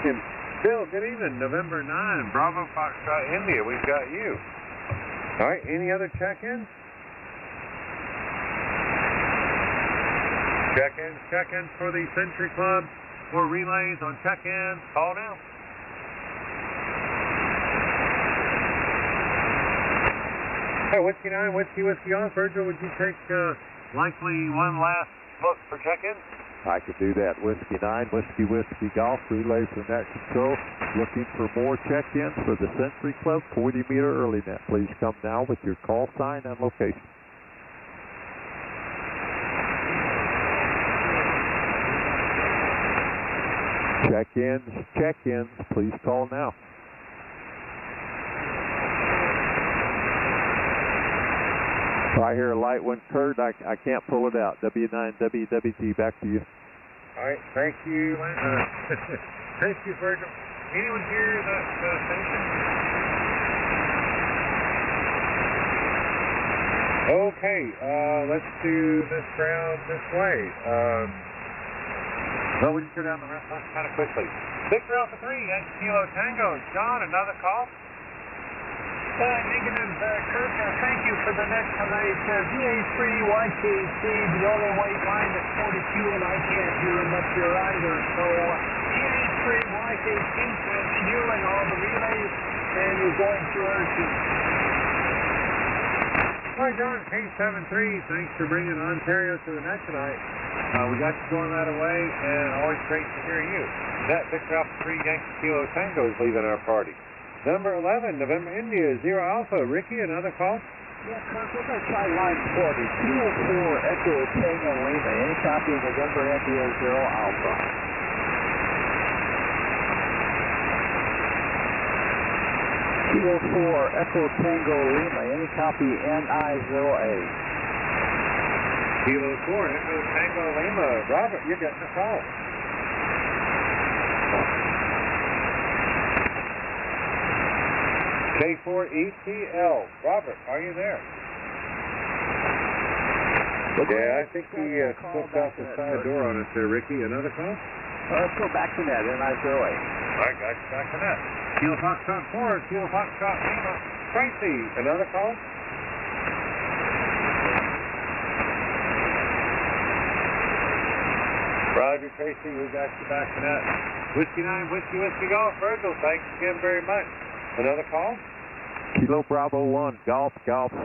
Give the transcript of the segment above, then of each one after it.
Bill, good evening. November 9, Bravo Foxtrot India. We've got you. All right, any other check-ins? Check-ins for the Century Club for relays on check-ins. Call now. Hey, Whiskey 9, Whiskey Golf. Virgil, would you take likely one last look for check-ins? I could do that. Whiskey 9, Whiskey Golf, relays for net control. Looking for more check-ins for the Century Club, 40-meter early net. Please come now with your call sign and location. Check-ins, please call now. I hear a light one, Kurt. I can't pull it out. W9, WWT, back to you. All right, thank you. Thank you, Virgil. Anyone hear that station? Okay, let's do this round this way. Well, we can go down the rest kind of quickly. Victor Alpha 3, Yankee Kilo Tango. John, another call? Negative, Kurt, thank you for the next tonight. VA3YKC, the only white line is 42, and I can't hear much here either. So, VA3YKC, you and all the relays, and you're going through our team. Hi, John, K73, thanks for bringing Ontario to the net tonight. We got you going right away, and always great to hear you. That Victor Alpha 3, Yankee Kilo Tango is leaving our party. Number 11, November India, 0 Alpha. Ricky, another call? Yes, Mark, we're going to try line 40. 204 Echo Tango Lima. Any copy of November India, 0 Alpha. Echo Tango Lima. Any copy NI08. Kilo 4, Echo Tango Lima. Robert, you're getting a call. K4ETL. Robert, are you there? Yeah, I think he slipped out the side door on us there, Ricky. Another call? Let's go back to net, NI08. All right, guys, back to net. Kilo Foxtrot 4, Kilo Foxtrot Lima. Tracy, another call? Roger, Tracy, we got you back to net. Whiskey 9, Whiskey Golf. Virgil, thanks again very much. Another call? Kilo Bravo 1, Golf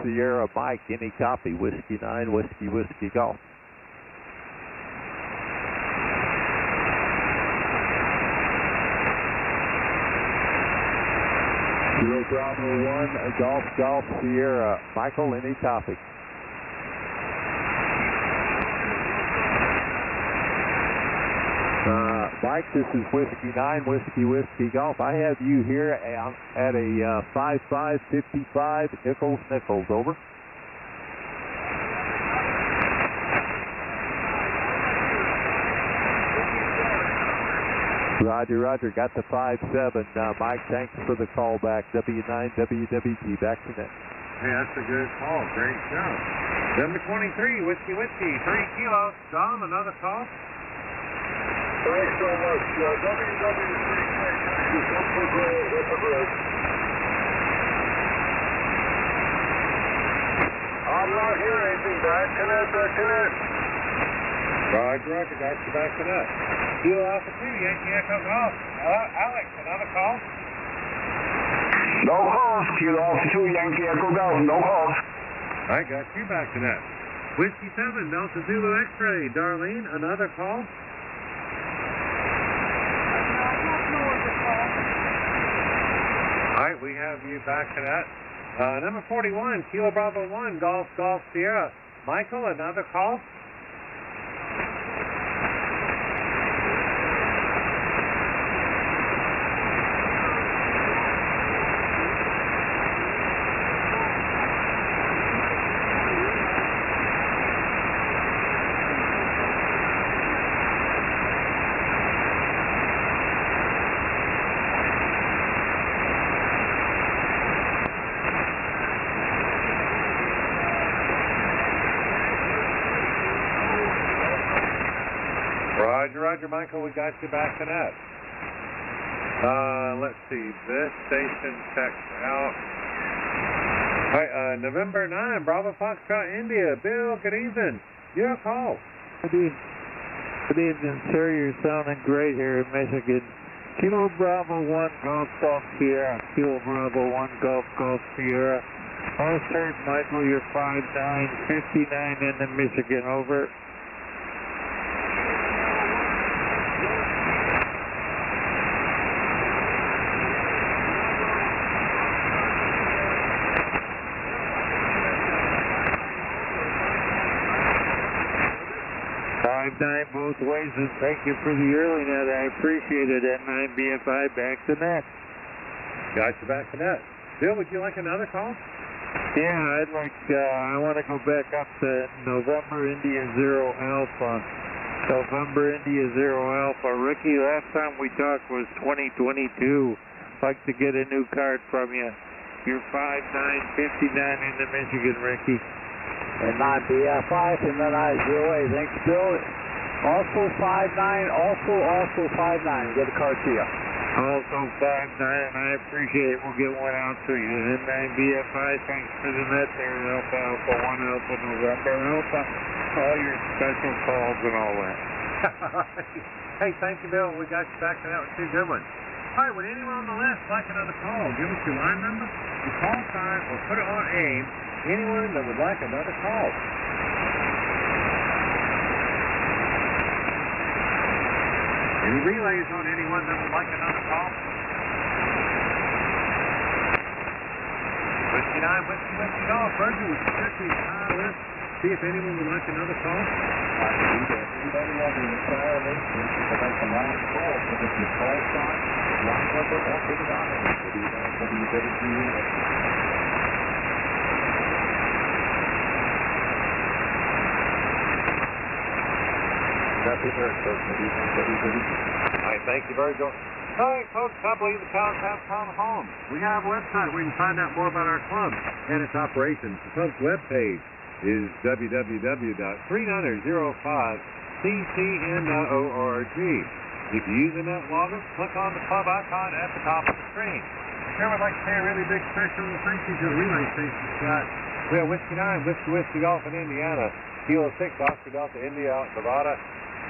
Sierra Mike, any copy, Whiskey 9, Whiskey Golf. Kilo Bravo 1, Golf Sierra, Michael, any copy. Mike, this is Whiskey 9, Whiskey Golf. I have you here at a 5555 Nichols, over. Roger, got the 57. Mike, thanks for the call back. W9, WWT, back to net. Hey, that's a good call. Great job. Number 23, Whiskey, 3 kilos. Dom, another call? Thanks so much. I'm not hearing anything. Back to net. Roger, got you back to net. Kilo Alpha 2, Yankee Echo Golf. Alex, another call? No calls. Kilo Alpha 2, Yankee Echo Golf. No calls. I got you back to net. Whiskey 7, Delta Zulu X-Ray. Darlene, another call? All right, we have you back to that. Number 41, Kilo Bravo 1, Golf Sierra. Michael, another call? Roger, Michael, we got you back to net. Let's see, this station checks out. Hi, November 9, Bravo Foxtrot, India. Bill, good evening. Your call. Good evening, sir. You're sounding great here in Michigan. Kilo Bravo 1 Golf Golf Sierra. Kilo Bravo 1 Golf Golf Sierra. Oh, sir, Michael, you're 5959 into Michigan. Over. Nine both ways, and thank you for the early net. I appreciate it. At 9 BFI, back to net. Got you back to net. Bill, would you like another call? Yeah, I'd like, I want to go back up to November India Zero Alpha. November India Zero Alpha. Ricky, last time we talked was 2022. Like to get a new card from you. You're 5959 into Michigan, Ricky. And 9 BFI from the 908. Thanks, Bill. Also 59, also 59. Get a card to you. Also 59, and I appreciate it. We'll get one out to you. And 9 BFI, thanks for the net there. Alpha, Alpha, 1 Alpha, November Alpha. All your special calls and all that. Hey, thank you, Bill. We got you back to that with 2 good ones. All right, would anyone on the list like another call? Give us your line number, your call sign, or put it on AIM. Anyone that would like another call. Any relays on anyone that would like another call? Whiskey 9, Whiskey Golf. Virgil, would you check the entire list, see if anyone would like another call? Anybody on the entire list would like a last call, so if your call sign, line number, or put it on AIM. What do you better do? All right, thank you, Virgil. All right, folks, I believe the cows have come home. We have a website where you can find out more about our club and its operations. The club's webpage is www.3905ccn.org. If you're using that login, click on the club icon at the top of the screen. Here, I'd like to say a really big special thank you to the relay station, Scott. We have Whiskey 9, Whiskey Golf in Indiana, Kilo 6, Oscar Delta, India out in Nevada,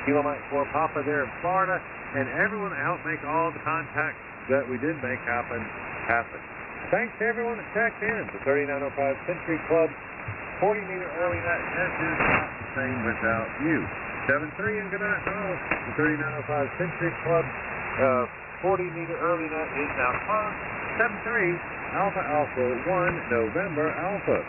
Kilo Mike 4, Papa there in Florida, and everyone that helped make all the contacts that we did make happen. Thanks to everyone that checked in. The 3905 Century Club 40-meter early net is not the same without you. 7-3 and good night to all. The 3905 Century Club 40-meter early net is now closed. 7-3 Alpha Alpha 1 November Alpha.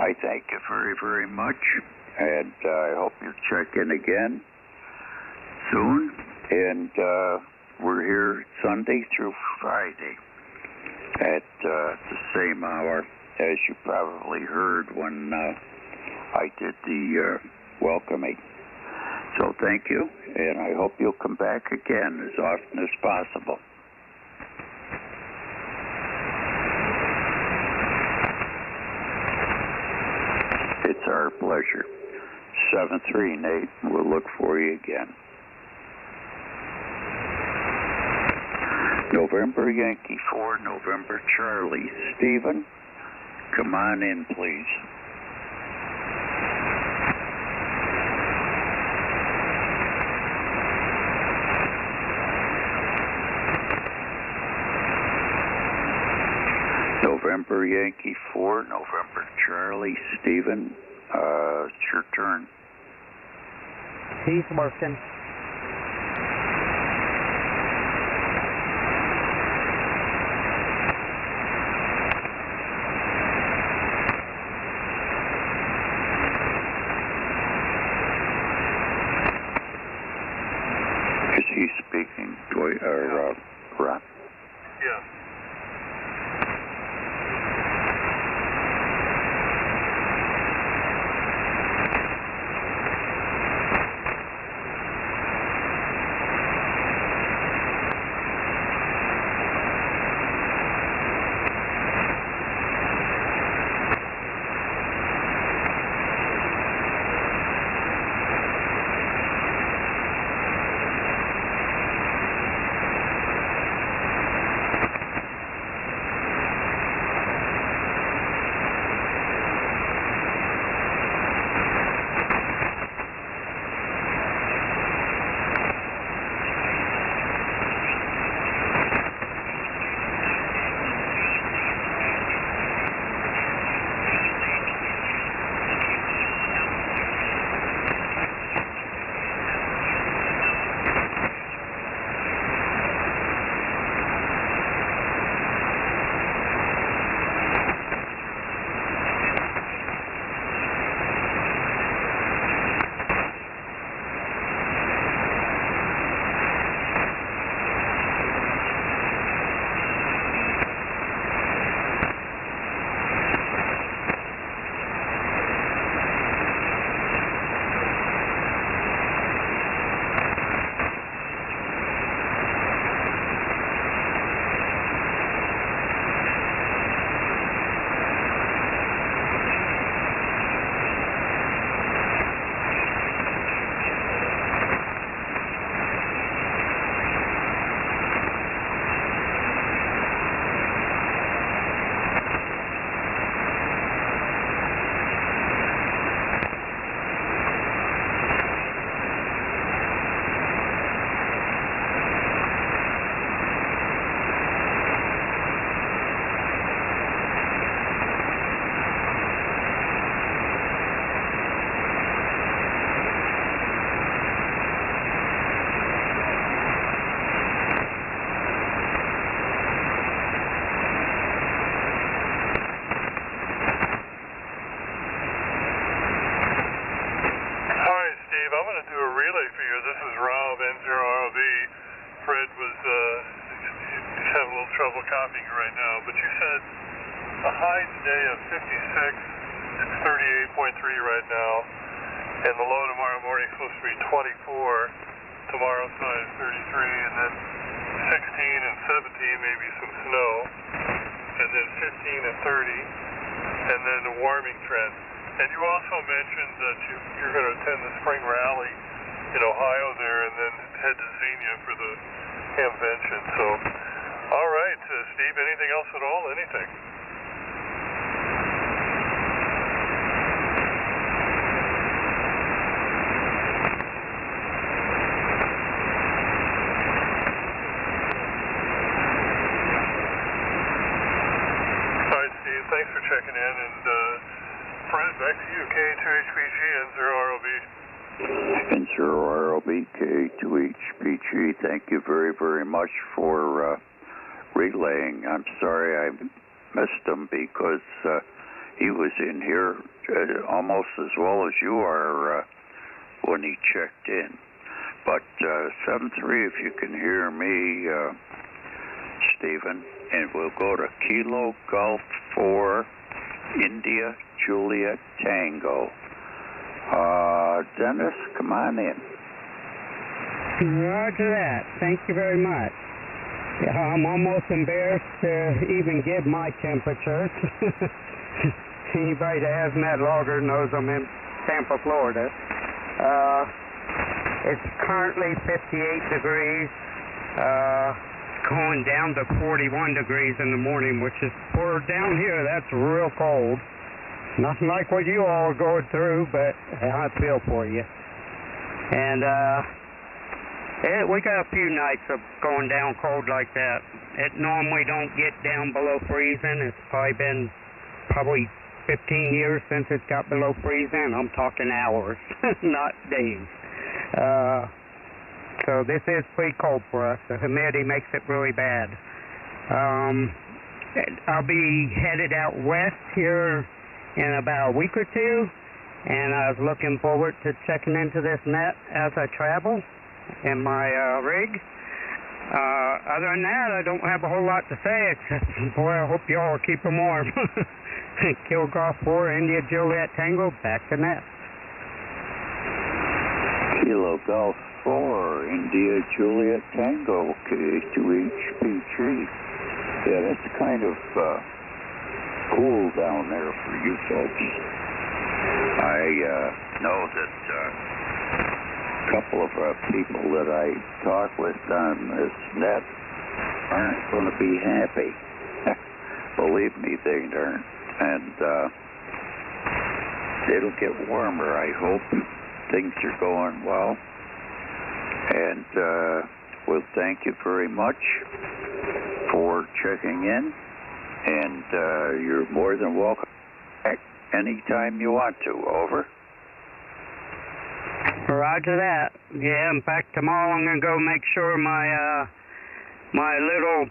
I thank you very, very much, and I hope you check in again soon. And we're here Sunday through Friday at the same hour as you probably heard when I did the welcoming. So thank you, and I hope you'll come back again as often as possible. It's our pleasure. 7-3, Nate. We'll look for you again. November Yankee 4, November Charlie. Stephen, come on in, please. November Yankee 4, November Charlie. Stephen, it's your turn. He's working. Is he speaking, Rob? Yeah. Trouble copying you right now, but you said a high today of 56, it's 38.3 right now, and the low tomorrow morning is supposed to be 24, tomorrow's high is 33, and then 16 and 17, maybe some snow, and then 15 and 30, and then a warming trend. And you also mentioned that you're going to attend the spring rally in Ohio there, and then head to Xenia for the convention. So, all right, Steve, anything else at all? Anything? All right, Steve, thanks for checking in, and Fred, back to you, K2HPG and 0ROB. And 0ROB, K2HPG, thank you very, very much for relaying. I'm sorry I missed him because he was in here almost as well as you are when he checked in. But 7-3, if you can hear me, Stephen, and we'll go to Kilo Golf 4, India Juliet Tango. Dennis, come on in. Roger that. Thank you very much. I'm almost embarrassed to even give my temperatures. Anybody that has met logger knows I'm in Tampa, Florida. It's currently 58 degrees. going down to 41 degrees in the morning, which is, for down here, that's real cold. Nothing like what you all are going through, but I feel for you. And we got a few nights of going down cold like that. It normally don't get down below freezing. It's probably been 15 years since it got below freezing. I'm talking hours, not days. So this is pretty cold for us. The humidity makes it really bad. I'll be headed out west here in about a week or two, and I was looking forward to checking into this net as I travel in my rig. Other than that, I don't have a whole lot to say, except, boy, I hope you all are keeping warm. Kilo Golf 4, India Juliet Tango, back to net. Kilo Golf 4, India Juliet Tango, K2HP3. Yeah, that's kind of cool down there for you folks. I know that a couple of people that I talk with on this net aren't going to be happy. Believe me, they aren't. And it'll get warmer, I hope. Things are going well. And we'll thank you very much for checking in. And you're more than welcome back anytime you want to. Over. Roger that. Yeah, in fact, tomorrow I'm going to go make sure my my little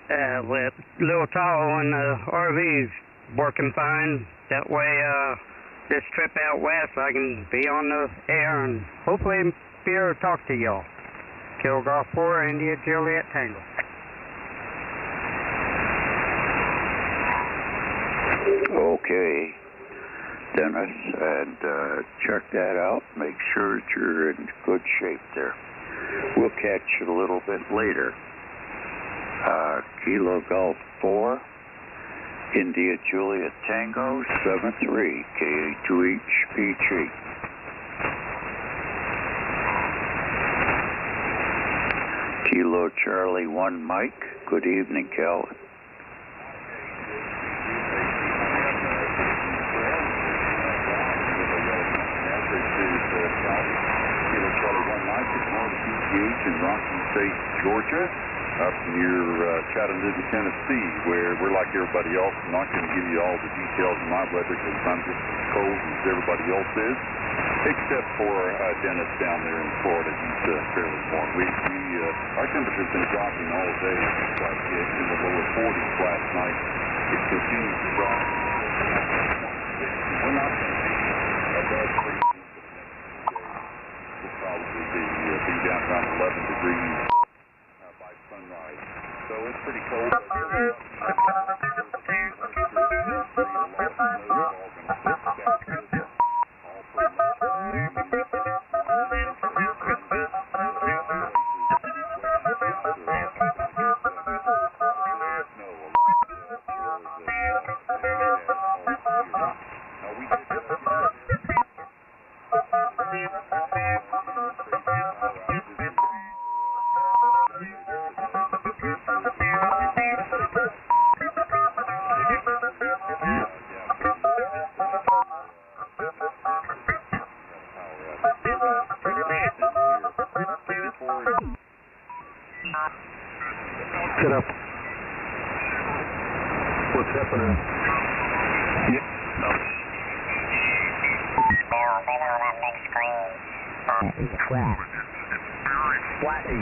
Tahoe in the RV is working fine. That way, this trip out west, I can be on the air and hopefully be able to talk to y'all. Kilo Golf 4, India Juliet Tango. Okay, Dennis, and check that out. Make sure that you're in good shape there. We'll catch you a little bit later. Kilo Golf 4, India Juliet Tango 73, K2HP3. Kilo Charlie 1 Mike, good evening, Calvin. In Rocky State, Georgia, up near Chattanooga, Tennessee, where we're like everybody else. I'm not going to give you all the details of my weather because I'm just as cold as everybody else is, except for Dennis down there in Florida. He's fairly warm. Our temperature's been dropping all day. It's like in the lower 40s last night. It continues to drop. We're not going to be above freezing. Probably be down around 11 degrees by sunrise. So it's pretty cold. Get up. What's happening? Yeah. It's flat. Flatty.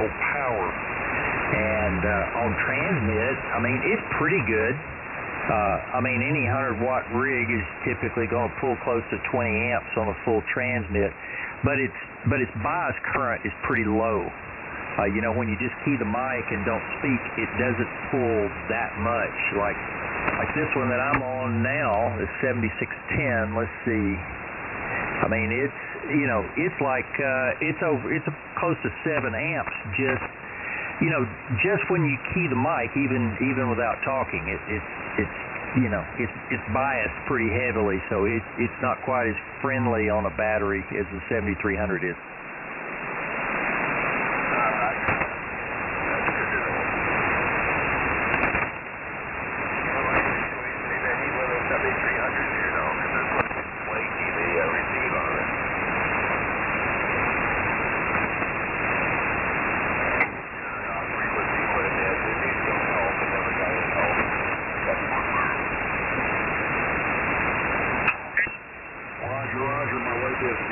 Oh, power. And on transmit, I mean, it's pretty good. I mean, any 100-watt rig is typically going to pull close to 20 amps on a full transmit, but its bias current is pretty low. You know, when you just key the mic and don't speak, it doesn't pull that much. Like this one that I'm on now, the 7610. Let's see. I mean, it's, you know, it's like it's close to 7 amps. Just, you know, just when you key the mic, even without talking, it's you know, it's biased pretty heavily, so it's not quite as friendly on a battery as the 7300 is.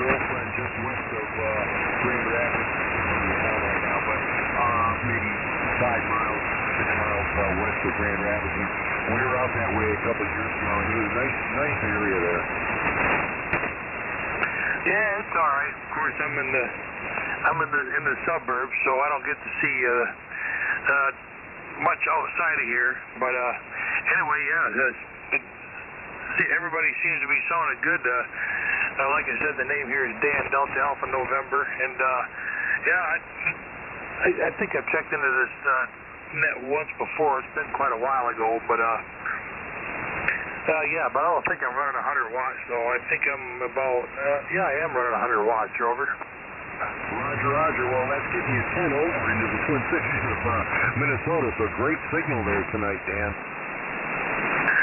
girlfriend just west of Grand Rapids, where we are right now, but maybe 5 miles, 6 miles west of Grand Rapids. And we were out that way a couple of years ago, and it was a nice area there. Yeah, it's all right. Of course, I'm in the suburbs, so I don't get to see much outside of here. But anyway, everybody seems to be sounding good. Like I said, the name here is Dan Delta Alpha November, and I think I've checked into this net once before. It's been quite a while ago, but but I don't think I'm running 100 watts, though. I think I'm about I am running 100 watts. Over. Roger. Well, that's getting you 10 over into the Twin Cities of Minnesota, so great signal there tonight, Dan.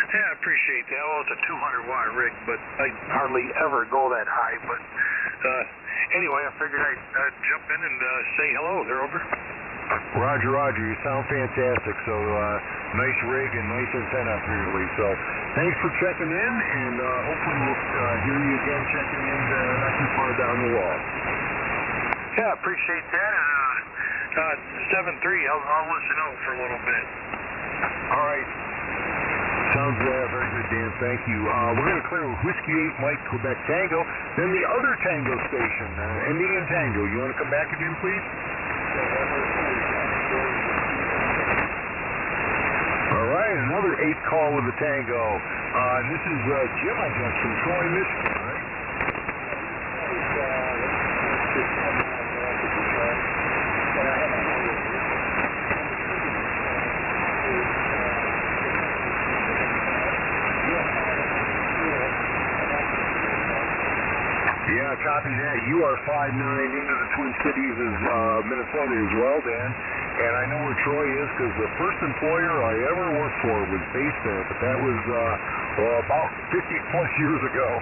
Yeah, I appreciate that. Well, it's a 200-watt rig, but I hardly ever go that high. But anyway, I figured I'd jump in and say hello. They're over. Roger. You sound fantastic. So nice rig and nice antenna, apparently. So thanks for checking in, and hopefully we'll hear you again checking in not too far down the wall. Yeah, I appreciate that. 7-3, I'll listen out for a little bit. All right. Sounds very good, Dan. Thank you. We're going to clear Whiskey 8 Mike Quebec Tango, then the other Tango station, ending in Tango. You want to come back again, please? All right, another 8 call with the Tango. This is Jim, I guess, from Troy, Michigan, right? Yeah, copy that. You are 5'9" into the Twin Cities of Minnesota as well, Dan. And I know where Troy is because the first employer I ever worked for was based there, but that was about 50-plus years ago.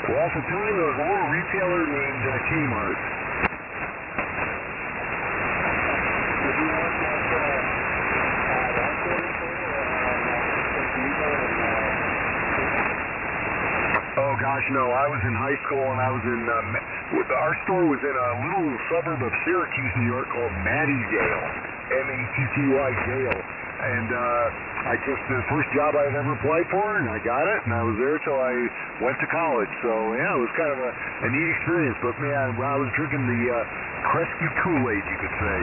Well, at the time, there was a little retailer named Kmart. Oh gosh, no, I was in high school and I was in, our store was in a little suburb of Syracuse, New York called Mattygale, Mattygale. And the first job I had ever applied for, and I got it, and I was there till I went to college. So yeah, it was kind of a neat experience, but man, I was drinking the Kresge Kool-Aid, you could say.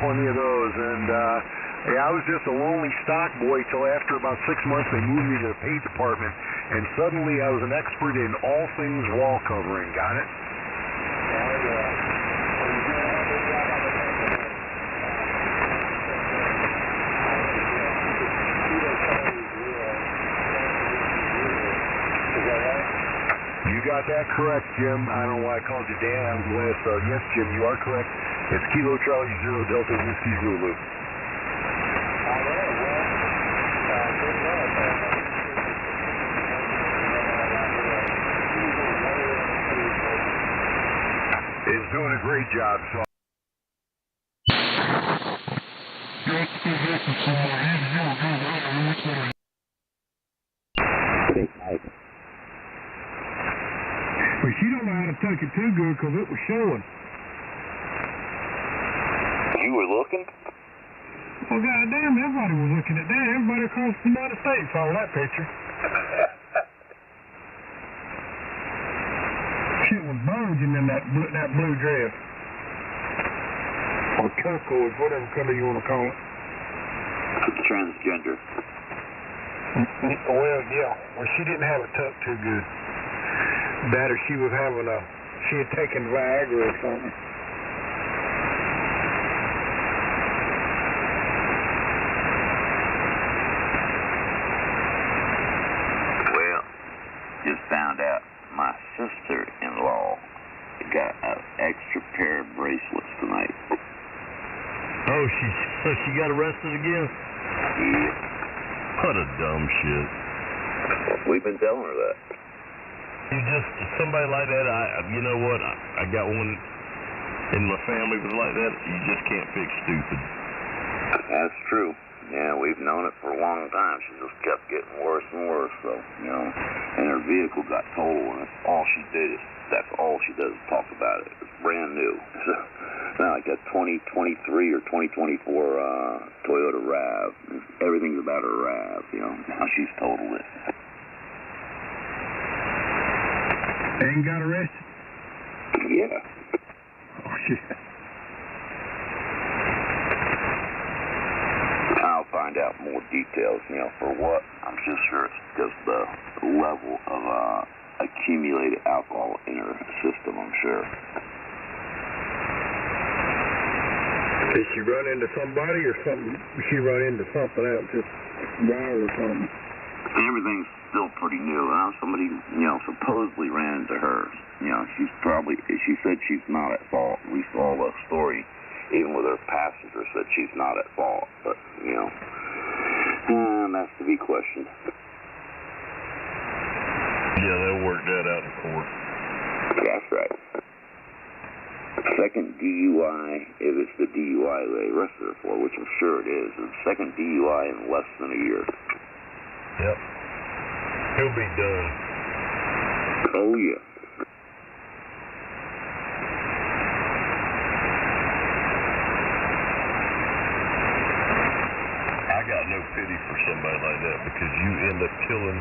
Plenty of those, and I was just a lonely stock boy till after about 6 months they moved me to the paint department, and suddenly I was an expert in all things wall covering. Got it? You got that correct, Jim. I don't know why I called you Dan. I was the last. Yes, Jim, you are correct. It's Kilo Charlie 0 Delta Whiskey Zulu. It's doing a great job, so. But she don't know how to tuck it too good because it was showing. You were looking? Well, goddamn, everybody was looking at that. Everybody across the United States saw that picture. Shit was bulging in that blue dress. Or turquoise, whatever color you want to call it. Transgender. Well, yeah. Well, she didn't have it tucked too good. That or she was having she had taken Viagra or something. Well, just found out my sister-in-law got an extra pair of bracelets tonight. Oh, she got arrested again? Yeah. What a dumb shit. We've been telling her that. You just, somebody like that, you know what, I got one in my family was like that. You just can't fix stupid. That's true. Yeah, we've known it for a long time. She just kept getting worse and worse, so, you know. And her vehicle got totaled, and that's all she does is talk about it. It's brand new. Now, like a 2023 or 2024 Toyota RAV. Everything's about her RAV, you know. Now she's totaled it. And got arrested? Yeah. Oh, shit. I'll find out more details, you know, for what. I'm just sure it's just the level of accumulated alcohol in her system, I'm sure. Did she run into somebody or something? She run into something else, just wild or something? Everything's still pretty new. Somebody, you know, supposedly ran into her. You know, she said she's not at fault. At least all the story, even with her passenger, said she's not at fault. But, you know, that's to be questioned. Yeah, they'll work that out in court. That's right. Second DUI, if it's the DUI they arrested her for, which I'm sure it is, the second DUI in less than a year. Yep. He'll be done. Oh, yeah. I got no pity for somebody like that because you end up killing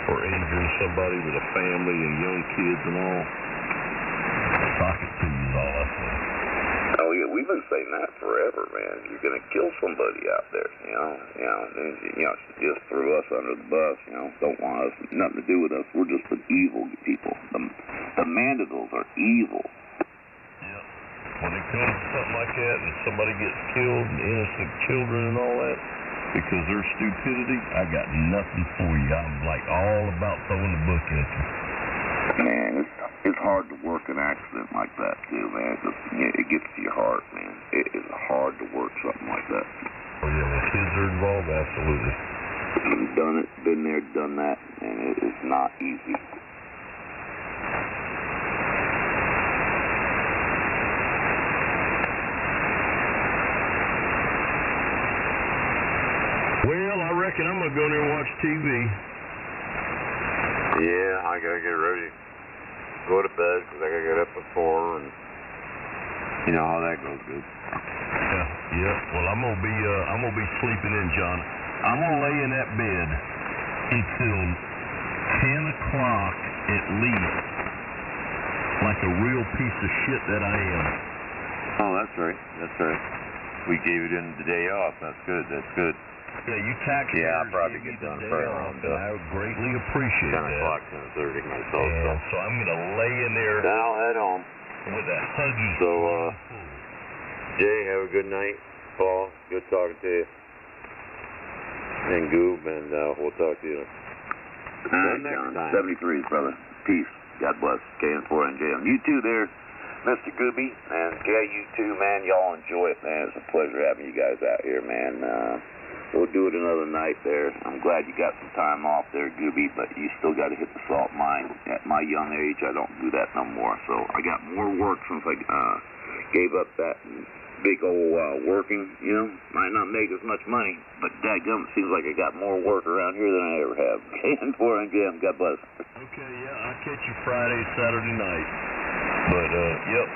or injuring somebody with a family and young kids and all. Pocket to you is all I say. Oh yeah, we've been saying that forever, man. You're gonna kill somebody out there, you know. She just threw us under the bus, you know. Don't want us, nothing to do with us. We're just the evil people. The Mandeville's are evil. Yeah. When it comes to something like that and somebody gets killed and innocent children and all that, because of their stupidity, I got nothing for you. I'm like all about throwing the book at you. Man, it's hard to work an accident like that too, man. It gets to your heart, man. It is hard to work something like that. Oh yeah, when kids are involved, absolutely. I've done it, been there, done that, and it is not easy. Well, I reckon I'm gonna go there and watch TV. Yeah, I gotta get ready. Go to bed because I gotta get up at 4, and you know how that goes, dude. Yeah. Well, I'm gonna be sleeping in, John. I'm gonna lay in that bed until 10 o'clock at least, like a real piece of shit that I am. Oh, that's right. That's right. We gave it in the day off. That's good. That's good. Yeah, you tax. Yeah, I'll probably get done for I would greatly appreciate 10 that. o'clock, 10:30 myself. And so I'm gonna lay in there. Then I'll head home. With that huggy. So, Jay, have a good night. Paul, good talking to you. And Goob, and we'll talk to you next time. 73s, brother. Peace. God bless. KN4NJ. You too there, Mr. Gooby. And yeah, you too, man. Y'all enjoy it, man. It's a pleasure having you guys out here, man. We'll do it another night there. I'm glad you got some time off there, Gooby, but you still got to hit the salt mine. At my young age, I don't do that no more. So I got more work since I gave up that big old working, you know. Might not make as much money, but dadgum, it seems like I got more work around here than I ever have. KN4NJ, God bless. Okay, yeah, I'll catch you Friday, Saturday night. But, yep.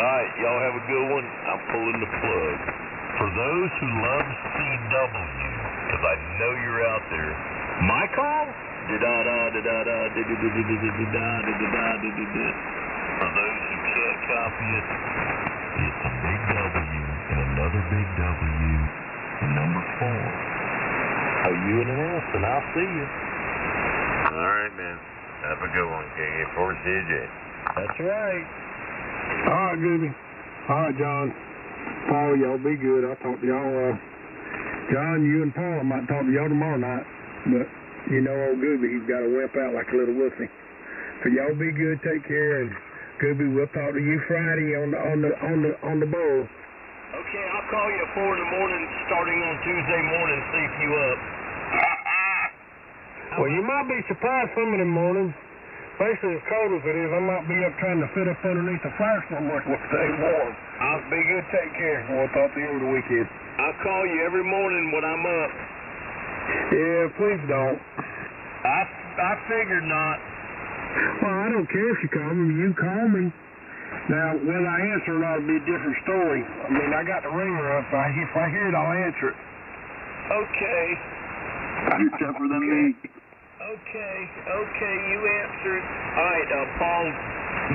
All right, y'all have a good one. I'm pulling the plug. For those who love CW, because I know you're out there, my call? For those who can't copy it, it's a big W and another big W and number 4. A U and an S, and I'll see you. All right, man. Have a good one, KN4CJ. That's right. All right, Gooby. All right, John. Paul, y'all be good. I'll talk to y'all. John, you and Paul, I might talk to y'all tomorrow night. But, you know, old Gooby, he's got to whip out like a little wussy. So y'all be good. Take care. And Gooby, we'll talk to you Friday on the bowl. Okay, I'll call you at 4 in the morning, starting on Tuesday morning, see if you up. Well, you might be surprised some of them mornings. Especially as cold as it is, I might be up trying to fit up underneath the fire somewhere to stay warm. I'll be good. Take care. We'll talk to you over the weekend. I'll call you every morning when I'm up. Yeah, please don't. I figured not. Well, I don't care if you call me. You call me. Now, whether I answer or not will be a different story. I mean, I got the ringer up. If I hear it, I'll answer it. Okay. You're tougher than me. Okay, you answered. All right, Paul,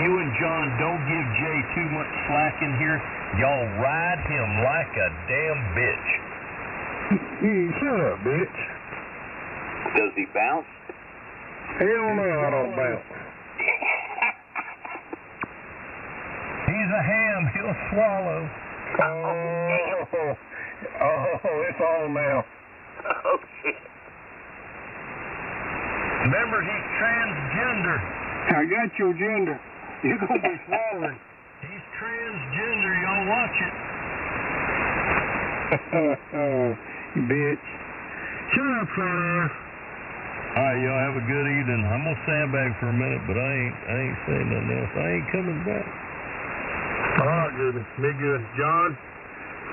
you and John, don't give Jay too much slack in here. Y'all ride him like a damn bitch. Shut up, bitch. Does he bounce? Hell no, I don't bounce. He's a ham. He'll swallow. Oh, it's on now. Oh, shit. Remember, he's transgender. I got your gender. You're going to be swallowing. He's transgender. Y'all watch it. Bitch. Shut up, fat ass. All right, y'all have a good evening. I'm going to sandbag for a minute, but I ain't saying nothing else. I ain't coming back. All right, goodness. Be good. John,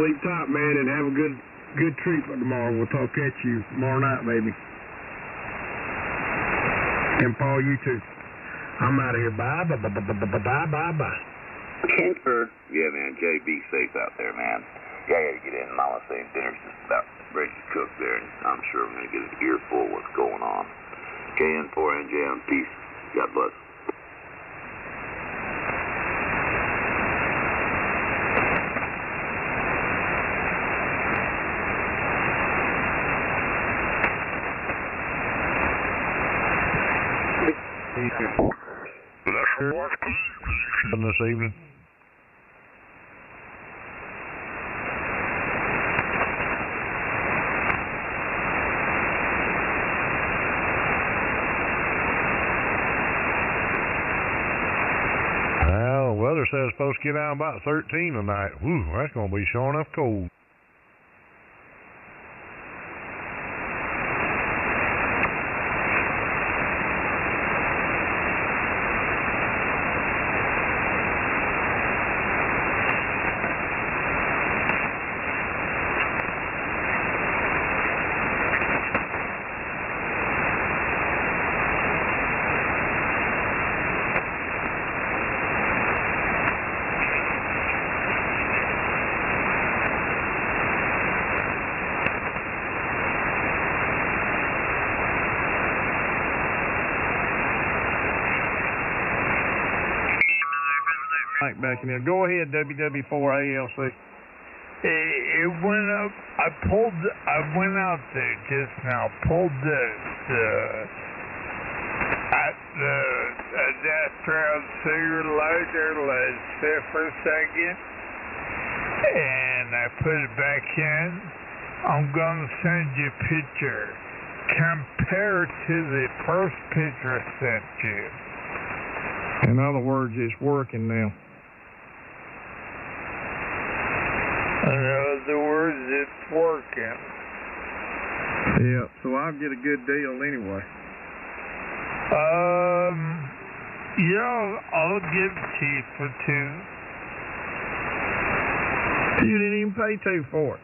sleep tight, man, and have a good treatment tomorrow. We'll talk at you tomorrow night, baby. And Paul, you too. I'm out of here. Bye. Kemper. Yeah, man. Jay, be safe out there, man. Yeah, I gotta get in. Mama's saying dinner's just about ready to cook there, and I'm sure I'm gonna get an earful of what's going on. KN4NJ on peace. God bless. This evening. Well, the weather says it's supposed to get down about 13 tonight. Whew, that's going to be sure enough cold. Back in there. Go ahead, WW4ALC. It went up. I went out there just now. Pulled the adapter to your laser. Let's sit for a second, and I put it back in. I'm gonna send you a picture. Compare it to the first picture I sent you. In other words, it's working now. In other words, it's working. Yeah, so I'll get a good deal anyway. Yeah, I'll give it to you for $2. You didn't even pay $2 for it.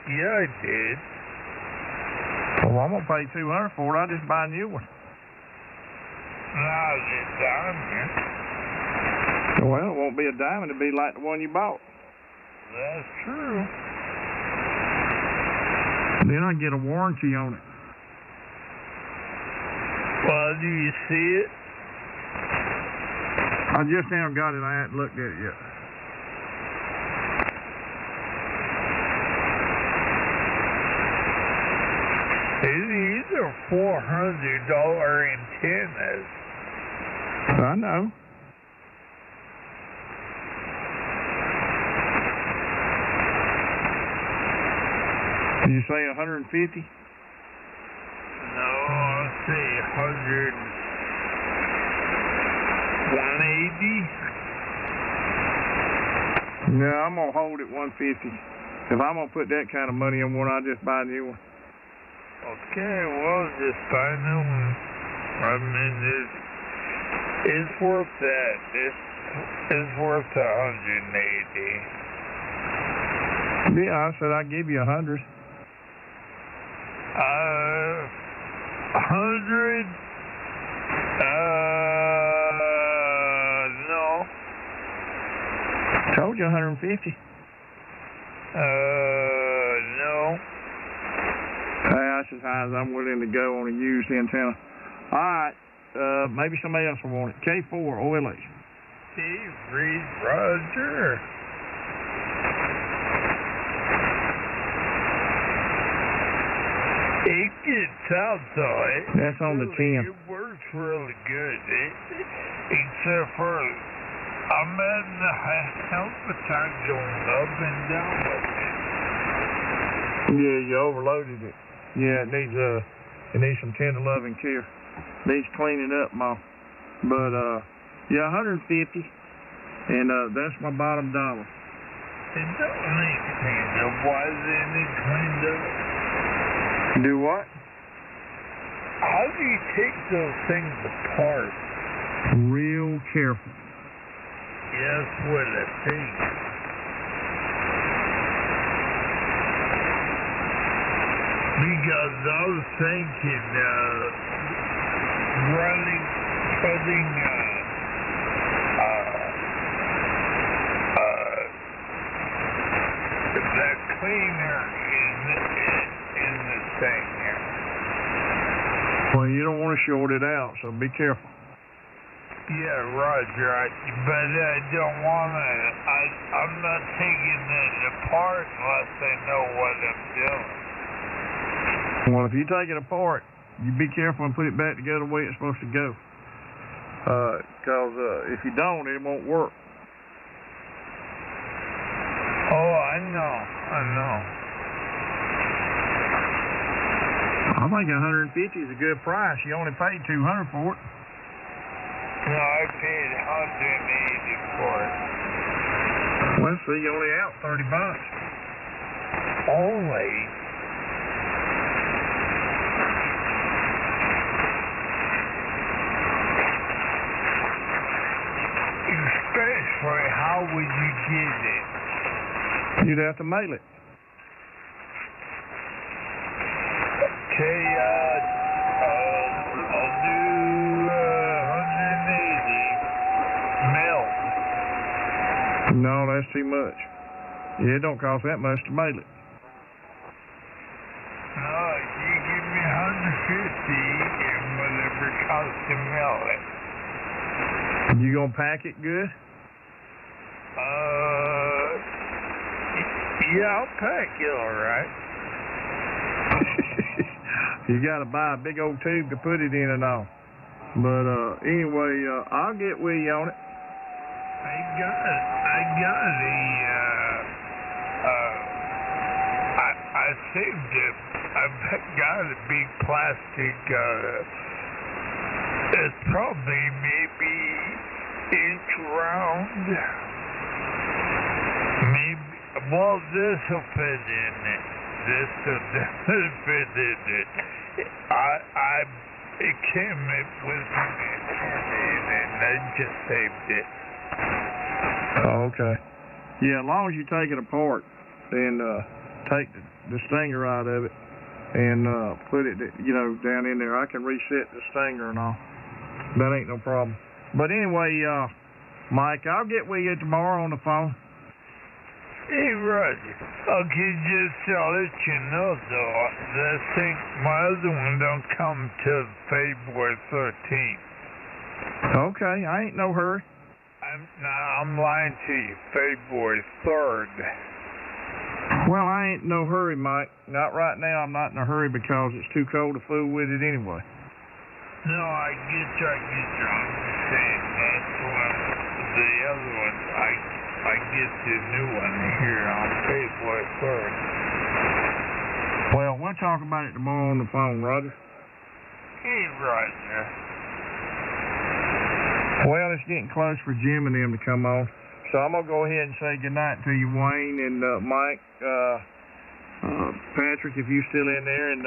Yeah, I did. Well, I'm gonna pay $200 for it. I'll just buy a new one. Now it's a diamond. Well, it won't be a diamond. It'll be like the one you bought. That's true. Then I get a warranty on it. Well, do you see it? I just now got it. I haven't looked at it yet. These are $400 antennas. I know. Did you say 150? No, I'll say 180. No, I'm going to hold it 150. If I'm going to put that kind of money on one, I'll just buy a new one. Okay, well, just buy a new one. I mean, it's worth that. It's worth 180. Yeah, I said I'd give you 100. 100? No. Told you 150. No. Hey, that's as high as I'm willing to go on a used antenna. All right, maybe somebody else will want it. K4, OLH. Steve Reed, Roger. It gets out though. That's on the 10. It works really good. Except for I'm having a hell of a time going up and down with it. Yeah, you overloaded it. Yeah, it needs some tender loving care. Needs cleaning up, Mom. But yeah, 150, and that's my bottom dollar. It don't need cleaned up. Why does it need cleaned up? Do what? How do you take those things apart? Real careful. Yes, with a thing. Because I was thinking, putting that cleaner in the thing here. Well, you don't want to short it out, so be careful. Yeah, Roger. But I don't want to. I'm not taking it apart unless I know what I'm doing. Well, if you take it apart, you be careful and put it back together the way it's supposed to go. Because if you don't, it won't work. Oh, I know. I think 150 is a good price. You only paid $200 for it. No, I paid 180 for it. Well, see, you only out $30. Only? Especially, how would you get it? You'd have to mail it. Okay, I'll do 180. Mail. No, that's too much. Yeah, it don't cost that much to mail it. No, you give me 150 and whatever it costs to mail it. You gonna pack it good? Yeah, I'll pack it all right. You gotta buy a big old tube to put it in and all. But anyway, I'll get with you on it. I saved it. I've got a big plastic, it's probably maybe inch round. Maybe, well, this'll fit in it. This'll fit in it. It came with me and I just saved it. Oh, okay. Yeah, as long as you take it apart and take the stinger out of it and put it, down in there. I can reset the stinger and all. That ain't no problem. But anyway, Mike, I'll get with you tomorrow on the phone. Hey, Roger. Okay, just to let you know, though, my other one don't come till February 13th. Okay, I ain't no hurry. I'm lying to you. February 3rd. Well, I ain't in no hurry, Mike. Not right now. I'm not in a hurry because it's too cold to fool with it anyway. No, I get you. I'm just saying that's one. The other one, I get the new one here on February 3rd. Well, we'll talk about it tomorrow on the phone, Roger. Hey, Roger. Well, it's getting close for Jim and them to come on. So I'm going to go ahead and say goodnight to you, Wayne, and Mike, Patrick, if you're still in there, and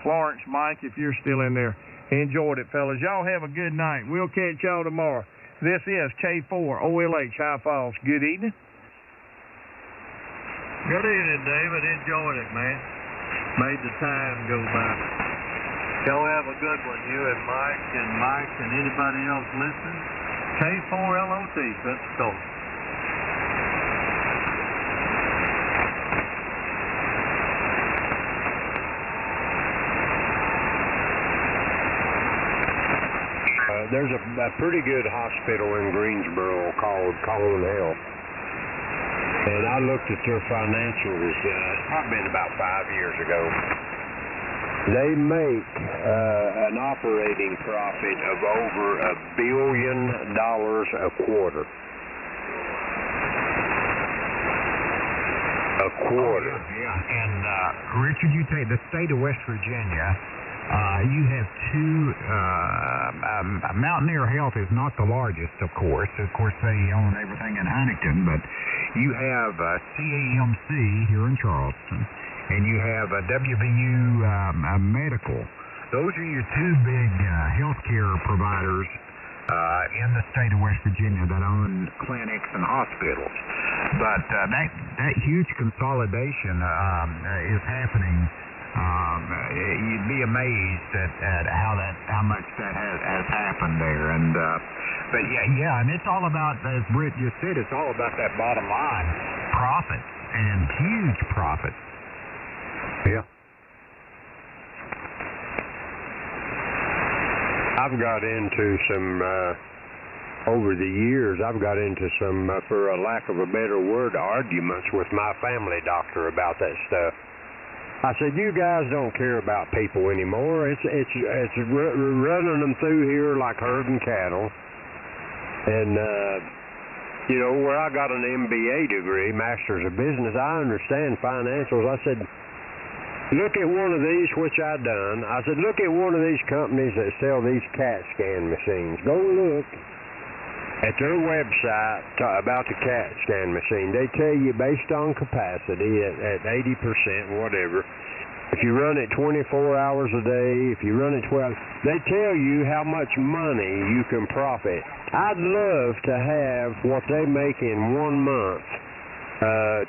Florence, Mike, if you're still in there. Enjoyed it, fellas. Y'all have a good night. We'll catch y'all tomorrow. This is K4 OLH High Falls. Good evening. Good evening, David. Enjoyed it, man. Made the time go by. Y'all have a good one, you and Mike and anybody else listening. K4LOT, let's go. There's a pretty good hospital in Greensboro called Colon Health. And I looked at their financials, it's probably been about 5 years ago. They make an operating profit of over $1 billion a quarter. A quarter. Yeah, and Richard, you take the state of West Virginia. You have two. Mountaineer Health is not the largest, of course. Of course, they own everything in Huntington, but you have CAMC here in Charleston, and you have WVU Medical. Those are your two big healthcare providers in the state of West Virginia that own clinics and hospitals. But that huge consolidation is happening. You'd be amazed at how much that has happened there, and but yeah, and it's all about, as Britt just said, it's all about that bottom line profit and huge profit. Yeah. I've got into some over the years. I've got into some, for a lack of a better word, arguments with my family doctor about that stuff. I said, you guys don't care about people anymore. It's running them through here like herding cattle. And, you know, where I got an MBA degree, Master's of Business, I understand financials. I said, look at one of these, which I done. I said, look at one of these companies that sell these CAT scan machines. Go look at their website about the CAT scan machine. They tell you based on capacity at 80%, whatever. If you run it 24 hours a day, if you run it 12, they tell you how much money you can profit. I'd love to have what they make in 1 month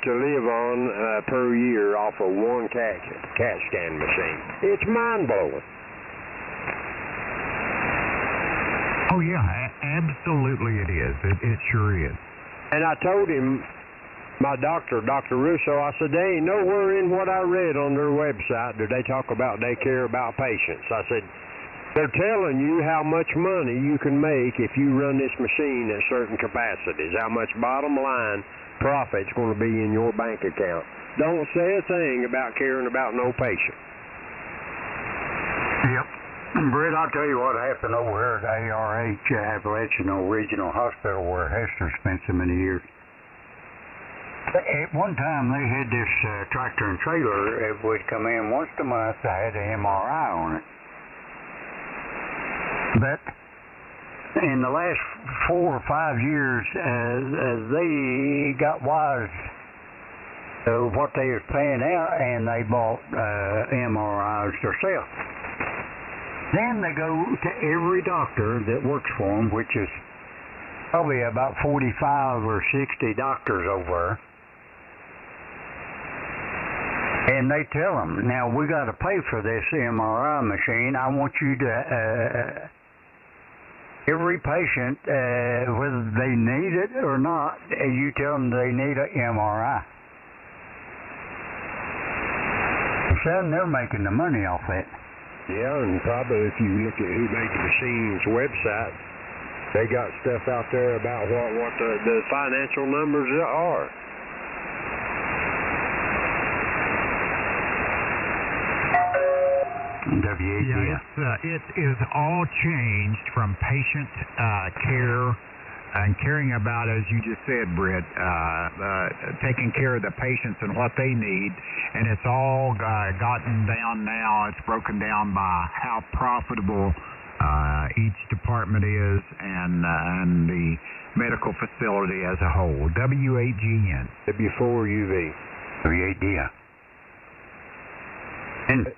to live on per year off of one CAT scan machine. It's mind-blowing. Oh, yeah, absolutely it is. It sure is. And I told him, my doctor, Dr. Russo, I said, they ain't nowhere in what I read on their website do they talk about they care about patients. I said, they're telling you how much money you can make if you run this machine at certain capacities, how much bottom line profit's going to be in your bank account. Don't say a thing about caring about no patient. Yep. Britt, I'll tell you what happened over here at ARH, Appalachian Regional Hospital, where Hester spent so many years. At one time, they had this tractor and trailer that would come in once a month that had an MRI on it. But in the last 4 or 5 years, as they got wise to what they was paying out, and they bought MRIs themselves. Then they go to every doctor that works for them, which is probably about 45 or 60 doctors over there. And they tell them, now we got to pay for this MRI machine. I want you to, every patient, whether they need it or not, you tell them they need an MRI. Son, they're making the money off it. Yeah, and probably if you look at who made the machine's website, they got stuff out there about what the financial numbers are. Yeah, it is all changed from patient care and caring about, as you just said, Britt, taking care of the patients and what they need, and it's all gotten down now. It's broken down by how profitable each department is and the medical facility as a whole. W8GN. W4UV. W8DR. And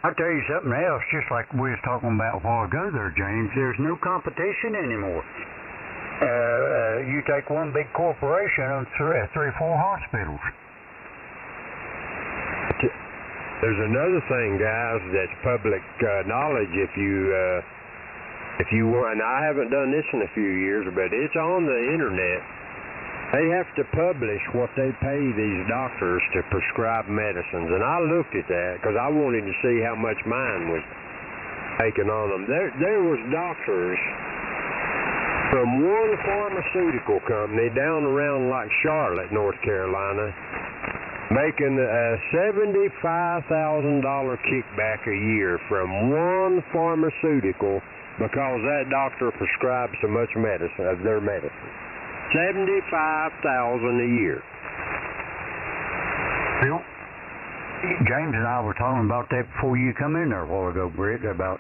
I'll tell you something else, just like we was talking about a while ago there, James, there's no competition anymore. You take one big corporation on three or four hospitals. There's another thing, guys, that's public knowledge. If you want, and I haven't done this in a few years, but it's on the internet. They have to publish what they pay these doctors to prescribe medicines, and I looked at that because I wanted to see how much mine was taking on them. There was doctors from one pharmaceutical company down around like Charlotte, North Carolina, making a $75,000 kickback a year from one pharmaceutical because that doctor prescribed so much medicine of their medicine. $75,000 a year. Bill, James and I were talking about that before you come in there a while ago, Britt, about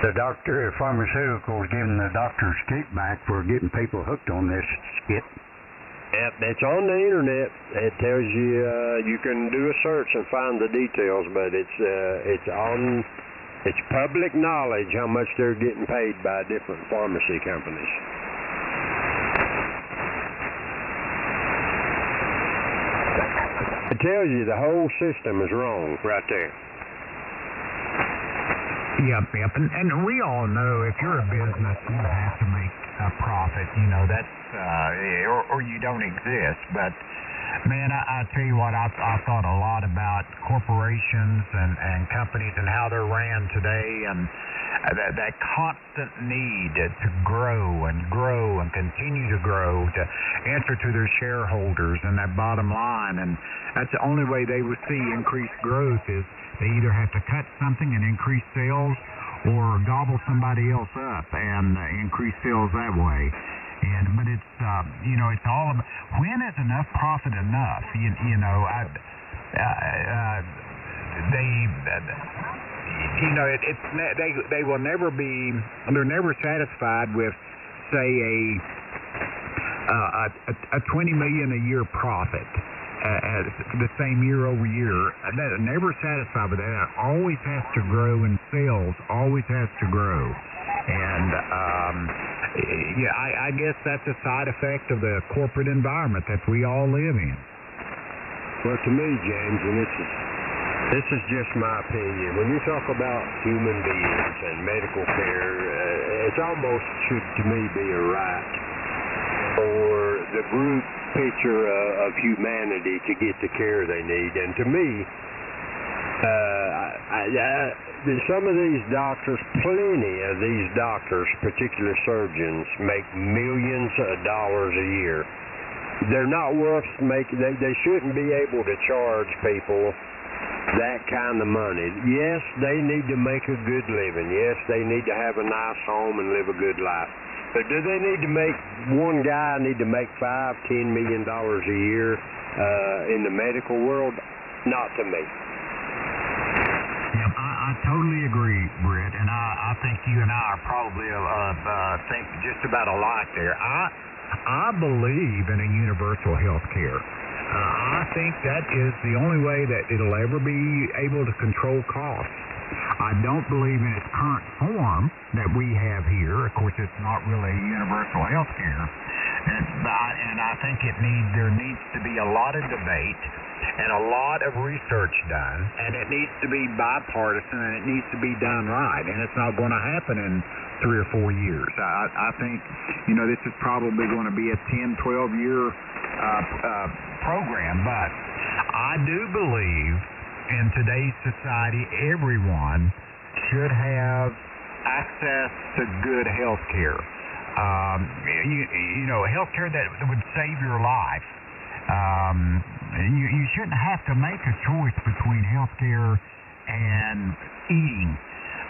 the pharmaceuticals giving the doctors kickback for getting people hooked on this skit. Yep, it's on the internet. It tells you you can do a search and find the details, but it's public knowledge how much they're getting paid by different pharmacy companies. It tells you the whole system is wrong right there. Yep. And we all know if you're a business, you have to make a profit. You know, that's, or you don't exist. But, man, I tell you what, I thought a lot about corporations and companies and how they're ran today, and that constant need to grow and continue to grow, to answer to their shareholders and that bottom line. And that's the only way they would see increased growth is they either have to cut something and increase sales or gobble somebody else up and increase sales that way. But it's, it's all about, when is enough profit enough? They will never be, they're never satisfied with, say, a $20 million a year profit. The same year over year. They're never satisfied with that. It always has to grow in sales, always has to grow. And I guess that's a side effect of the corporate environment that we all live in. Well, to me, James, and this is just my opinion, when you talk about human beings and medical care, it's almost should to me be a right for the group picture of humanity to get the care they need. And to me, some of these doctors, plenty of these doctors, particular surgeons, make millions of dollars a year. They're not worth making, they shouldn't be able to charge people that kind of money. Yes, they need to make a good living. Yes, they need to have a nice home and live a good life. But do they need to make, one guy need to make $5-10 million a year in the medical world? Not to me. Yeah, I totally agree, Britt, and I think you and I are probably think just about alike there. I believe in a universal health care. I think that is the only way that it'll ever be able to control costs. I don't believe in its current form that we have here. Of course, it's not really universal health care. And I think there needs to be a lot of debate and a lot of research done, and it needs to be bipartisan, and it needs to be done right. And it's not going to happen in 3 or 4 years. I think, this is probably going to be a 10, 12-year program. But I do believe in today's society, everyone should have access to good health care. Health care that would save your life. You shouldn't have to make a choice between health care and eating.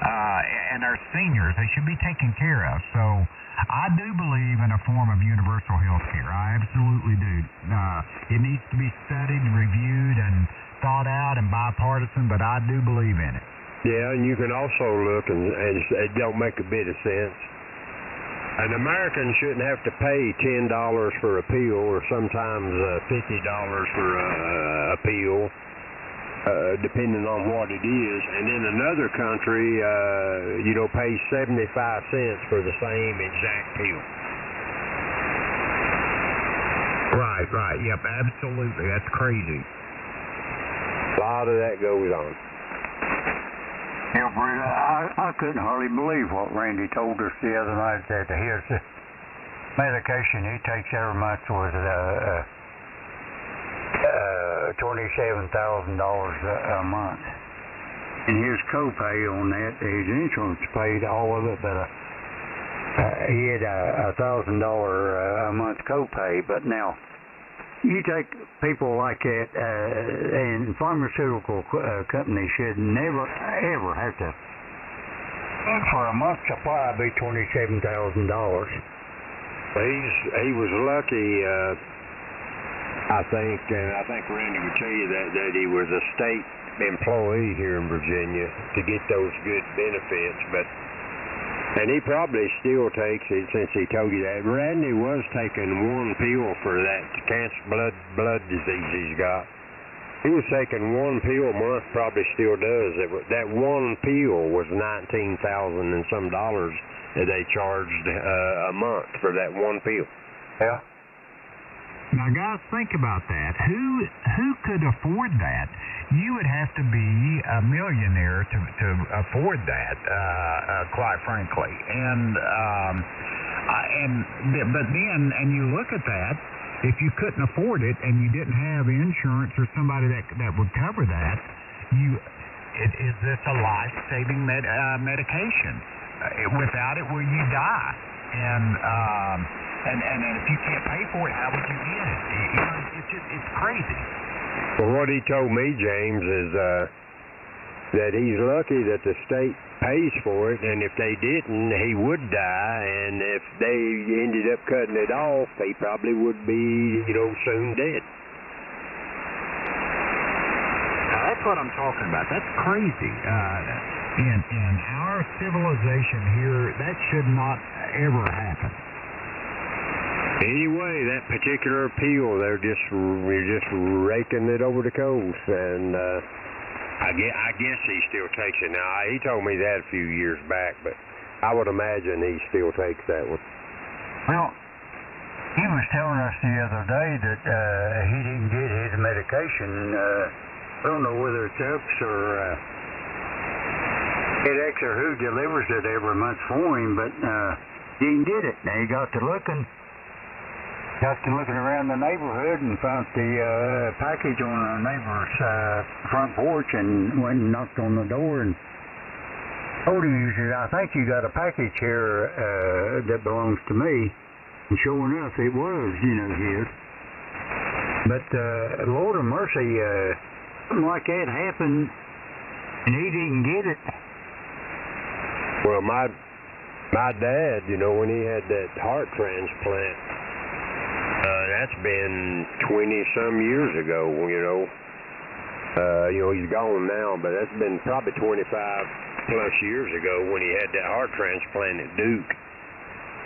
And our seniors, they should be taken care of. So I do believe in a form of universal health care. I absolutely do. It needs to be studied and reviewed and thought out and bipartisan, but I do believe in it. Yeah, and you can also look, and it don't make a bit of sense. An American shouldn't have to pay $10 for appeal, or sometimes $50 for appeal, depending on what it is. And in another country, pay 75 cents for the same exact appeal. Right. Yep, absolutely. That's crazy. A lot of that goes on. Yeah, Brett, I couldn't hardly believe what Randy told us the other night, that his medication he takes every month was $27,000 a month. And his copay on that, his insurance paid all of it, but he had a $1,000 a month copay. But now, you take people like that, and pharmaceutical companies should never, ever have to, for a month's supply, be $27,000. He was lucky, I think, and I think Randy would tell you that he was a state employee here in Virginia to get those good benefits, and he probably still takes it, since he told you that. Randy was taking one pill for that cancer blood disease he's got. He was taking one pill a month, probably still does. That one pill was $19,000 and some dollars that they charged a month for that one pill. Yeah. Now, guys, think about that. Who could afford that? You would have to be a millionaire to afford that, quite frankly. But then you look at that. If you couldn't afford it and you didn't have insurance or somebody that would cover that, is this a life-saving medication? Without it, will you die? And if you can't pay for it, how would you get it? It's crazy. Well, what he told me, James, is that he's lucky that the state pays for it, and if they didn't, he would die, and if they ended up cutting it off, he probably would be, soon dead. That's what I'm talking about. That's crazy. In our civilization here, that should not ever happen. Anyway, that particular appeal, we're just raking it over the coals, and I guess he still takes it now. He told me that a few years back, but I would imagine he still takes that one. Well, he was telling us the other day that he didn't get his medication. I don't know whether it's UPS or FedEx or who delivers it every month for him, but he didn't get it. Now he got to looking around the neighborhood and found the package on a neighbor's front porch, and went and knocked on the door and told him, he said, "I think you got a package here that belongs to me." And sure enough, it was, his. But Lord of mercy, something like that happened, and he didn't get it. Well, my dad, when he had that heart transplant, that's been 20-some years ago, he's gone now, but that's been probably 25-plus years ago when he had that heart transplant at Duke.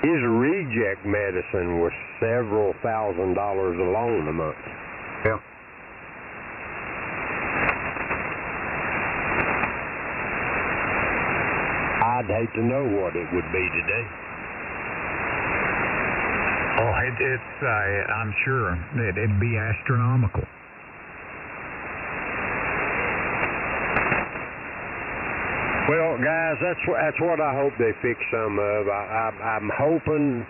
His reject medicine was several $1,000s alone a month. Yeah. I'd hate to know what it would be today. Oh, I'm sure it'd be astronomical. Well, guys, that's what I hope they fix some of. I'm hoping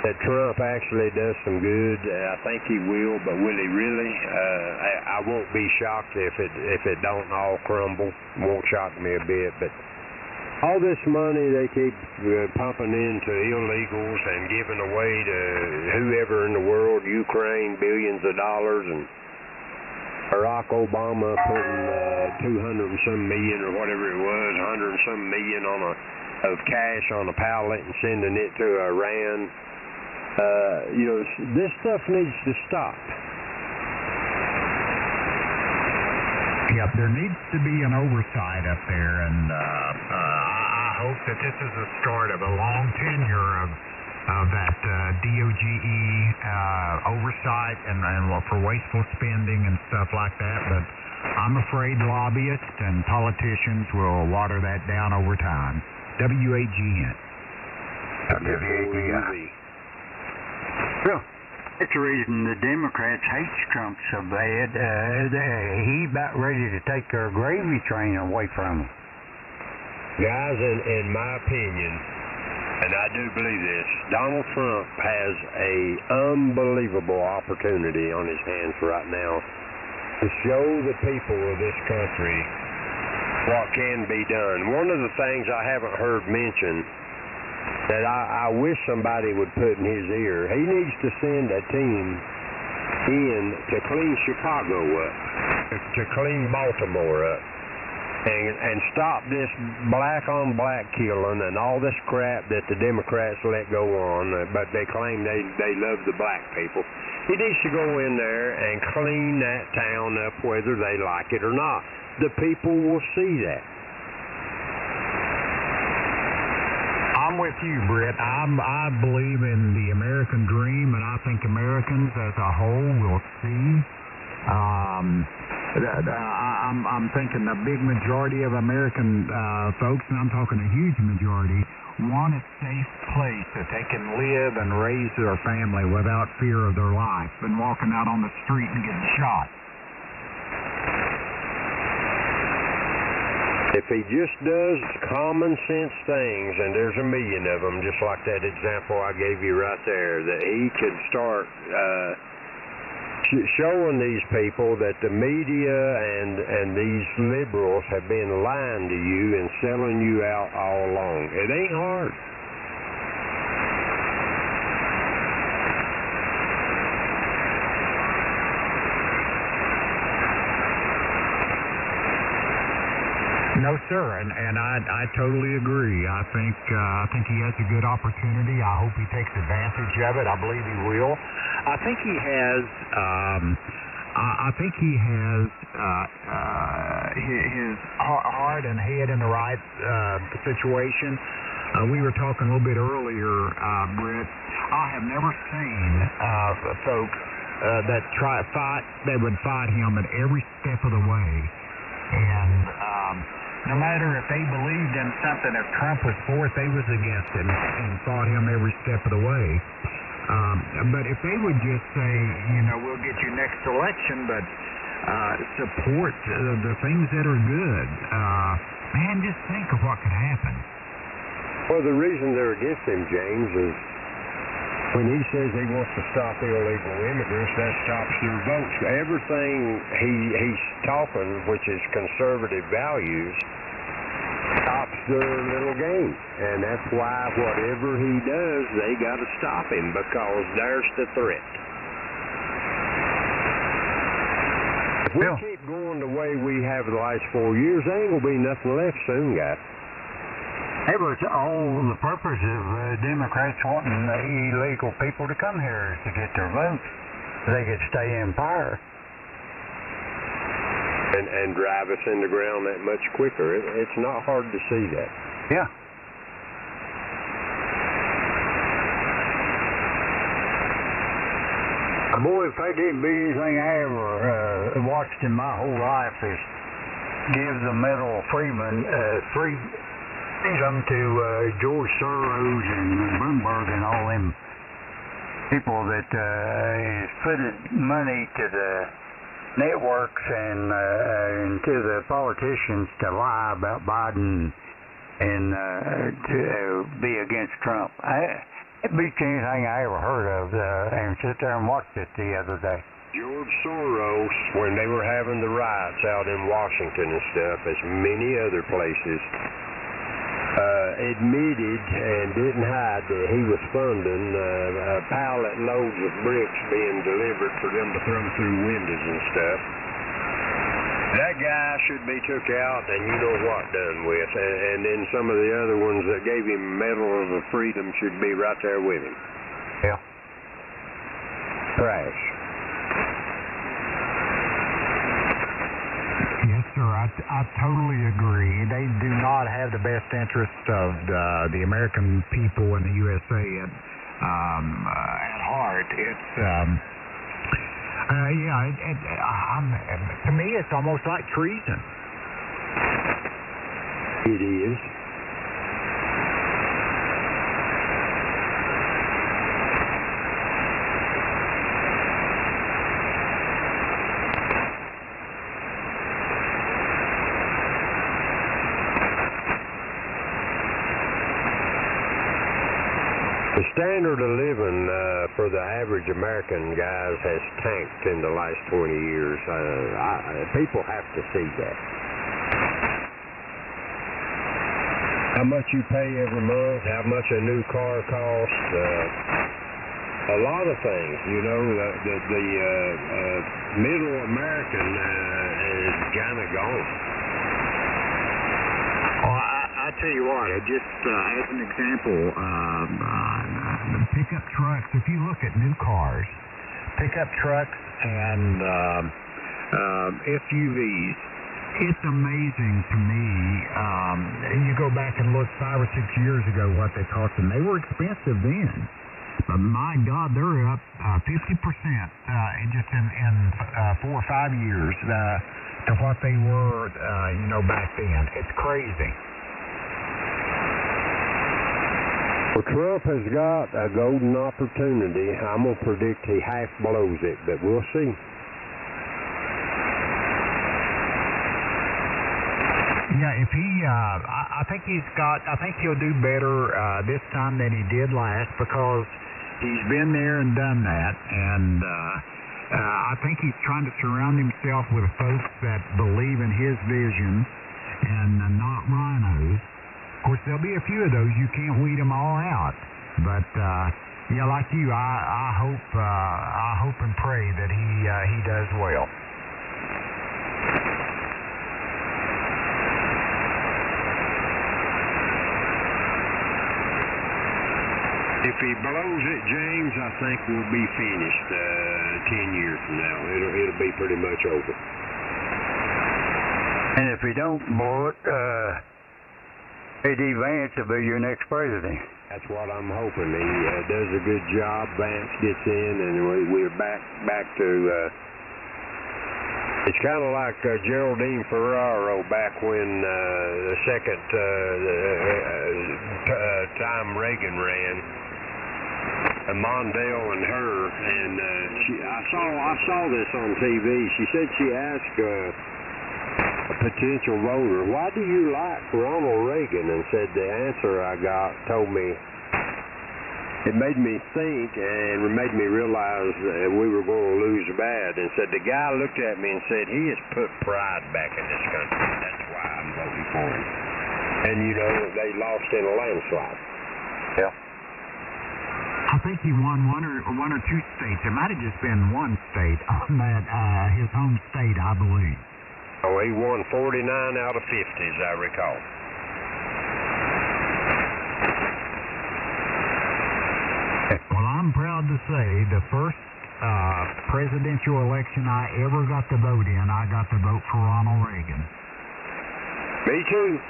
that Trump actually does some good. I think he will, but will he really? I won't be shocked if it don't all crumble. It won't shock me a bit, but all this money they keep pumping into illegals and giving away to whoever in the world, Ukraine, billions of dollars, and Barack Obama putting 200 and some million or whatever it was, 100 and some million of cash on a pallet and sending it to Iran. This stuff needs to stop. Yep, there needs to be an oversight up there, and I hope that this is the start of a long tenure of that DOGE oversight and for wasteful spending and stuff like that. But I'm afraid lobbyists and politicians will water that down over time. WAGN. WAGN. Well, that's the reason the Democrats hate Trump so bad. He's about ready to take their gravy train away from them. Guys, in my opinion, and I do believe this, Donald Trump has a unbelievable opportunity on his hands right now to show the people of this country what can be done. One of the things I haven't heard mentioned that I wish somebody would put in his ear, he needs to send a team in to clean Chicago up, to clean Baltimore up, and stop this black-on-black killing and all this crap that the Democrats let go on, but they claim they love the black people. He needs to go in there and clean that town up whether they like it or not. The people will see that. I'm with you, Brett. I believe in the American dream, and I think Americans as a whole will see. I'm thinking the big majority of American folks, and I'm talking a huge majority, want a safe place that they can live and raise their family without fear of their life and walking out on the street and getting shot. If he just does common sense things, and there's a million of them, just like that example I gave you right there, that he could start showing these people that the media and these liberals have been lying to you and selling you out all along. It ain't hard. No, sir, and I totally agree. I think he has a good opportunity. I hope he takes advantage of it. I believe he will. I think he has. His heart and head in the right situation. We were talking a little bit earlier, Britt. I have never seen folks that would fight him at every step of the way, and no matter if they believed in something, if Trump was for it, they was against it and fought him every step of the way. But if they would just say, we'll get you next election, but support the things that are good, man, just think of what could happen. Well, the reason they're against him, James, is when he says he wants to stop illegal immigrants, that stops their votes. Everything he's talking, which is conservative values, stops their little game. And that's why whatever he does, they got to stop him, because there's the threat. If we keep going the way we have the last 4 years, there ain't going to be nothing left soon, guys. It was all the purpose of Democrats wanting the illegal people to come here to get their votes. They could stay in power. And drive us in the ground that much quicker. It's not hard to see that. Yeah. Boy, if I didn't be anything I ever watched in my whole life is give the medal of freedom to George Soros and Bloomberg and all them people that is putting money to the networks and to the politicians to lie about Biden and to be against Trump. It beats anything I ever heard of, and sit there and watched it the other day. George Soros, when they were having the riots out in Washington and stuff, as many other places, admitted and didn't hide that he was funding pallet loads of bricks being delivered for them to throw through windows and stuff. That guy should be took out and you know what done with. And then some of the other ones that gave him Medal of Freedom should be right there with him. Yeah. Trash. Yes, I totally agree. They do not have the best interests of the American people in the USA at heart. It's to me, it's almost like treason. It is. The standard of living for the average American, guys, has tanked in the last 20 years. People have to see that. How much you pay every month, how much a new car costs, a lot of things. You know, the middle American is kind of gone. I tell you what, just as an example, the pickup trucks, if you look at new cars, pickup trucks and SUVs, it's amazing to me. You go back and look 5 or 6 years ago what they cost, and they were expensive then. But my God, they're up 50% just in 4 or 5 years to what they were, back then. It's crazy. Well, Trump has got a golden opportunity. I'm going to predict he half blows it, but we'll see. Yeah, if he, I think he'll do better this time than he did last, because he's been there and done that, and I think he's trying to surround himself with folks that believe in his vision and not rhinos. Of course, there'll be a few of those. You can't weed them all out. But like you, I hope and pray that he does well. If he blows it, James, I think we'll be finished 10 years from now. It'll be pretty much over. And if he don't blow it, A.D. Vance will be your next president. That's what I'm hoping. He does a good job. Vance gets in, and we're back to. It's kind of like Geraldine Ferraro back when the second time Reagan ran. Mondale and her, and I saw this on TV. She said she asked a potential voter, "Why do you like Ronald Reagan?" And said the answer I got told me, it made me think and it made me realize that we were going to lose bad. And said the guy looked at me and said, "He has put pride back in this country. That's why I'm voting for him." And they lost in a landslide. Yeah. I think he won one or two states. It might have just been one state on that his home state, I believe. Oh, he won 49 out of 50, as I recall. Well, I'm proud to say the first presidential election I ever got to vote in, I got to vote for Ronald Reagan. Me too.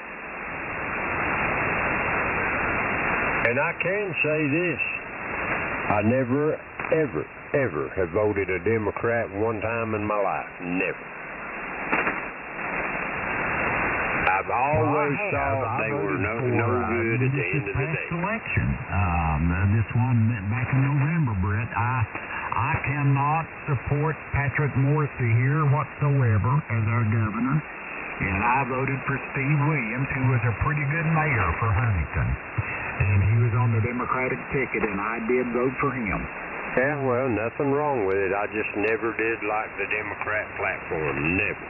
And I can say this. I never, ever, ever have voted a Democrat one time in my life. Never. I've always thought they were no good at the end of the day. Election. This one back in November, Brett. I cannot support Patrick Morrisey here whatsoever as our governor, and I voted for Steve Williams, who was a pretty good mayor for Huntington, and he was on the Democratic ticket, and I did vote for him. Yeah, well, nothing wrong with it. I just never did like the Democrat platform. Never.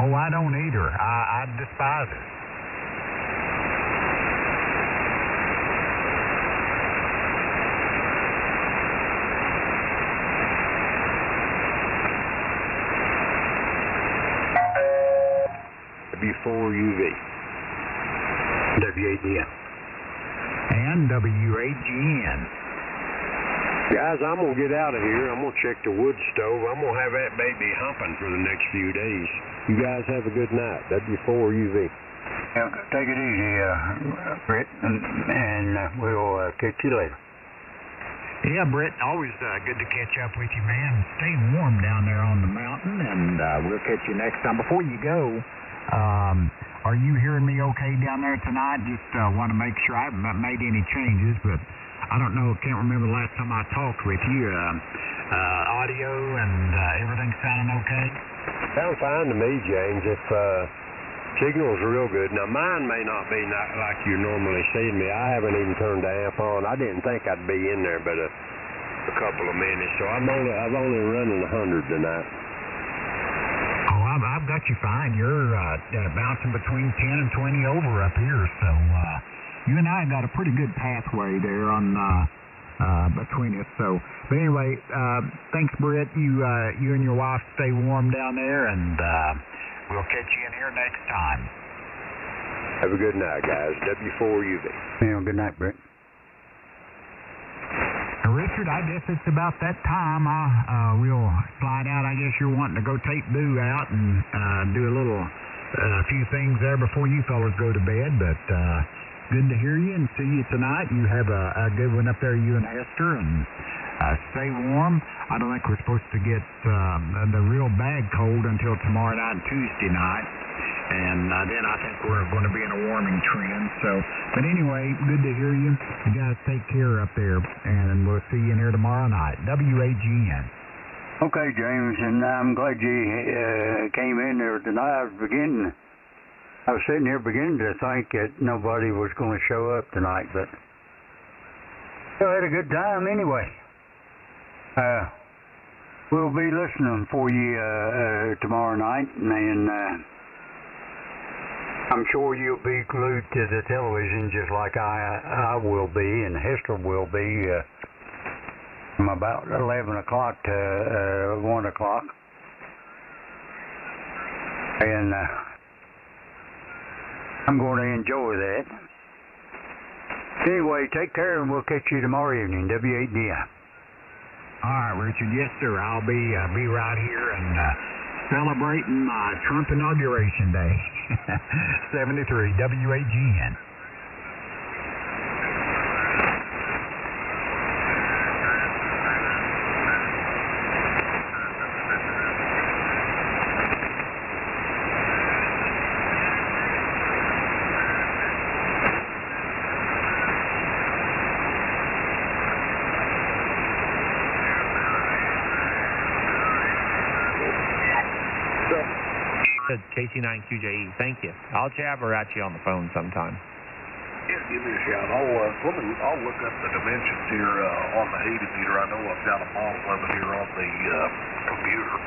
Oh, I don't either. I despise it. W4UV. WADN. And WAGN. Guys, I'm going to get out of here. I'm going to check the wood stove. I'm going to have that baby humping for the next few days. You guys have a good night. W4UV. Yeah, take it easy, Brett, and we'll catch you later. Yeah, Brett, always good to catch up with you, man. Stay warm down there on the mountain, and we'll catch you next time. Before you go, are you hearing me okay down there tonight? Just want to make sure I haven't made any changes, but I don't know, can't remember the last time I talked with you. Audio and everything sounding okay? Sounds fine to me, James. If signal's real good. Now, mine may not be like you're normally seeing me. I haven't even turned the amp on. I didn't think I'd be in there but a couple of minutes, so I've only running 100 tonight. Oh, I've got you fine. You're bouncing between 10 and 20 over up here, so you and I got a pretty good pathway there on between us. So, but anyway, thanks, Brett. You and your wife stay warm down there, and we'll catch you in here next time. Have a good night, guys. W4UV. Yeah, good night, Brett. Richard, I guess it's about that time. We'll slide out. I guess you're wanting to go take Boo out and do a few things there before you fellas go to bed, but good to hear you and see you tonight. You have a good one up there, you and Hester, and stay warm. I don't think we're supposed to get the real bad cold until tomorrow night and Tuesday night, and then I think we're going to be in a warming trend. So, but anyway, good to hear you. You guys take care up there, and we'll see you in here tomorrow night. WAGN. Okay, James, and I'm glad you came in there tonight. I was sitting here beginning to think that nobody was going to show up tonight, but I had a good time anyway. We'll be listening for you tomorrow night, and I'm sure you'll be glued to the television just like I will be, and Hester will be from about 11 o'clock to 1 o'clock. And I'm going to enjoy that. Anyway, take care, and we'll catch you tomorrow evening, W8DI. All right, Richard. Yes, sir. I'll be right here and celebrating my Trump inauguration day. 73 WAGN. KC9QJE, thank you. I'll jabber at you on the phone sometime. Yeah, give me a shout. I'll look up the dimensions here on the 80 meter. I know I've got a model of it here on the computer.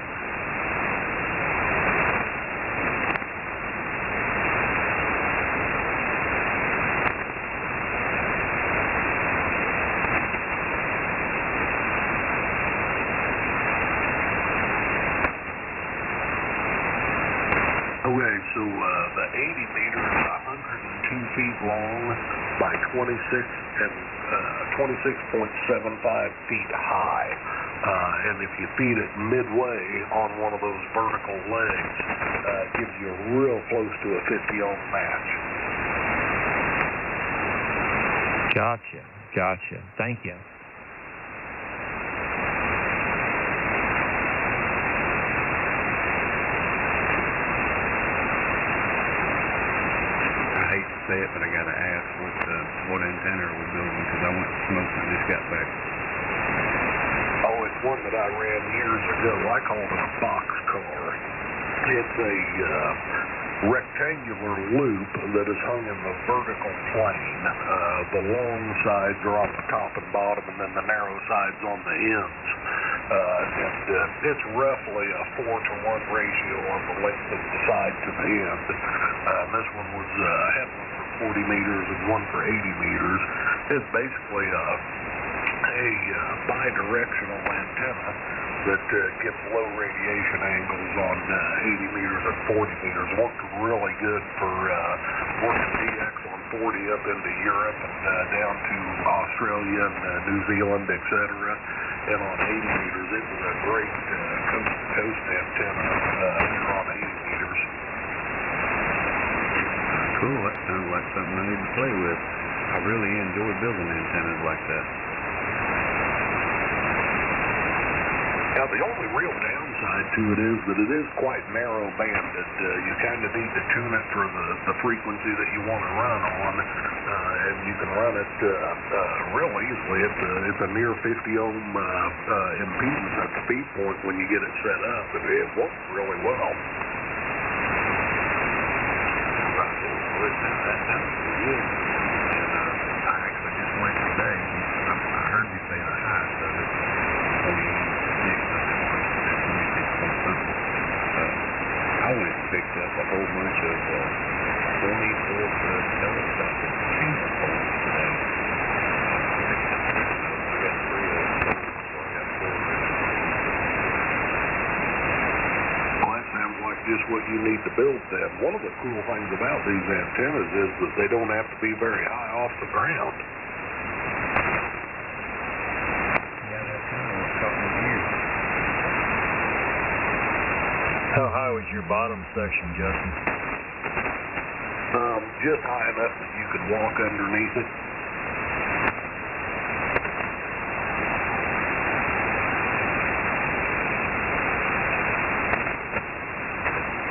Okay, so the 80 meter is 102 feet long by 26.75 feet high. And if you feed it midway on one of those vertical legs, it gives you real close to a 50-ohm match. Gotcha. Thank you. Say it, but I gotta ask what antenna are we building, because I went to smoke and just got back. Oh, it's one that I ran years ago. I called it a boxcar. It's a rectangular loop that is hung in the vertical plane. The long sides are on the top and bottom, and then the narrow sides on the ends. And it's roughly a 4-to-1 ratio on the length of the side to the end. This one was had one for 40 meters and one for 80 meters. It's basically a bi-directional antenna that gets low radiation angles on 80 meters and 40 meters. Worked really good for working DX on 40 up into Europe and down to Australia and New Zealand, etc. And on 80 meters, it was a great coast-to-coast antenna here on 80 meters. Cool, that sounds like something I need to play with. I really enjoy building antennas like that. Now, the only real downside to it is that it is quite narrow banded. You kind of need to tune it for the frequency that you want to run on, and you can run it real easily. It's a near 50 ohm impedance at the feed point when you get it set up, and it works really well. That sounds pretty good. And I actually just went today. I heard you say the highest of it. I went and picked up a whole bunch of 24-foot telescopic chamber poles today. I got 3 of them, so I got 4 of them. Well, that sounds like just what you need to build then. One of the cool things about these antennas is that they don't have to be very high off the ground. Yeah, that's kind of what caught me here. How high was your bottom section, Justin? Just high enough that you could walk underneath it.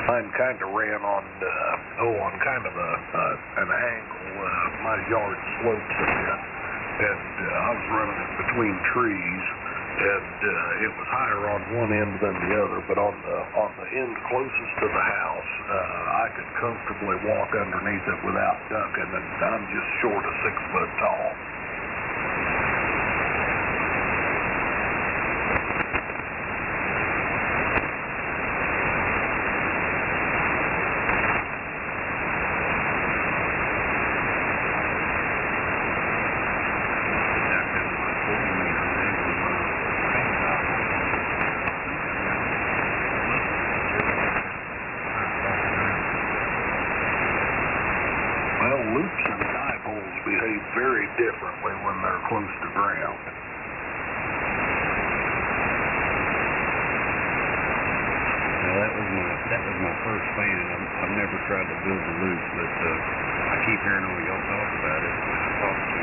Mine kind of ran on kind of an angle. My yard slopes a bit, and I was running it between trees. And it was higher on one end than the other, but on the end closest to the house, I could comfortably walk underneath it without ducking, and I'm just short of 6 foot tall. Loops and dipoles behave very differently when they're close to ground. Well, that was my first fan. I've never tried to build a loop, but I keep hearing all y'all talk about it. I talked to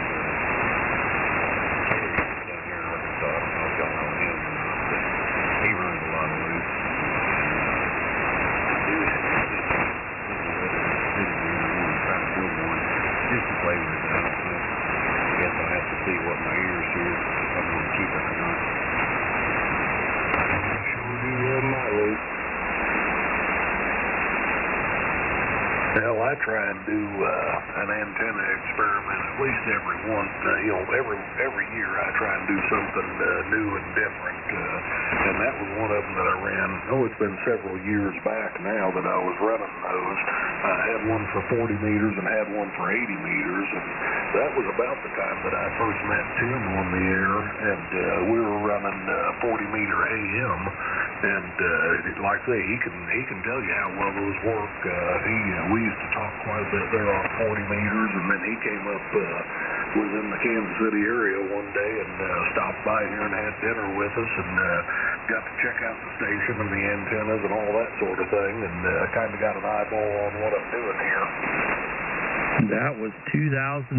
Terry down here in Arkansas. I don't know if y'all know him or not, but he runs a lot of loops. I do have to just to play with it. I don't know. I guess I'll have to see what my ears hear if I'm going to keep it or not. I sure do love my loop. Well, I try and do an antenna experiment at least every year. I try and do something new and different, and that was one of them that I ran. It's been several years back now that I was running those. I had one for 40 meters and had one for 80 meters, and that was about the time that I first met Tim on the air, and we were running 40-meter AM, and like I say, he can tell you how well those work. We used to talk quite a bit there on 40 meters, and then he came up, was in the Kansas City area one day and stopped by here and had dinner with us, and got to check out the station and the antennas and all that sort of thing, and kind of got an eyeball on what I'm doing here. That was 2015,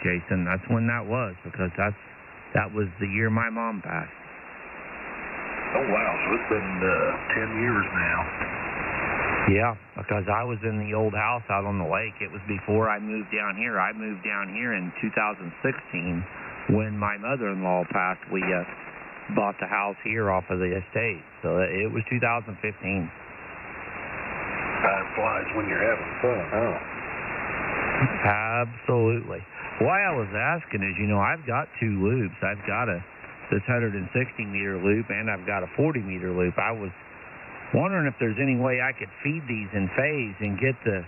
Jason. That's when that was, because that was the year my mom passed. Oh, wow. So it's been 10 years now. Yeah, because I was in the old house out on the lake. It was before I moved down here. I moved down here in 2016 when my mother-in-law passed. We bought the house here off of the estate. So it was 2015. Time flies when you're having fun, huh? Absolutely. Why I was asking is, I've got 2 loops. I've got this 160-meter loop, and I've got a 40-meter loop. I was wondering if there's any way I could feed these in phase and get the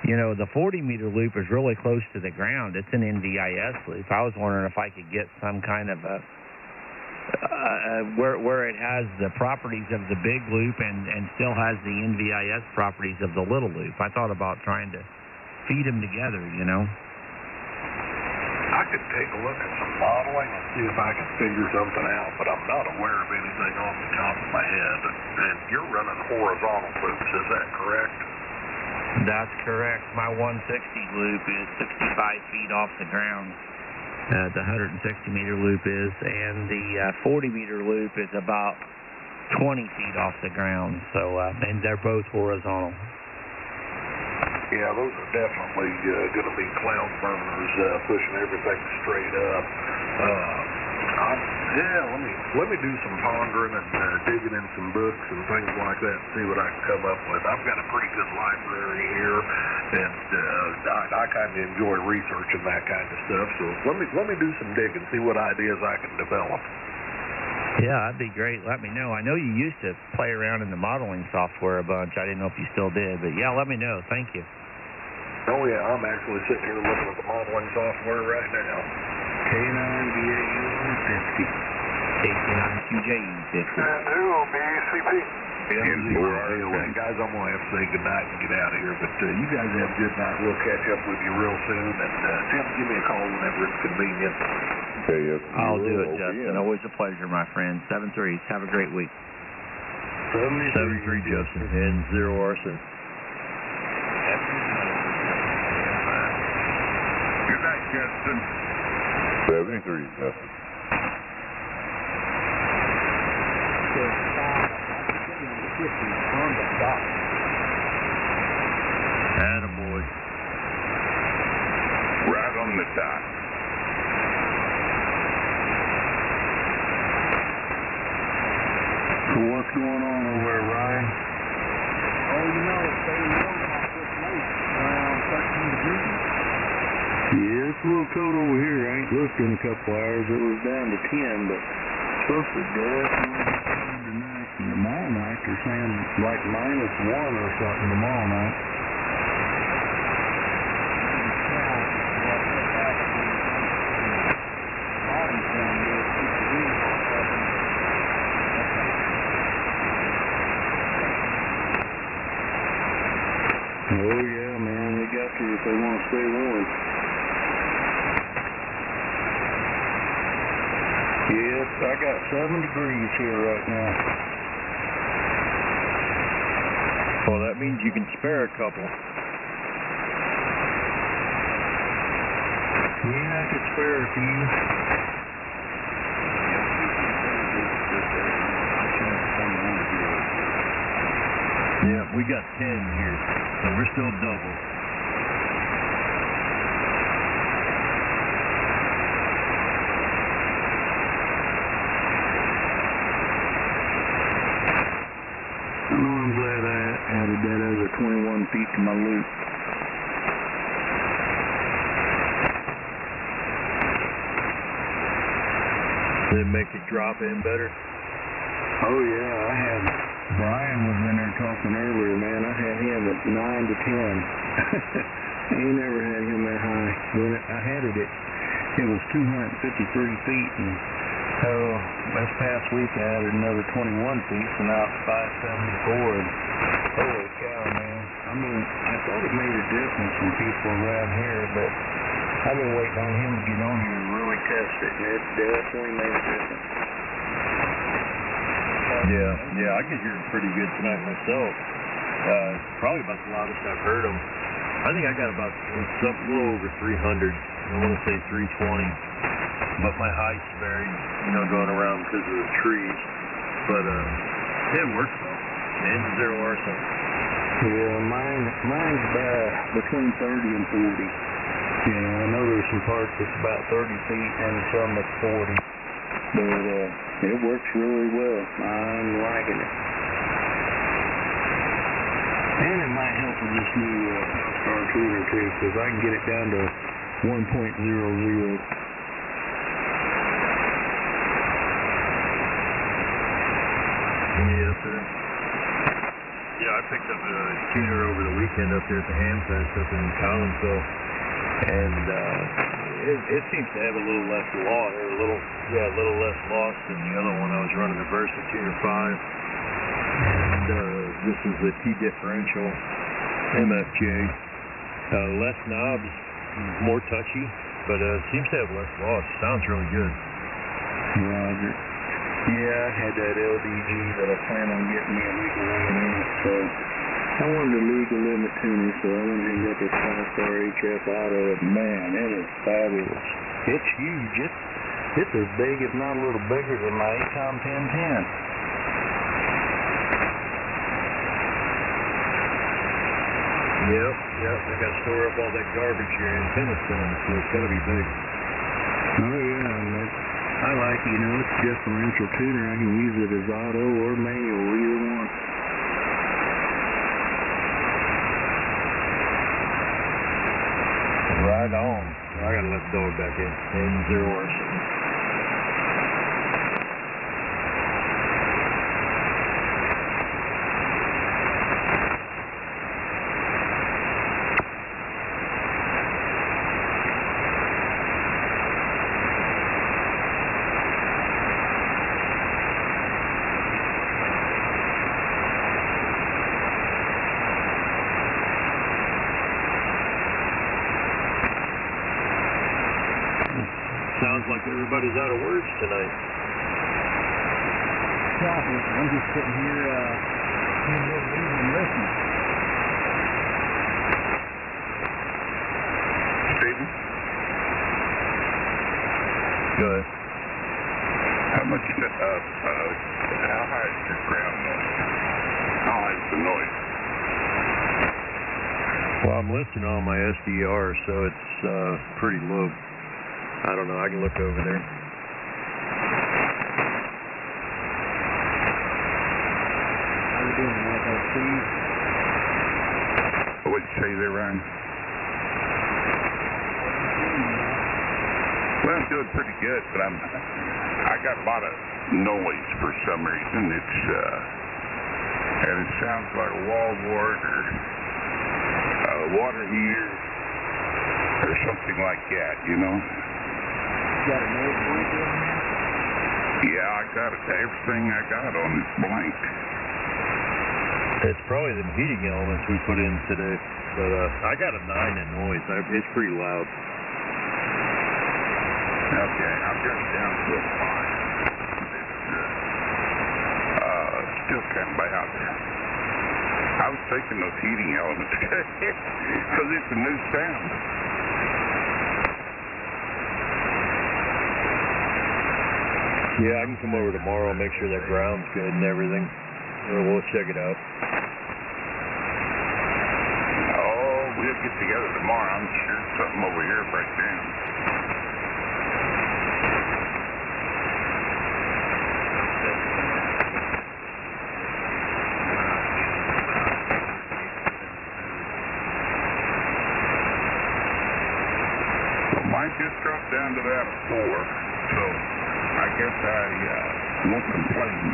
40-meter loop is really close to the ground. It's an NVIS loop. I was wondering if I could get some kind of a where it has the properties of the big loop and still has the NVIS properties of the little loop. I thought about trying to feed them together, you know. I could take a look at some modeling and see if I can figure something out, but I'm not aware of anything off the top of my head. And you're running horizontal loops, is that correct? That's correct. My 160 loop is 65 feet off the ground. The 160-meter loop is, and the 40-meter loop is about 20 feet off the ground. So, and they're both horizontal. Yeah, those are definitely going to be cloud burners, pushing everything straight up. Let me do some pondering and digging in some books and things like that and see what I can come up with. I've got a pretty good library here, and I kind of enjoy researching that kind of stuff. So let me do some digging, see what ideas I can develop. Yeah, that'd be great. Let me know. I know you used to play around in the modeling software a bunch. I didn't know if you still did, but yeah, let me know. Thank you. Oh yeah, I'm actually sitting here looking at the modeling software right now. K9BAU50. K9QJU50. And who will be CP? Guys, I'm going to have to say goodnight and get out of here, but you guys have a good night. We'll catch up with you real soon, and Tim, give me a call whenever it's convenient. I'll do it, Justin. Always a pleasure, my friend. 7-3. Have a great week. 7-3, Justin, and 0 arson. Good night, Justin. 73, Justin. Attaboy. Right on the dot. So what's going on over there, Ryan? Oh, you know, it's staying warm like this late, around 13 degrees. Yeah, it's a little cold over here. I ain't looked in a couple hours. It was down to 10, but it's supposed to go up tonight. And tomorrow night, they're saying like -1 or something tomorrow night. Oh yeah, man, they got to if they want to stay warm. Yes, I got 7 degrees here right now. Well, that means you can spare a couple. Yeah, I could spare a few. Yeah, we got 10 here, so we're still double. I know I'm glad I added that other 21 feet to my loop. Did it make it drop in better? Oh yeah, I had Brian was in there talking earlier, man. I had him at 9 to 10. You never had him that high. When I had it was 253 feet, and this past week I added another 21 feet, so now it's 574. And holy cow, man! I mean, I thought it made a difference from people around here, but I've been waiting on him to get on here and really test it, and it definitely made a difference. Yeah, I could hear it pretty good tonight myself. Probably about the loudest I've heard them. I think I got about a little over 300. I want to say 320. But my height's varied, going around because of the trees. But it works though. And 0 arson. Yeah, mine's between 30 and 40. Yeah, I know there's some parts that's about 30 feet and some that's 40. But it works really well. I'm liking it. And it might help with this new star tuner too, because I can get it down to 1.00. Yes, sir. Yeah, I picked up a tuner over the weekend up there at the ham fest up in Collinsville, and it seems to have a little less loss, or a little less loss than the other one. I was running the Versa Tuner 5, and this is the T differential MFJ, Less knobs, more touchy, but seems to have less loss. Sounds really good. Roger. Yeah, I had that LDG that I plan on getting me a legal limit in it, so I wanted a legal limit tuning, so I went and got this 5-star HF auto, and man, it is fabulous. It's huge. It's as big, if not a little bigger than my ACOM 1010. Yep. I got to store up all that garbage your antenna's filling, so it's got to be big. Oh yeah, and I like, it's differential tuner. I can use it as auto or manual, either one. Right on. I got to let the dog back in. And 0 or something. Sounds like everybody's out of words tonight. I'm just sitting here listening. Steven? Go ahead. How high is your ground noise? How high is the noise? Well, I'm listening on my SDR, so it's pretty low. I don't know. I can look over there. How you doing, Steve? What'd you say there, Ryan? Well, I'm doing pretty good, but I got a lot of noise for some reason. And it sounds like a wall wart or a water heater or something like that, Got a noise blanket on there? Yeah, I got it. Everything I got on is blank. It's probably the heating elements we put in today. But I got a 9 in noise. It's pretty loud. Okay, I've got it down to a 5. It's still kind of bad. I was taking those heating elements because it's a new sound. Yeah, I can come over tomorrow and make sure that ground's good and everything. Or we'll check it out. Oh, we'll get together tomorrow. I'm sure something over here breaks down. Well, mine just dropped down to that 4, so I guess I won't complain.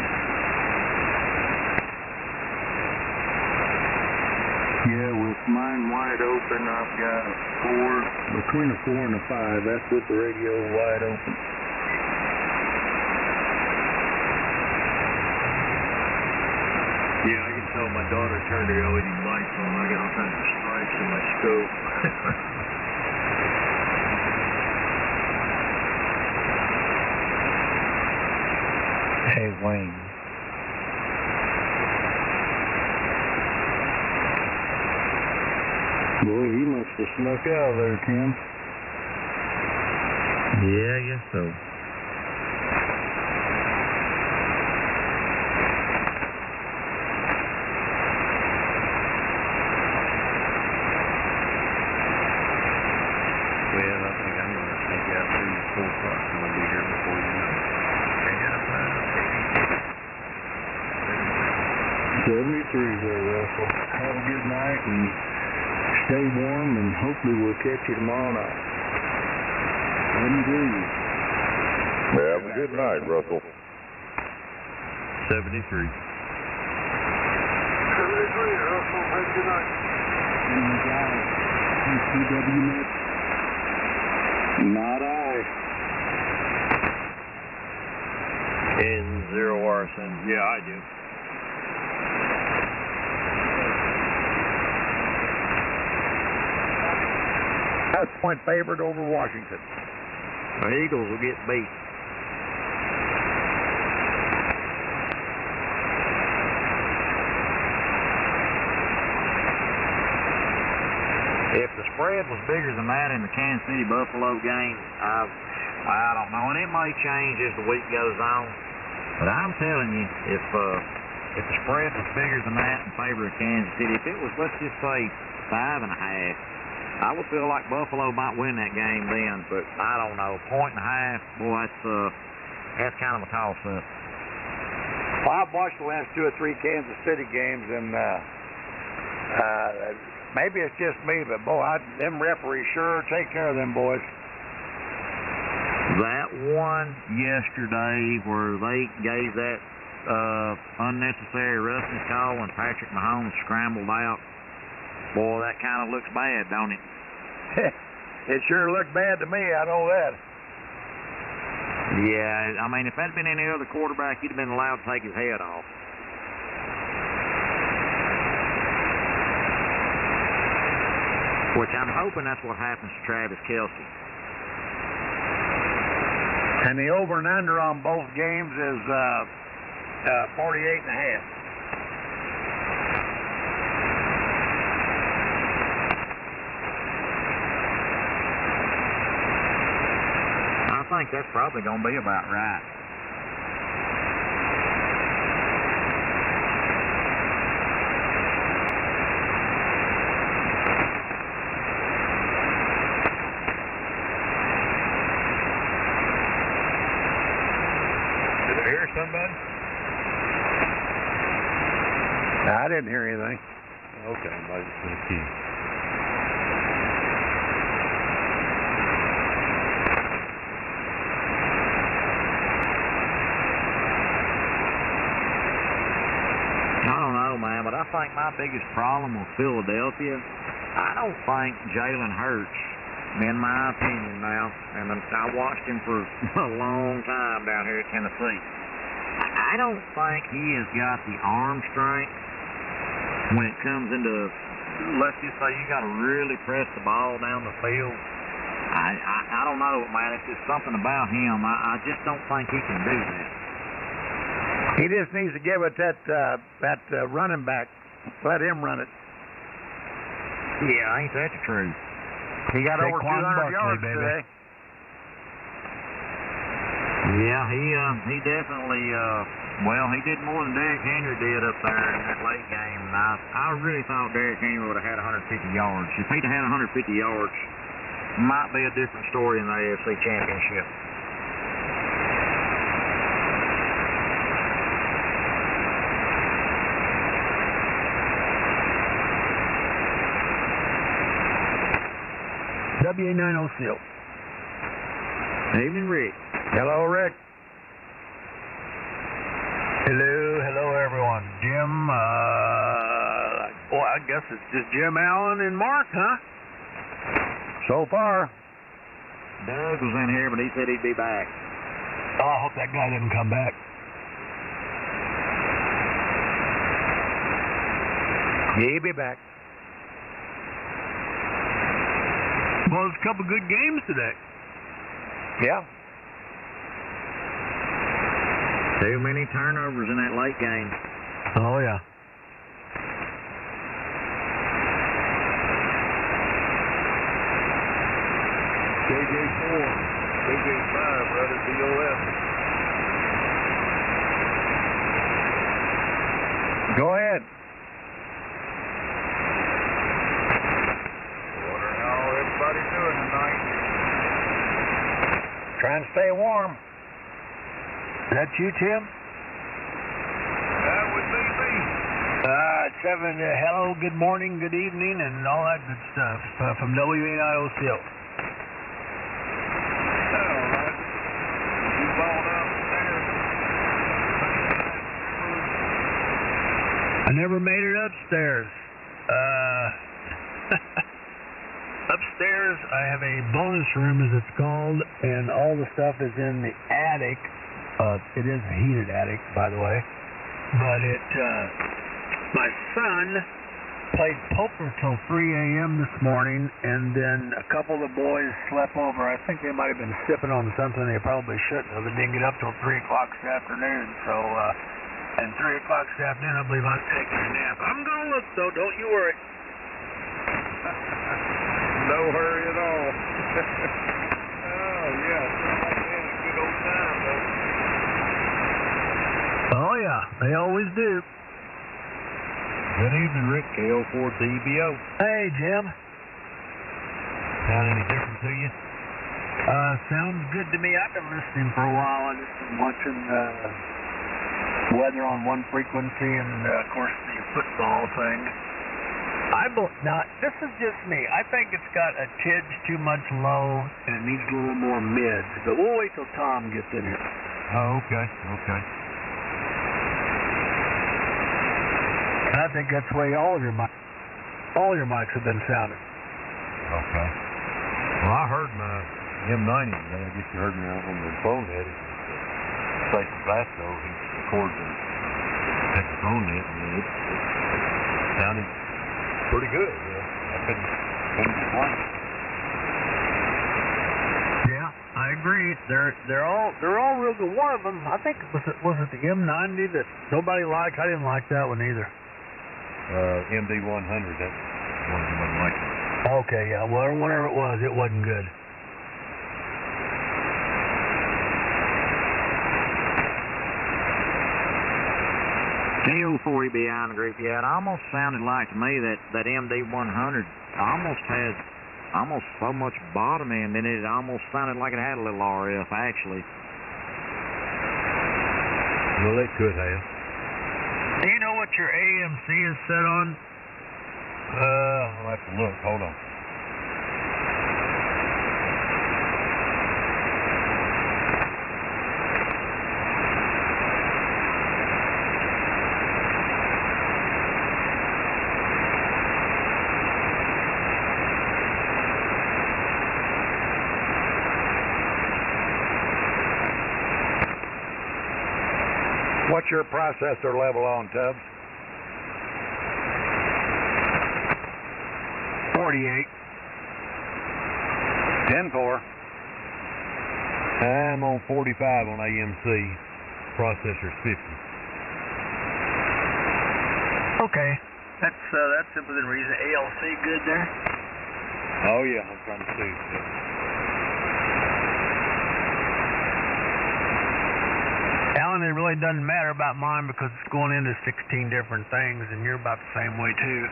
Yeah, with mine wide open, I've got a 4, between a 4 and a 5. That's with the radio wide open. Yeah, I can tell my daughter turned her LED lights on. I got all kinds of stripes in my scope. Hey, Wayne. Boy, he must have snuck out of there, Tim. Yeah, I guess so. Well, I think I'm going to take you out 3 or 4 o'clock, and we'll be here before you know it. 73 there, Russell. Have a good night and stay warm, and hopefully we'll catch you tomorrow night. 73. Have a good night, Russell. 73. 73, Russell. Have a good night. And you got it. CW net. Not I. And 0 arson. Yeah, I do. West Point favored over Washington. The Eagles will get beat. If the spread was bigger than that in the Kansas City Buffalo game, I don't know, and it may change as the week goes on. But I'm telling you, if the spread was bigger than that in favor of Kansas City, if it was, let's just say 5.5, I would feel like Buffalo might win that game then. But I don't know, 1.5, boy, that's kind of a toss-up. Well, I've watched the last 2 or 3 Kansas City games, and maybe it's just me, but boy, them referees sure take care of them boys. That one yesterday where they gave that unnecessary roughness call when Patrick Mahomes scrambled out, boy, that kind of looks bad, don't it? It sure looked bad to me, I know that. Yeah, I mean, if that had been any other quarterback, he'd have been allowed to take his head off. Which I'm hoping that's what happens to Travis Kelce. And the over and under on both games is 48.5. I think that's probably going to be about right. Somebody? No, I didn't hear anything. Okay, I just put a key. I don't know, man, but I think my biggest problem with Philadelphia, I don't think Jalen Hurts, in my opinion now, and I watched him for a long time down here at Tennessee. I don't think he has got the arm strength when it comes into, let's just say you got to really press the ball down the field. I don't know, man. It's just something about him. I just don't think he can do that. He just needs to give it that running back. Let him run it. Yeah, ain't that the truth? He got over 200 yards today. Yeah, he definitely, he did more than Derrick Henry did up there in that late game. And I really thought Derrick Henry would have had 150 yards. If he'd have had 150 yards, might be a different story in the AFC Championship. WA906. Evening, Rick. Hello, Rick. Hello, everyone. Jim, I guess it's just Jim Allen and Mark, huh? So far. Doug was in here, but he said he'd be back. Oh, I hope that guy didn't come back. He'll be back. Well, there's a couple good games today. Yeah. Too many turnovers in that late game. Oh, yeah. JJ4, JJ5, right at DOS. Go ahead. Wondering how everybody's doing tonight. Trying to stay warm. Is that you, Tim? That would be me. Seven, hello, good morning, good evening, and all that good stuff from WA906. I never made it upstairs. Upstairs, I have a bonus room, as it's called, and all the stuff is in the attic. It is a heated attic, by the way. But my son played poker till 3 a.m. this morning, and then a couple of the boys slept over. I think they might have been sipping on something they probably shouldn't have. They didn't get up till 3 o'clock this afternoon. So, and 3 o'clock this afternoon, I believe I was taking a nap. I'm going to look, though. Don't you worry. No hurry at all. Oh, yeah. Sounds like they had a good old time, though. Oh, yeah. They always do. Good evening, Rick. KO4TBO. Hey, Jim. Sound any different to you? Sounds good to me. I've been listening for a while. I've just been watching weather on one frequency and, of course, the football thing. Now, this is just me. I think it's got a tidge too much low and it needs a little more mid. But we'll wait till Tom gets in here. Oh, okay. Okay. I think that's the way all your mics have been sounding. Okay. Well, I heard my M90 today. I guess you heard me on the phone net. Station Glasgow, he records and takes the phone net, and it sounded pretty good. I couldn't complain. Yeah, I agree. They're all real good. One of them, I think, was it the M90 that nobody liked? I didn't like that one either. MD100, that one you wouldn't like. Okay, yeah. Well, whatever it wasn't good. KO4EB on the group. Yeah, it almost sounded like to me that MD100 almost had so much bottom end in it. It almost sounded like it had a little RF actually. Well, it could have. Do you know what your AMC is set on? I'll have to look. Hold on. What's your processor level on, Tubbs? 48. 10-4. I'm on 45 on AMC. Processor's 50. Okay. That's simply the reason. ALC good there? Oh, yeah. I'm trying to see. Alan, it really doesn't matter about mine because it's going into 16 different things, and you're about the same way, too.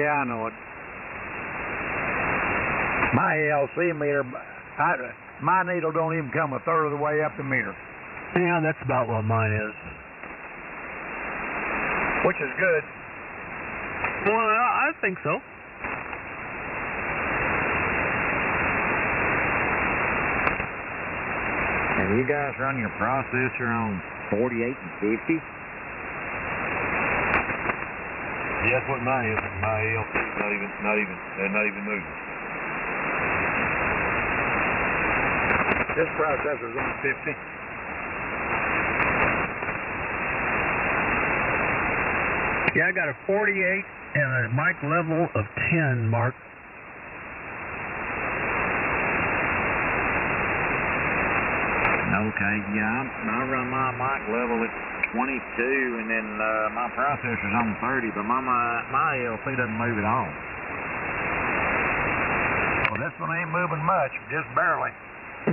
Yeah, I know it. My ALC meter, my needle don't even come a third of the way up the meter. Yeah, that's about what mine is. Which is good. Well, I think so. And you guys run your processor on 48 and 50? Yeah, that's what mine is. My ALC is they're not even moving. This processor's on 50. Yeah, I got a 48 and a mic level of 10, Mark. Okay, yeah, I run my mic level at 22, and then my processor's on 30, but my ALC doesn't move at all. Well, this one ain't moving much, just barely.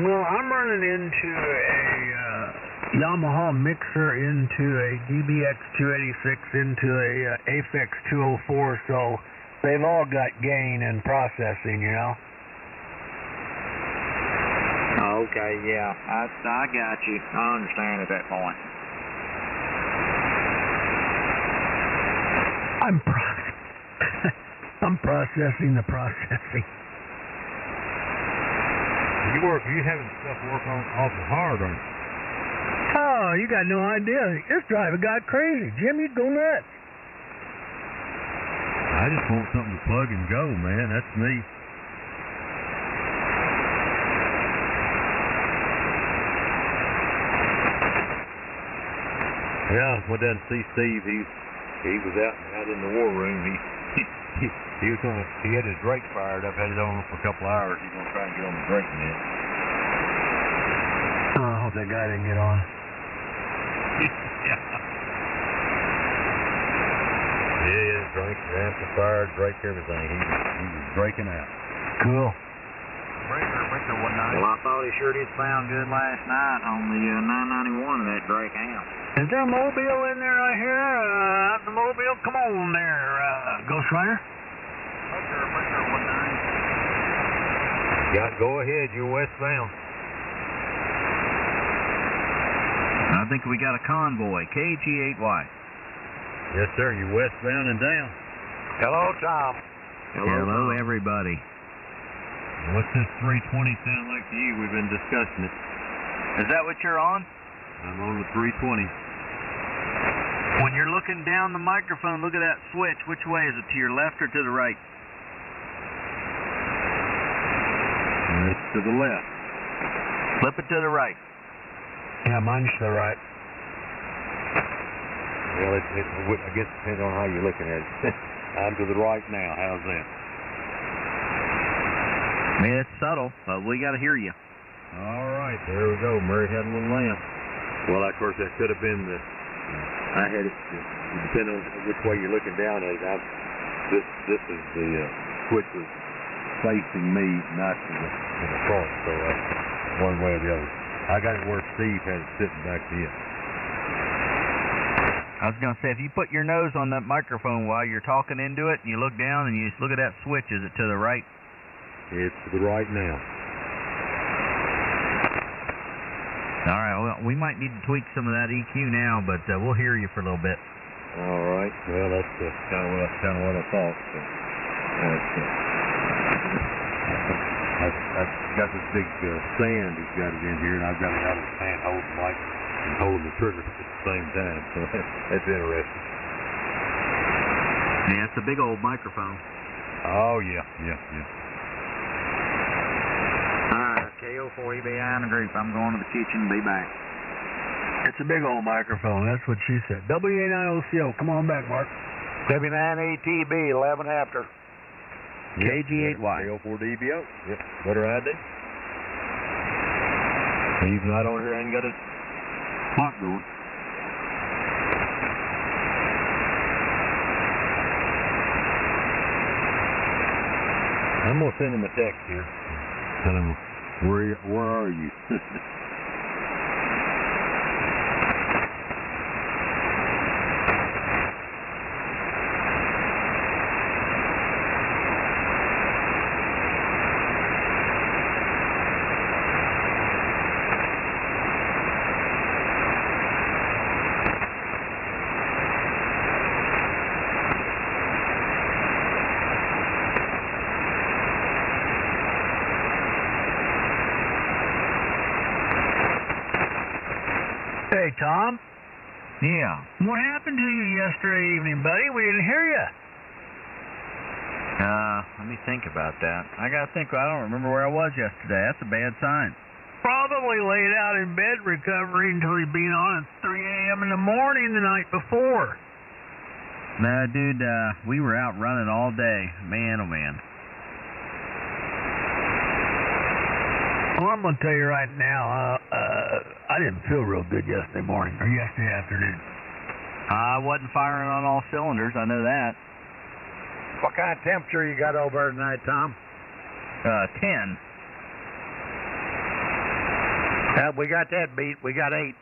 Well, I'm running into a Yamaha mixer, into a DBX 286, into a Aphex 204, so they've all got gain and processing, you know. Okay, yeah, I got you. I understand at that point. I'm processing the processing. You having stuff work on awful hard, aren't you? Oh, you got no idea. This driver got crazy. Jim, you'd go nuts. I just want something to plug and go, man. That's me. Yeah, went down to see Steve. He was out in the war room. He He had his brake fired up, had it on for a couple hours. He's gonna try and get on the brake net. Oh, I hope that guy didn't get on. Yeah, brake, amplifier, brake, everything. He was braking out. Cool. Breaker 19. Well, I thought he sure did sound good last night on the 991 of that Drake amp. Is there a mobile in there right here? Out in the mobile? Come on there, Ghost Rider. Breaker 19. Go ahead, you're westbound. I think we got a convoy, KG8Y. Yes, sir, you're westbound and down. Hello, Tom. Hello, everybody. What's this 320 sound like to you? We've been discussing it. Is that what you're on? I'm on the 320. When you're looking down the microphone, look at that switch. Which way is it, to your left or to the right? It's to the left. Flip it to the right. Yeah, mine's to the right. Well, I guess it depends on how you're looking at it. I'm to the right now. How's that? I mean, it's subtle, but we got to hear you. All right, there we go. Murray had a little lamp. Well, of course, that could have been the... I had it, depending on which way you're looking down at it. This is the switch was facing me, not to the front, so one way or the other. I got it where Steve had it sitting back here. I was going to say, if you put your nose on that microphone while you're talking into it, and you look down and you look at that switch, is it to the right? It's to the right now. All right, well, we might need to tweak some of that EQ now, but we'll hear you for a little bit. All right. Well, that's kind of what I thought. So, I've got this big stand that's got it in here, and I've got it out of the stand holding the mic and holding the trigger at the same time. So that's interesting. Yeah, it's a big old microphone. Oh, yeah. Alright, KO4EBI in the group. I'm going to the kitchen. Be back. It's a big old microphone. That's what she said. WA9OCO. Come on back, Mark. W9ATB, 11 after. KG8Y. KO4DBO. Yep. Better ID. He's not on here and got a hot going. I'm going to send him a text here. Tell him, where are you? Hey, Tom. Yeah. What happened to you yesterday evening, buddy? We didn't hear you. Let me think about that. I got to think. I don't remember where I was yesterday. That's a bad sign. Probably laid out in bed recovering until he'd been on at 3 a.m. in the morning the night before. Nah, dude, we were out running all day. Man, oh man. Well, I'm going to tell you right now, I didn't feel real good yesterday morning, or yesterday afternoon. I wasn't firing on all cylinders, I know that. What kind of temperature you got over there tonight, Tom? 10. We got that beat. We got 8.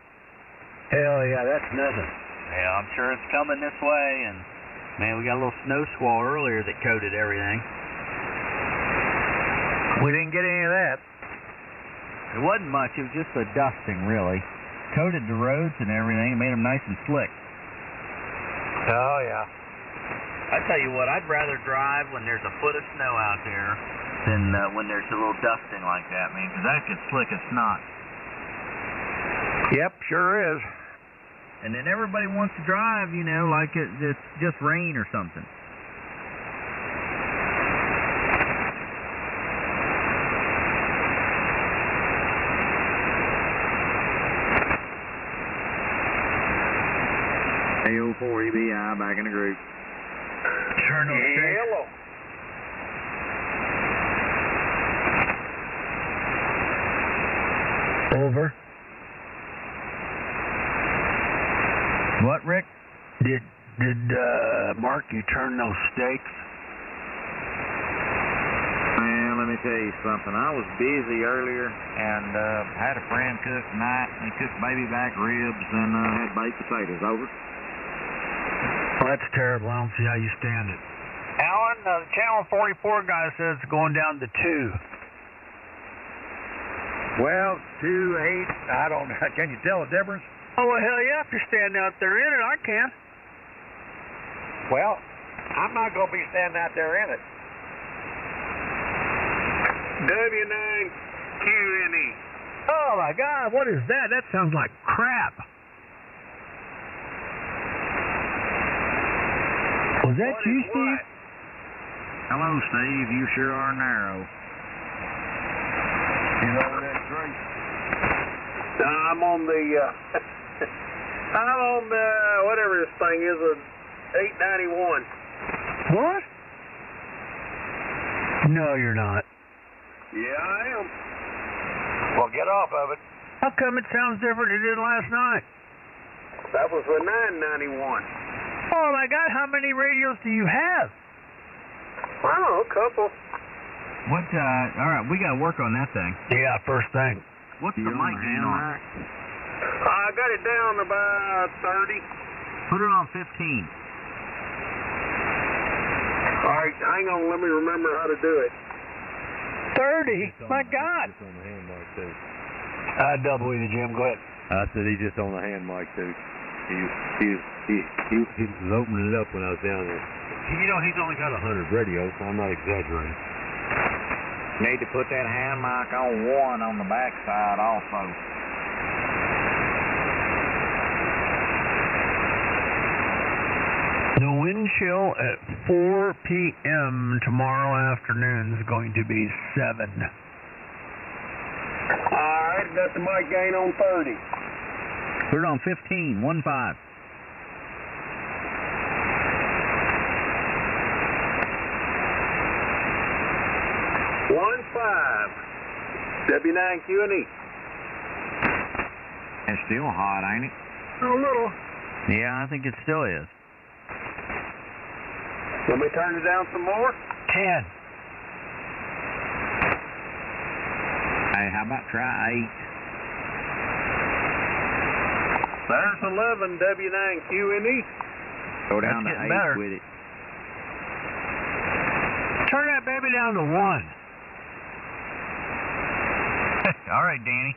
Hell yeah, that's nothing. Yeah, I'm sure it's coming this way, and man, we got a little snow squall earlier that coated everything. We didn't get any of that. It wasn't much. It was just a dusting, really. Coated the roads and everything and made them nice and slick. Oh, yeah. I tell you what, I'd rather drive when there's a foot of snow out there than when there's a little dusting like that, man, because that gets slick as snot. Yep, sure is. And then everybody wants to drive, you know, like it's just rain or something. KO4EBI back in the group. Sure no steak. Hello. Over. What, Rick? Did Mark, you turn those steaks? Man, let me tell you something. I was busy earlier and had a friend cook tonight. He cooked baby back ribs and had baked potatoes. Over. Well, that's terrible. I don't see how you stand it. Alan, the Channel 44 guy says it's going down to 2. Well, 2, 8, I don't know. Can you tell the difference? Oh, well, hell yeah, if you're standing out there in it, I can. Well, I'm not going to be standing out there in it. W9QNE. Oh, my God, what is that? That sounds like crap. Was that you, Steve? Hello, Steve. You sure are narrow. You know, that's great. I'm on the, I'm on the, whatever this thing is, a 891. What? No, you're not. Yeah, I am. Well, get off of it. How come it sounds different than it did last night? That was a 991. Oh, my God, how many radios do you have? I don't know, a couple. What, all right, we got to work on that thing. Yeah, first thing. What's the mic gain on? I got it down about 30. Put it on 15. All right, hang on, let me remember how to do it. 30? My God. He's on the hand mic, too. Double with you, Jim. Go ahead. I said he's just on the hand mic, too. He was opening it up when I was down there. You know, he's only got 100 radios, so I'm not exaggerating. Need to put that hand mic on 1 on the back side also. The wind chill at 4 p.m. tomorrow afternoon is going to be 7. All right, got the mic gain on 30. Put it on 15, 1-5. W9QNE. It's still hot, ain't it? A little. Yeah, I think it still is. Let me turn it down some more. 10. Hey, how about try 8? There's 11 W9QNE. Go down That's to 8 getting better. with it. Turn that baby down to 1. All right, Danny.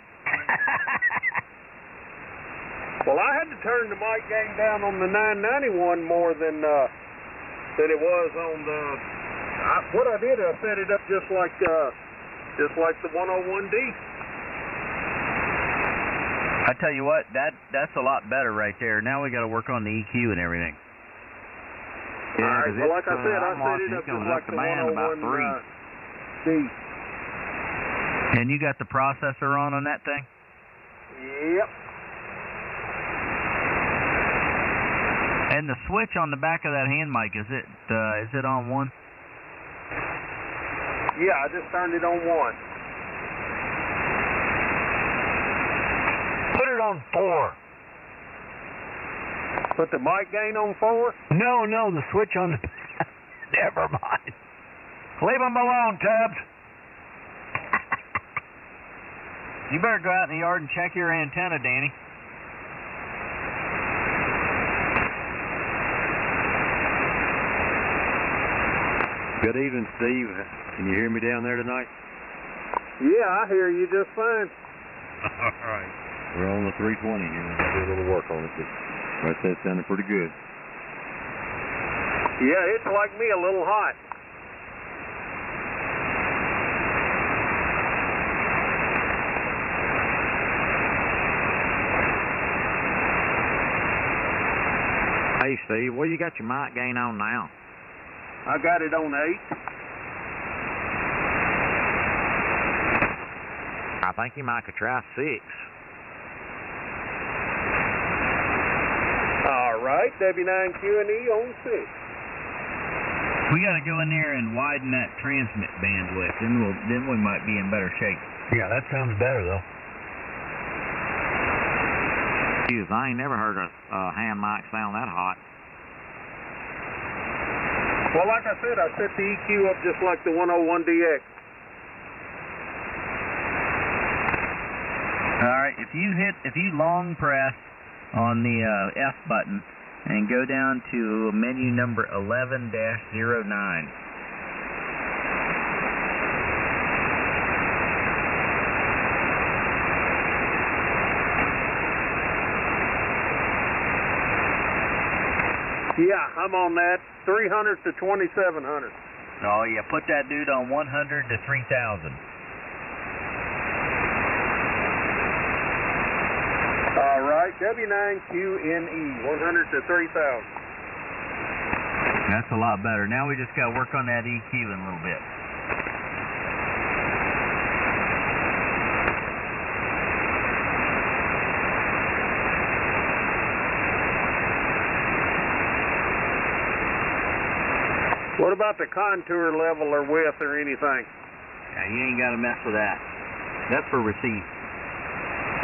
Well, I had to turn the mic gain down on the 991 more than it was on the. What I did, I set it up just like the 101D. I tell you what, that's a lot better right there. Now we got to work on the EQ and everything. Yeah, all right, well, like I said, I set it up just like the 101D. And you got the processor on that thing? Yep. And the switch on the back of that hand mic, is it on 1? Yeah, I just turned it on 1. Put it on 4. Put the mic gain on 4? No, the switch on the... Never mind. Leave them alone, Tubbs. You better go out in the yard and check your antenna, Danny. Good evening, Steve. Can you hear me down there tonight? Yeah, I hear you just fine. All right. We're on the 320 here. I'll do a little work on it, but that sounded pretty good. Yeah, it's like me, a little hot. Hey, Steve, what you got your mic gain on now? I got it on 8. I think you might could try 6. All right, W9QNE on 6. We got to go in there and widen that transmit bandwidth. Then we might be in better shape. Yeah, that sounds better, though. Jesus, I ain't never heard a hand mic sound that hot. Well, like I said, I set the EQ up just like the 101DX. All right, if you long press on the F button and go down to menu number 11-09. Yeah, I'm on that. 300 to 2700. Oh, yeah, put that dude on 100 to 3000. All right, W9QNE, 100 to 3000. That's a lot better. Now we just got to work on that EQ in a little bit. What about the contour level or width or anything? Yeah, you ain't got to mess with that. That's for receive.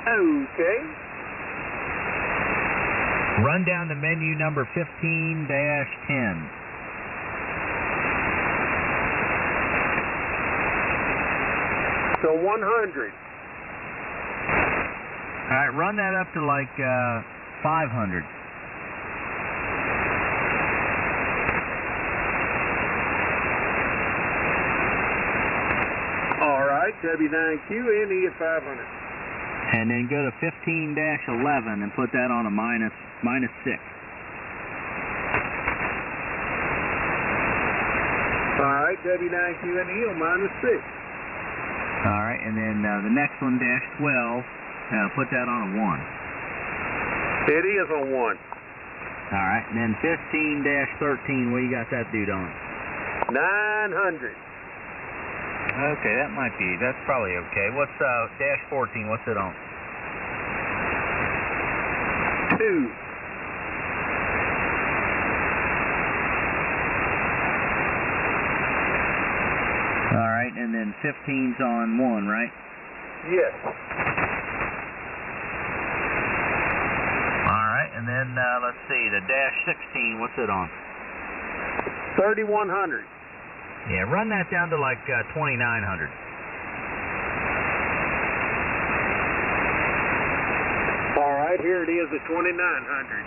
Okay. Run down to menu number 15-10. So 100. All right, run that up to like 500. W9QNE at 500. And then go to 15-11 and put that on a minus 6. All right, W9QNE on -6. All right, and then the next one, -12, put that on a 1. It is on 1. All right, and then 15-13, what you got that dude on? 900. Okay, that's probably okay. What's -14, what's it on? 2. All right, and then 15's on 1, right? Yes. All right, and then let's see, the -16, what's it on? 3100. Yeah, run that down to like 2900. All right, here it is at 2900.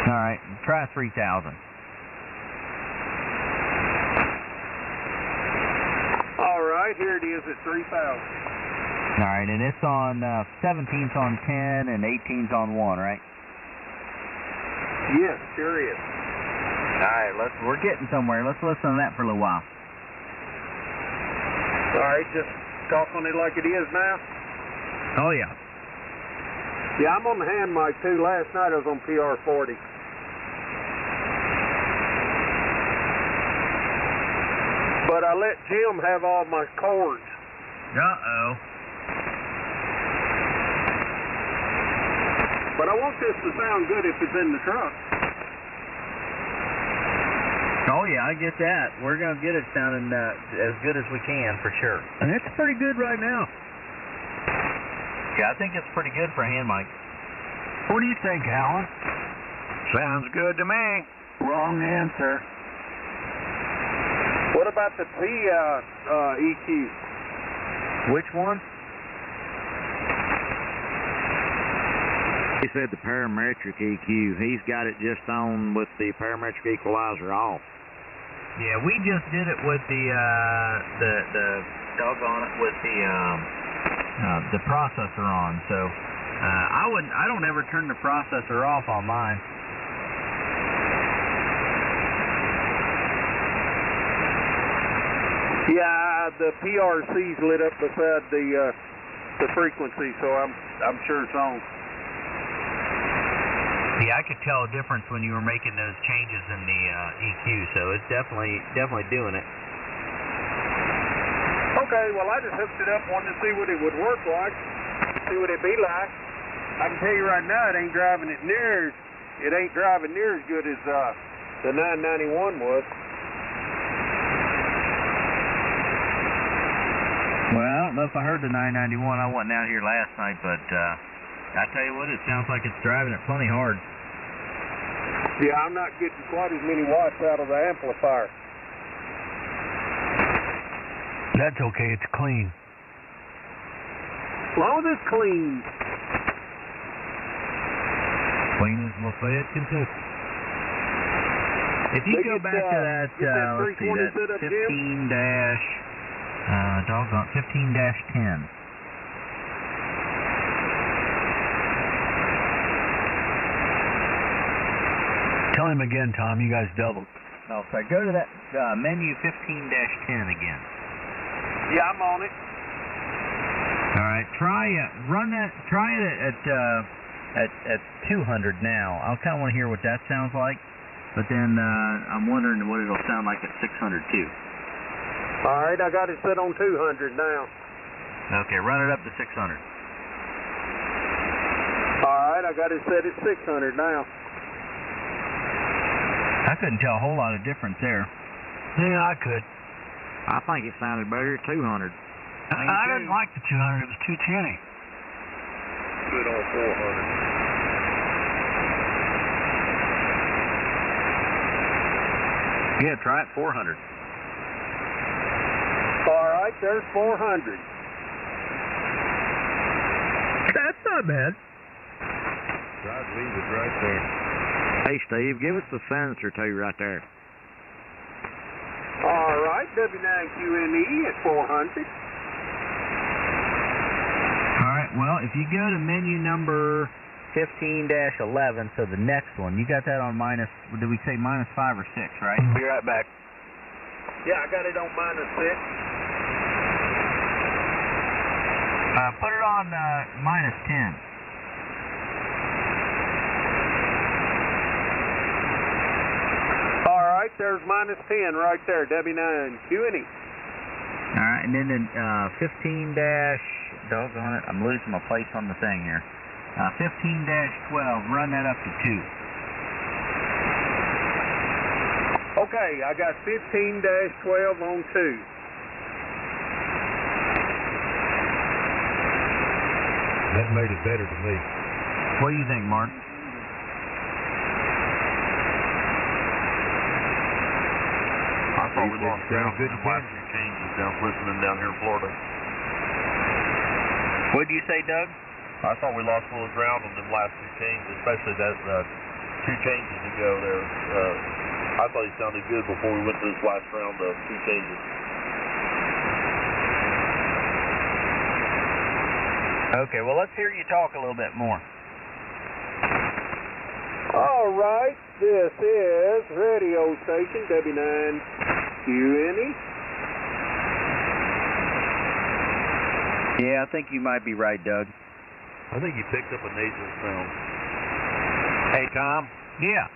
All right, try 3000. All right, here it is at 3000. All right, and it's on 17's on 10 and 18's on 1, right? Yes, sure is. All right, we're getting somewhere. Let's listen to that for a little while. All right, just talk on it like it is now. Oh, yeah. Yeah, I'm on the hand mic, too. Last night I was on PR40. But I let Jim have all my cords. Uh-oh. But I want this to sound good if it's in the truck. Oh, yeah, I get that. We're going to get it sounding as good as we can, for sure. And it's pretty good right now. Yeah, I think it's pretty good for a hand mic. What do you think, Alan? Sounds good to me. Wrong answer. What about the EQ? Which one? He said the parametric EQ. He's got it just on with the parametric equalizer off. Yeah, we just did it with the doggone it with the processor on. So I don't ever turn the processor off on mine. Yeah, the PRC's lit up beside the frequency, so I'm sure it's on. Yeah, I could tell a difference when you were making those changes in the EQ, so it's definitely doing it. Okay, well, I just hooked it up, wanted to see what it would work like, see what it'd be like. I can tell you right now, it ain't driving as good as the 991 was. Well, don't know if I heard the 991. I wasn't out here last night, but I tell you what, it sounds like it's driving it plenty hard. Yeah, I'm not getting quite as many watts out of the amplifier. That's okay, it's clean. As long as it's clean. Clean as Lafayette, Kentucky. If you go back to that, let's see, that 15 dash, doggone, 15-10. Tell him again, Tom, you guys doubled. No, sorry, go to that menu 15-10 again. Yeah, I'm on it. All right, try it at 200 now. I kind of want to hear what that sounds like, but then I'm wondering what it'll sound like at 600 too. All right, I got it set on 200 now. Okay, run it up to 600. All right, I got it set at 600 now. I couldn't tell a whole lot of difference there. Yeah, I could. I think it sounded better at 200. I didn't like the 200. It was too tinny. Good on 400. Yeah, try it 400. All right, there's 400. That's not bad. I'd leave it right there. Hey, Steve, give us the sensor too right there. All right, W9QNE at 400. All right, well, if you go to menu number 15-11, so the next one, you got that on minus, did we say minus 5 or 6, right? Be right back. Yeah, I got it on minus 6. Put it on minus 10. All right, there's minus 10 right there, W9QNE. All right, and then the 15 dash, doggone it, I'm losing my place on the thing here. 15-12, run that up to 2. Okay, I got 15-12 on 2. That made it better to me. What do you think, Mark? I thought we lost ground good last few changes listening down here in Florida. What did you say, Doug? I thought we lost a little ground on them last two changes, especially that 2 changes ago there. I thought he sounded good before we went to this last round of 2 changes. Okay, well, let's hear you talk a little bit more. All right, this is radio station W9QNE. Yeah, I think you might be right, Doug. I think you picked up a nasal sound. Hey, Tom. Yeah.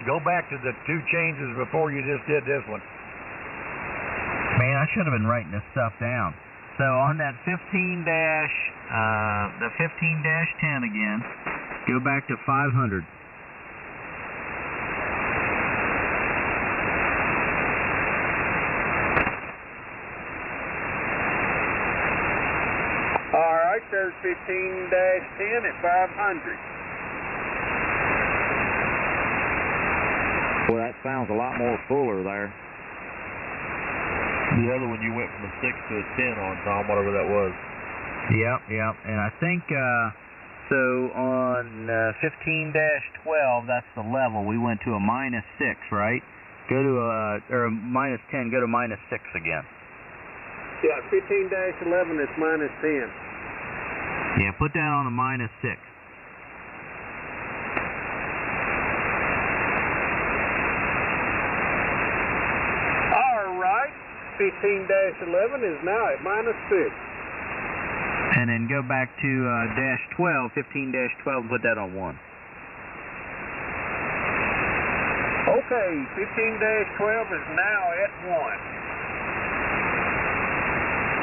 Go back to the 2 changes before you just did this one. Man, I should have been writing this stuff down. So on that 15-10 again, go back to 500. All right, there's 15-10 at 500. Boy, that sounds a lot more fuller there. The other one you went from a 6 to a 10 on, Tom, whatever that was. Yep. And I think, so on 15-12, that's the level. We went to a minus 6, right? Go to or a minus 10, go to minus 6 again. Yeah, 15-11 is minus 10. Yeah, put that on a minus 6. All right, 15-11 is now at minus 6. And then go back to dash 12, 15-12, and put that on 1. Okay, 15-12 is now at 1.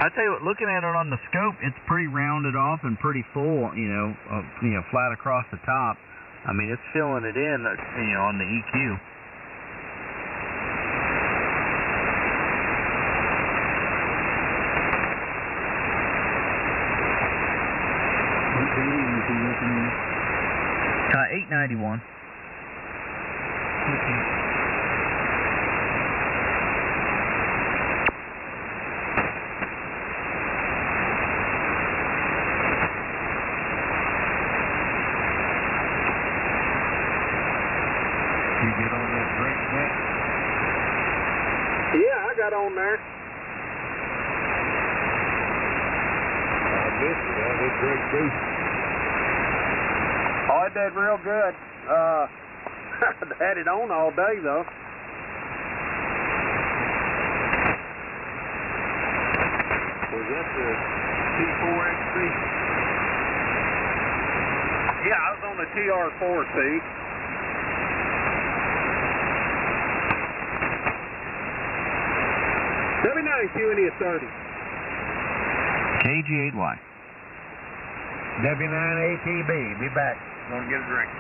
I tell you what, looking at it on the scope, it's pretty rounded off and pretty full, flat across the top. I mean, it's filling it in, on the EQ. 891. You get on that drink net? Yeah, I got on there. I missed it. That was great too. Oh, it did real good. Had it on all day though. Was that the T4XC? Yeah, I was on the TR4C. W9QNE at 30. KG8Y. W9ATB, be back. Gonna get a drink.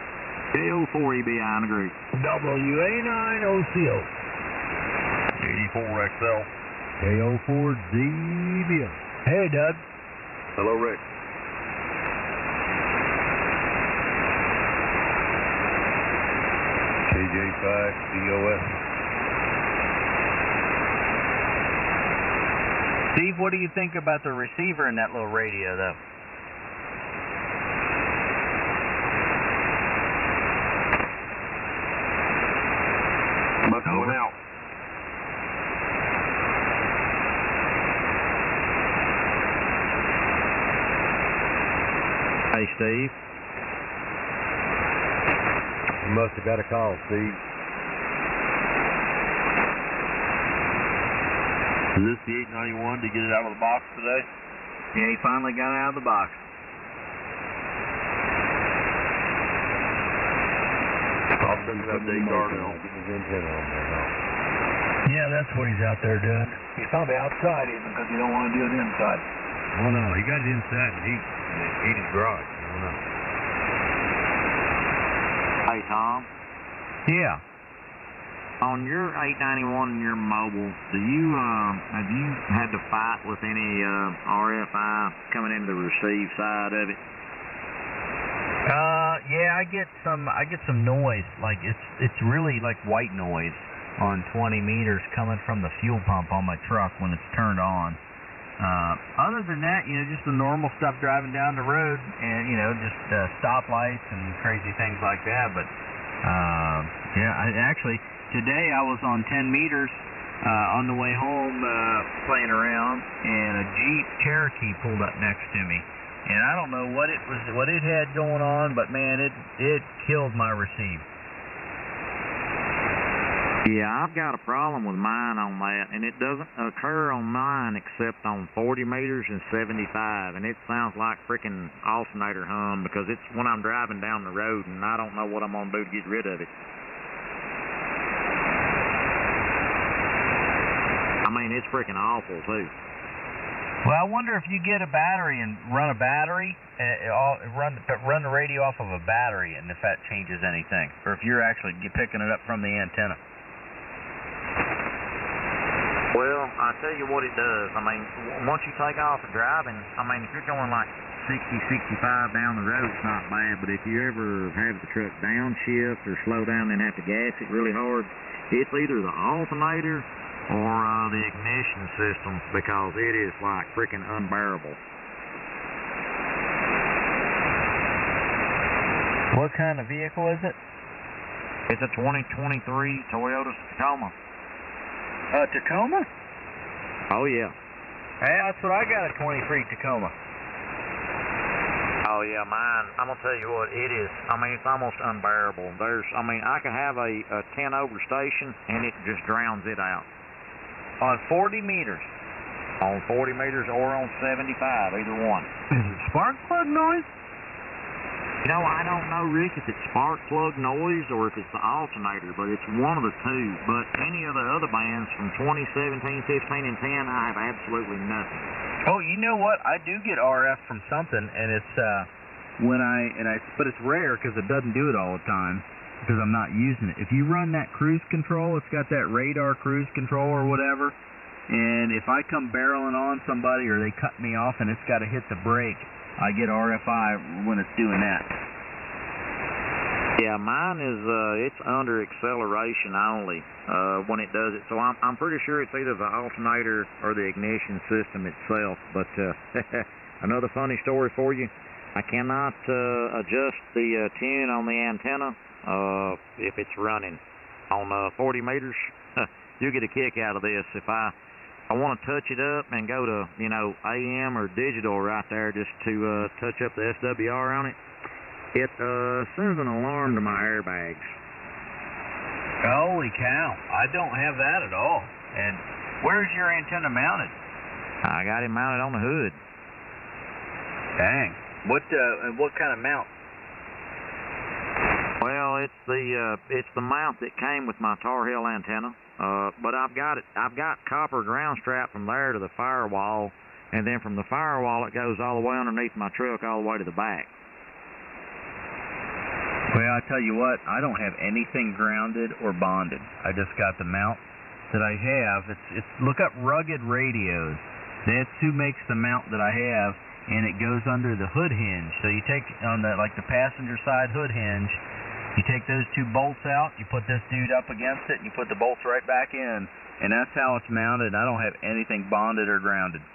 KO4EBI on the group. WA9OCO. 84XL. KO4ZBO. Hey, Doug. Hello, Rick. KJ5DOS. Steve, what do you think about the receiver in that little radio, though? Must have went out. Hey, Steve. You must have got a call, Steve. Is this the 891 to get it out of the box today? Yeah, he finally got it out of the box. I'll send an update card now. Get his antenna on there now. Yeah, that's what he's out there doing. He's probably outside even because he don't want to do it inside. Oh no, he got it inside and he's in his garage. I don't know. Hey, Tom. Yeah. On your 891 and your mobile, have you had to fight with any RFI coming into the receive side of it? Yeah, I get some noise. Like it's really like white noise on 20 meters coming from the fuel pump on my truck when it's turned on. Other than that, just the normal stuff driving down the road and, just stoplights and crazy things like that. But, today I was on 10 meters on the way home playing around, and a Jeep Cherokee pulled up next to me. And I don't know what it had going on, but man, it killed my receive. Yeah, I've got a problem with mine on that, and it doesn't occur on mine except on 40 meters and 75, and it sounds like freaking alternator hum because it's when I'm driving down the road, and I don't know what I'm going to do to get rid of it. I mean, it's freaking awful, too. Well, I wonder if you get a battery and run a battery, run the radio off of a battery, and if that changes anything, or if you're actually picking it up from the antenna. Well, I tell you what it does. I mean, once you take off driving, I mean, if you're going like 60, 65 down the road, it's not bad. But if you ever have the truck downshift or slow down and have to gas it really hard, it's either the alternator or the ignition system, because it is like freaking unbearable. What kind of vehicle is it? It's a 2023 Toyota Tacoma. Tacoma? Oh, yeah. Hey, that's what I got, a 23 Tacoma. Oh, yeah, mine, I'm going to tell you what, it is, I mean, it's almost unbearable. I can have a 10 over station, and it just drowns it out. On 40 meters? On 40 meters or on 75, either one. Is it spark plug noise? I don't know, Rick, if it's spark plug noise or if it's the alternator, but it's one of the two. But any of the other bands from 2017, 15, and 10, I have absolutely nothing. Oh, you know what? I do get RF from something, and it's but it's rare because it doesn't do it all the time because I'm not using it. If you run that cruise control, it's got that radar cruise control or whatever, and if I come barreling on somebody or they cut me off and it's got to hit the brake, I get RFI when it's doing that. Yeah, mine is it's under acceleration only when it does it. So I'm pretty sure it's either the alternator or the ignition system itself. But another funny story for you. I cannot adjust the tune on the antenna if it's running on 40 meters. You'll get a kick out of this. If I want to touch it up and go to, AM or digital right there just to touch up the SDR on it, it sends an alarm to my airbags. Holy cow. I don't have that at all. And where's your antenna mounted? I got it mounted on the hood. Dang. What kind of mount? Well, it's the mount that came with my Tar Heel antenna. But I've got copper ground strap from there to the firewall, and then from the firewall it goes all the way underneath my truck all the way to the back. Well, I tell you what, I don't have anything grounded or bonded. I just got the mount that I have. It's look up Rugged Radios. That's who makes the mount that I have, and it goes under the hood hinge. So you take on the passenger side hood hinge, you take those two bolts out, you put this dude up against it, and you put the bolts right back in, and that's how it's mounted. I don't have anything bonded or grounded.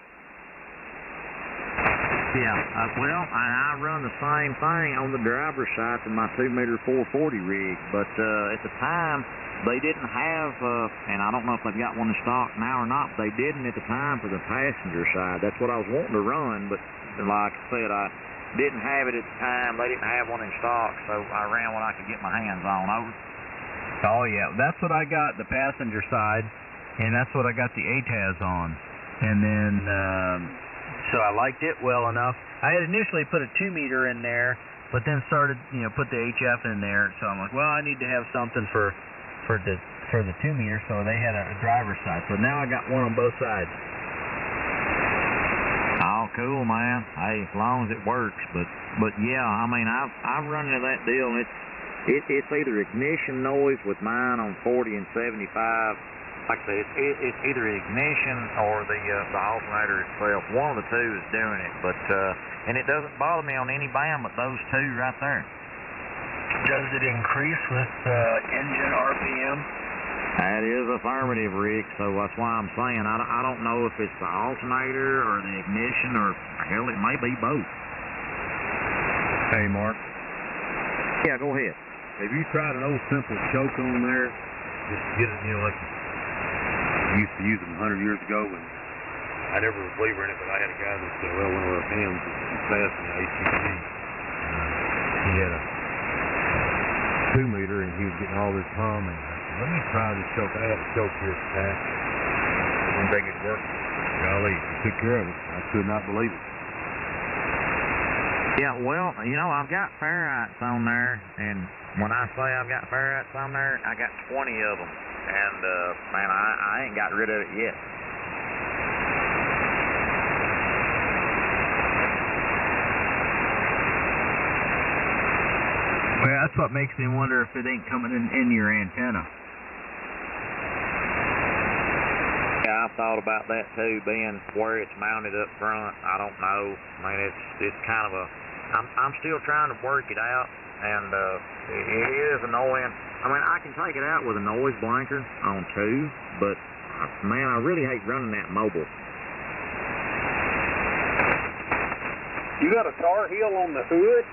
Yeah, well, I run the same thing on the driver's side for my 2-meter 440 rig, but at the time they didn't have, and I don't know if they've got one in stock now or not, but they didn't at the time for the passenger side. That's what I was wanting to run, but like I said, I didn't have it at the time. They didn't have one in stock, so I ran what I could get my hands on. Over. Oh, yeah, that's what I got, the passenger side, and that's what I got the ATAS on. And then, so I liked it well enough. I had initially put a 2-meter in there, but then started, put the HF in there. So I'm like, well, I need to have something for the 2-meter. So they had a driver's side. So now I got one on both sides. Oh, cool, man. Hey, as long as it works. But yeah, I mean, I've run into that deal, and it's either ignition noise with mine on 40 and 75. Like I said, it's either ignition or the alternator itself. One of the two is doing it, but and it doesn't bother me on any band but those two right there. Does it increase with engine RPM? That is affirmative, Rick. So that's why I'm saying I don't know if it's the alternator or the ignition or hell, it may be both. Hey, Mark. Yeah, go ahead. Have you tried an old simple choke on there? Just get it, like. I used to use them 100 years ago, and I never was a believer in it, but I had a guy that, one of our hands was fast in the ACC. He had a 2-meter, and he was getting all this hum, and I said, let me try this choke. I had a choke here at the back. I didn't think it'd work. Golly, he took care of it. I could not believe it. Yeah, well, I've got ferrites on there, and when I say I've got ferrites on there, I got 20 of them. And, man, I ain't got rid of it yet. Well, that's what makes me wonder if it ain't coming in your antenna. Yeah, I've thought about that, too, being where it's mounted up front. I don't know. I mean, it's kind of I'm still trying to work it out, and it is annoying. I mean, I can take it out with a noise blanker on 2, but, man, I really hate running that mobile. You got a Tar Heel on the hood?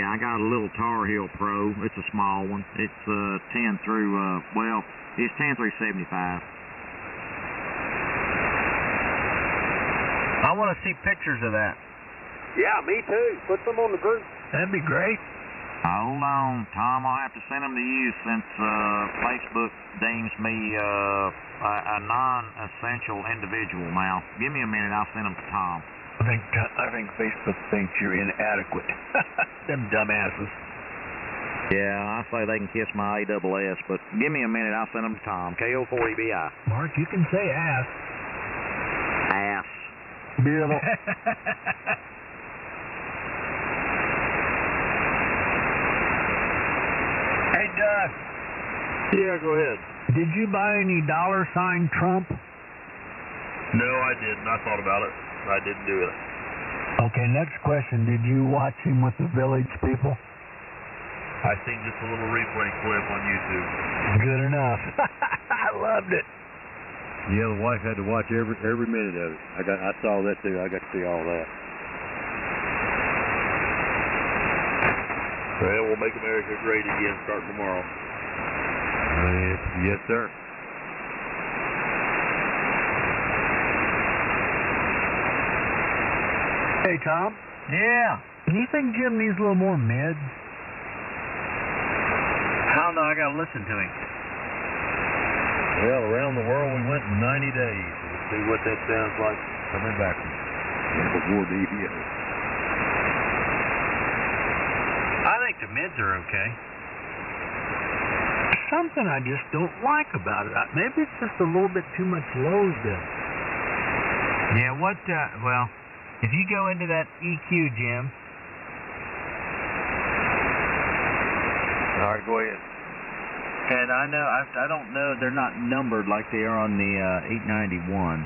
Yeah, I got a little Tar Heel Pro. It's a small one. It's 10 through, it's 10 through 75. I want to see pictures of that. Yeah, me too. Put them on the group. That'd be great. Hold on, Tom. I'll have to send them to you since Facebook deems me a non-essential individual now. Give me a minute. I'll send them to Tom. I think Facebook thinks you're inadequate. Them dumbasses. Yeah, I say they can kiss my ASS, but give me a minute. I'll send them to Tom. KO4EBI. Mark, you can say ass. Ass. Beautiful. Hey, Doug. Yeah, go ahead. Did you buy any $sign Trump? No, I didn't. I thought about it. I didn't do it. Okay, next question. Did you watch him with the Village people? I seen just a little replay clip on YouTube. Good enough. I loved it. Yeah, the wife had to watch every minute of it. I saw that too. I got to see all that. Well, we'll make America great again starting tomorrow. Yes, sir. Hey, Tom. Yeah. Do you think Jim needs a little more meds? I don't know. I got to listen to him. Well, around the world we went in 90 days. We'll see what that sounds like coming back before the EPO. I think the mids are okay. Something I just don't like about it. Maybe it's just a little bit too much load then. Yeah, well, if you go into that EQ, Jim. All right, go ahead. And I know, I don't know, they're not numbered like they are on the 891,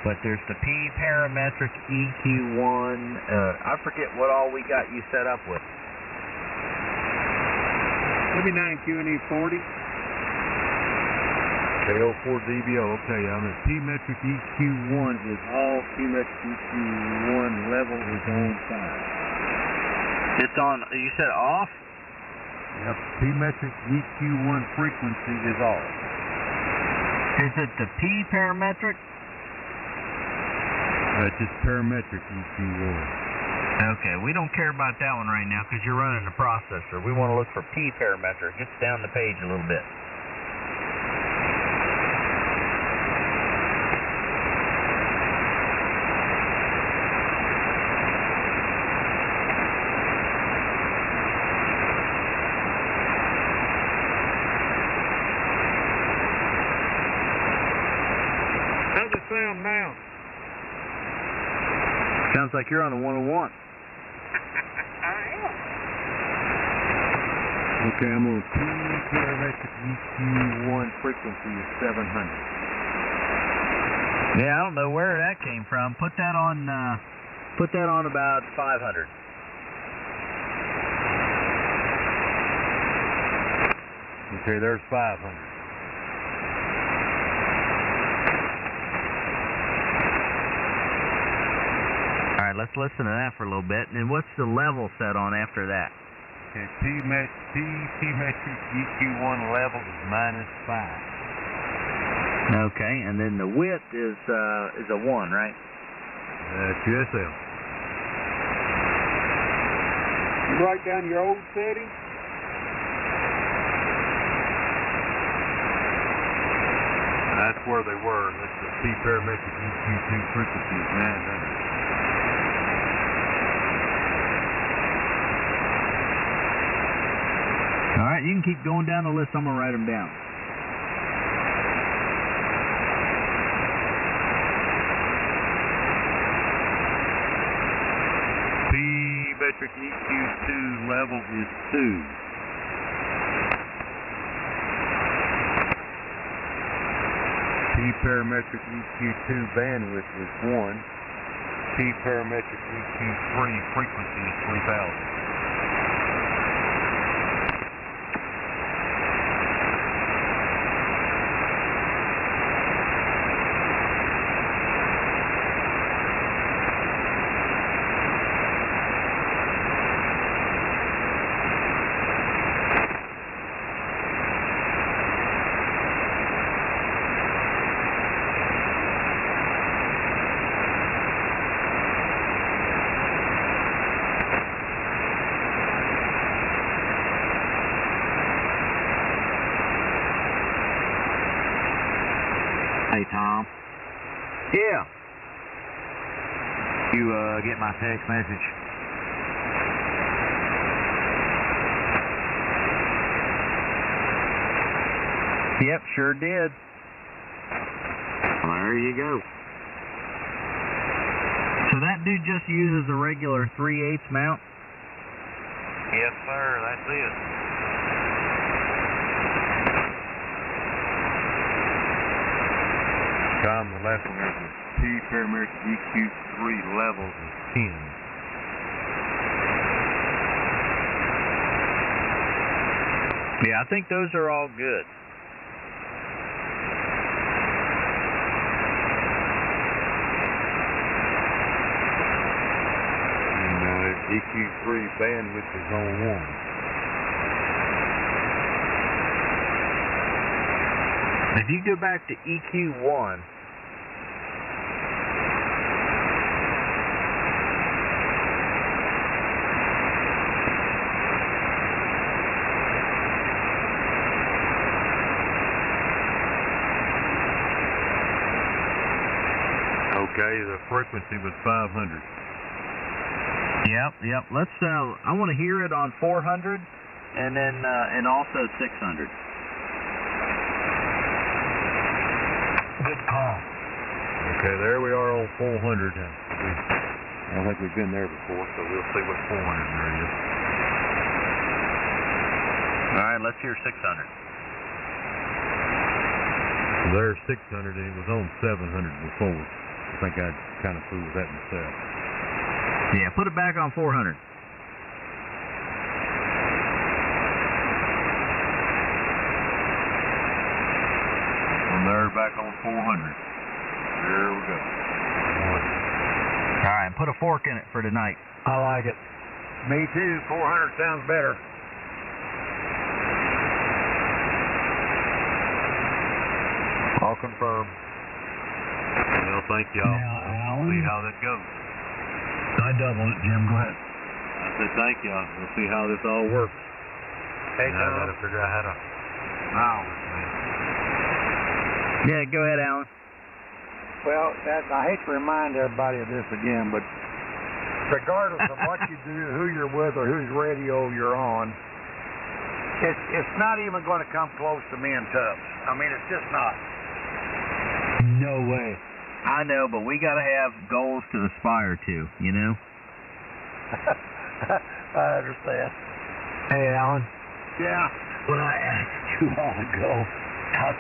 but there's the P parametric EQ1. I forget what all we got you set up with. Maybe 9Q and E40. KO4 DBO, okay, I'm at P-metric EQ1 is all P-metric EQ1 level is on 5. It's on, you said off? Yep, P-metric EQ1 frequency is off. Is it the P parametric? It's just parametric EQ1. Okay, we don't care about that one right now because you're running the processor. We want to look for P parametric. It's down the page a little bit. How's it sound now? Sounds like you're on a 101. Okay, I'm on P parametric EQ1 frequency is 700. Yeah, I don't know where that came from. Put that on about 500. Okay, there's 500. All right, let's listen to that for a little bit. And what's the level set on after that? Okay, P-metric EQ1 level is -5. Okay, and then the width is a 1, right? QSL. You write down your old setting? That's where they were. That's the P parametric EQ2 frequency is 900. All right, you can keep going down the list. I'm going to write them down. P-metric EQ2 level is 2. P-parametric EQ2 bandwidth is 1. P-parametric EQ3 frequency is 3000. Hey, Tom. Yeah. You get my text message? Yep, sure did. Well, there you go. So that dude just uses a regular 3/8 mount? Yes, sir, that's it. Tom, the last one is the P-parametric EQ3 levels is 10. Yeah, I think those are all good. And EQ3 bandwidth is on 1. If you go back to EQ1, okay, the frequency was 500. Yep. Let's. I want to hear it on 400, and then and also 600. Good call. Okay, there we are on 400. I don't think we've been there before, so we'll see what 400 there is. All right, let's hear 600. So there's 600, and it was on 700 before. I think I kind of fooled that myself. Yeah, put it back on 400. And there, back on 400. There we go. All right, put a fork in it for tonight. I like it. Me too. 400 sounds better. I'll confirm. Well, thank y'all. Now, We'll see how that goes. I doubled it, Jim. Go ahead. I said thank y'all. We'll see how this all works. Hey, I got to figure out how to balance it. Yeah, go ahead, Alan. Well, I hate to remind everybody of this again, but regardless of what you do, who you're with, or whose radio you're on, it's not even going to come close to me and Tubbs. I mean, it's just not. No way. I know, but we got to have goals to aspire to, you know? I understand. Hey, Alan. Yeah. When I asked you all ago how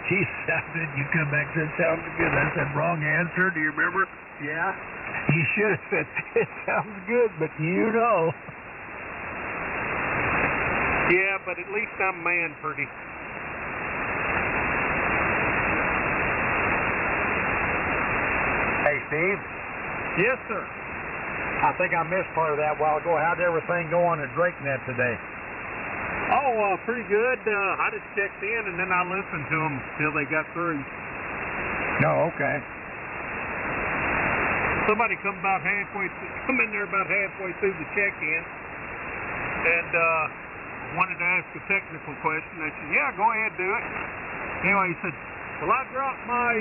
Steve sounded, you come back and said, sounds good. I said, wrong answer. Do you remember? Yeah. You should have said, it sounds good, but you know. Yeah, but at least I'm man pretty. Hey, Steve. Yes, sir. I think I missed part of that a while ago. How'd everything go on at DrakeNet today? Oh, pretty good. I just checked in, and then I listened to them till they got through. No, okay. Somebody come in there about halfway through the check-in, and wanted to ask a technical question. I said, yeah, go ahead, do it. Anyway, he said, well, I dropped my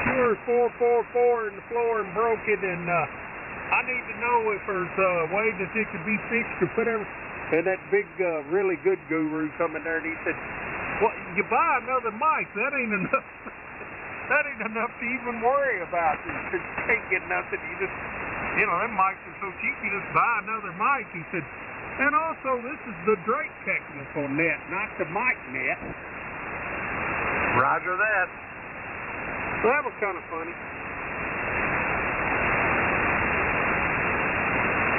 Pure 444 in the floor and broke it, and I need to know if there's a way that it could be fixed or whatever. And that big, really good guru come in there, and he said, well, you buy another mic. That ain't enough. That ain't enough to even worry about. You can't get nothing. You just, them mics are so cheap, you just buy another mic. He said, and also, this is the Drake technical net, not the mic net. Roger that. So that was kind of funny.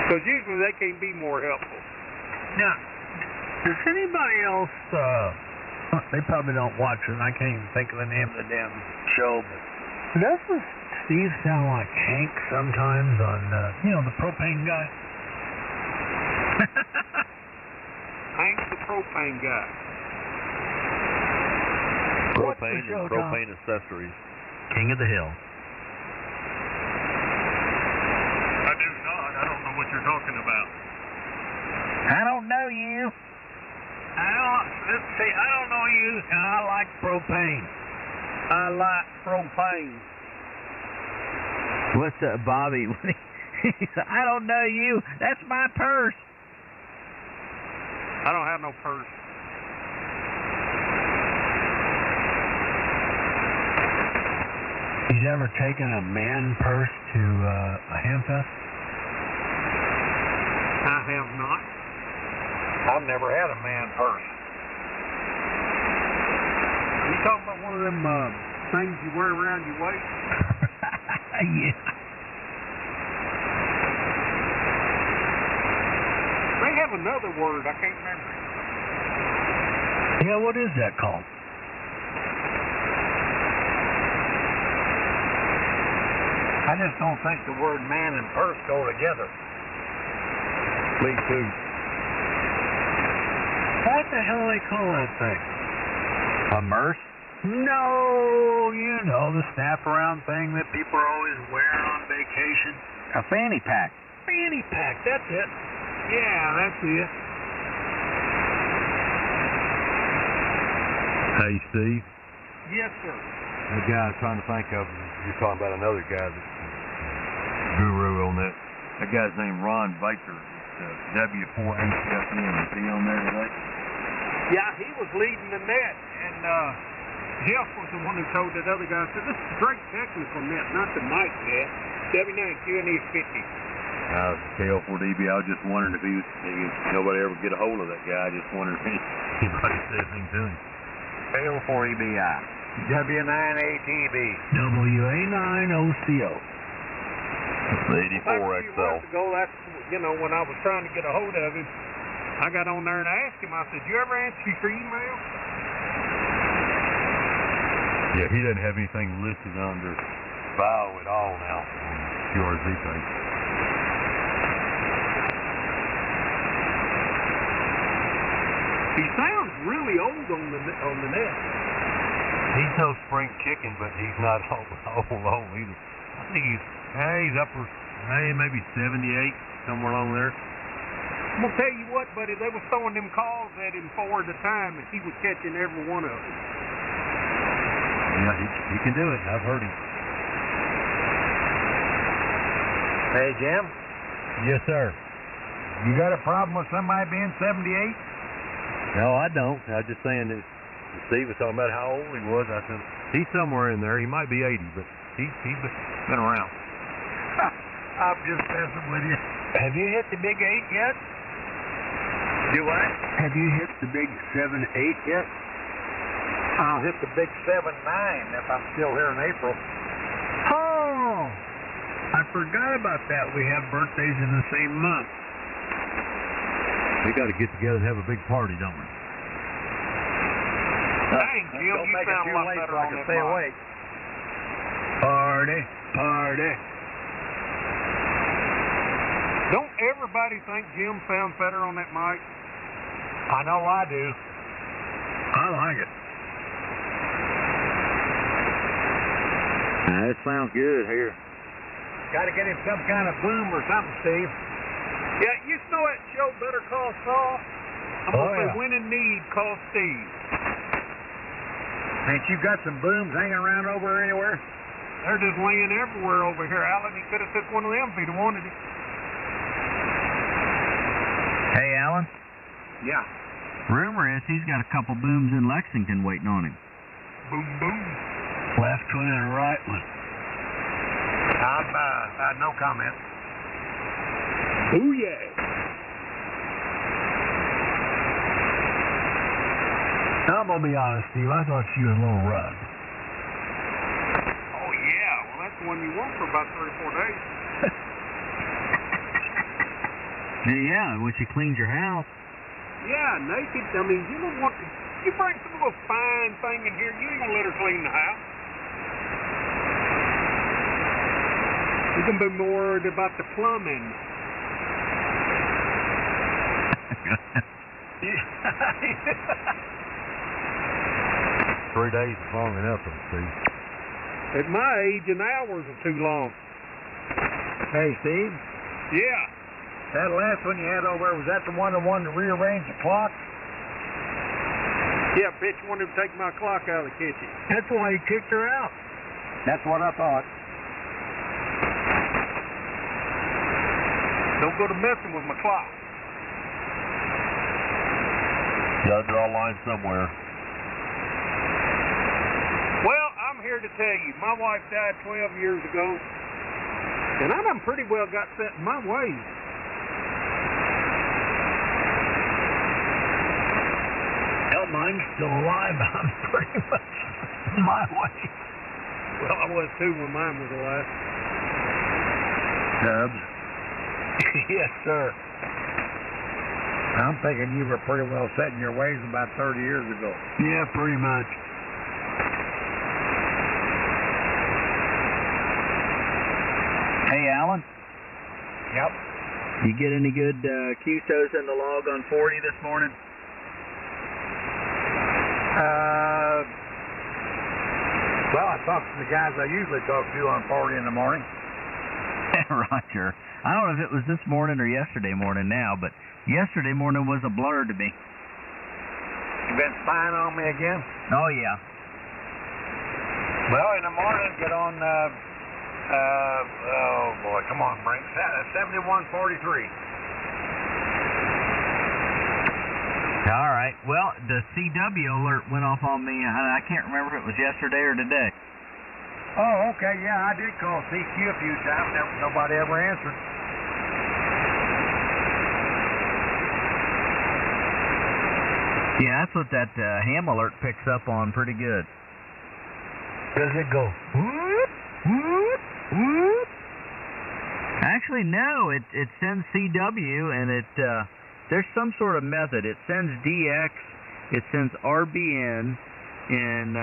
Because usually they can't be more helpful. Now, does anybody else, they probably don't watch it, and I can't even think of the name of the damn show, but doesn't Steve sound like Hank sometimes on, the propane guy? Hank the propane guy. Propane and propane accessories. King of the Hill. I do not. I don't know what you're talking about. I don't know you. I don't know you, and I like propane. I like propane. What's up, Bobby? He said, I don't know you. That's my purse. I don't have no purse. He's ever taken a man purse to a hamfest? I have not. I've never had a man purse. You talking about one of them things you wear around your waist? Yeah. They have a another word. I can't remember. Yeah, what is that called? I just don't think the word man and purse go together. Me too. What the hell do they call that thing? A merce? No, you know, the snap-around thing that people are always wearing on vacation. A fanny pack. Fanny pack, that's it. Yeah, that's it. Hey, Steve. Yes, sir. The guy I'm trying to think of, you're talking about another guy that's guru on that. That guy's named Ron Baker. It's W4HFN. Is he on there today? Yeah, he was leading the net, and Jeff was the one who told that other guy, said, this is a great technical net, not the mic net. W9QNE50. KL4DB, I was just wondering if nobody ever get a hold of that guy. I just wondered if anybody said anything to him. KL4EBI. W9ATB. WA9OCO. The 84XL. Ago, that's, when I was trying to get a hold of him, I got on there and I asked him, I said, you ever answer your email? Yeah, he doesn't have anything listed under file at all now on the QRZ page. He sounds really old on the net. He's no spring chicken, but he's not old either. I think he's upper, maybe 78, somewhere along there. I'm going to tell you what, buddy, they were throwing them calls at him 4 at a time, and he was catching every one of them. Yeah, he can do it. I've heard him. Hey, Jim? Yes, sir. You got a problem with somebody being 78? No, I don't. I was just saying that Steve was talking about how old he was. I said, he's somewhere in there. He might be 80, but he's been around. I'm just messing with you. Have you hit the big 8 yet? Do what? Have you hit the big 7-8 yet? I'll hit the big 7-9 if I'm still here in April. Oh! I forgot about that. We have birthdays in the same month. We got to get together and have a big party, don't we? Dang, Jim, you sound a lot better on that mic. Awake. Party, party. Don't everybody think Jim sounds better on that mic? I know I do. I like it. That sounds good here. Got to get him some kind of boom or something, Steve. Yeah, you know that show Better Call Saul? I'm going to say when in need, call Steve. Ain't you got some booms hanging around over anywhere? They're just laying everywhere over here, Alan. He could have took one of them if he'd wanted it. Hey, Alan? Yeah. Rumor is he's got a couple booms in Lexington waiting on him. Boom, boom. Left one and right one. I no comment. Ooh, yeah. I'm going to be honest, Steve. I thought you were a little rough. Oh, yeah. Well, that's the one you want for about 3 or 4 days. Yeah, when she cleans your house. Yeah, naked. I mean, you don't want to... You bring some little fine thing in here, you ain't going to let her clean the house. You can be more worried about the plumbing. 3 days is long enough, Steve. At my age, an hours are too long. Hey, Steve? Yeah. That last one you had over there, was that the one that wanted to rearrange the clock? Yeah, bitch wanted to take my clock out of the kitchen. That's why he kicked her out. That's what I thought. Don't go to messing with my clock. Gotta draw a line somewhere. Well, I'm here to tell you, my wife died 12 years ago, and I done pretty well got set in my ways. Hell, mine's still alive. I'm pretty much in my way. Well, I was too when mine was alive. Dubs? Yes, sir. I'm thinking you were pretty well set in your ways about 30 years ago. Yeah, pretty much. Hey, Alan? Yep. You get any good QSOs in the log on 40 this morning? Well, I talked to the guys I usually talk to on 40 in the morning. Roger. I don't know if it was this morning or yesterday morning now, but yesterday morning was a blur to me. You been spying on me again? Oh, yeah. Well, in the morning, get on, oh boy, come on, Brink, 7143. All right. Well, the CW alert went off on me, and I can't remember if it was yesterday or today. Oh, okay, yeah, I did call CQ a few times. Nobody ever answered. Yeah, that's what that ham alert picks up on pretty good. Does it go whoop, whoop, whoop? Actually, no. It sends CW, and there's some sort of method. It sends DX, it sends RBN, and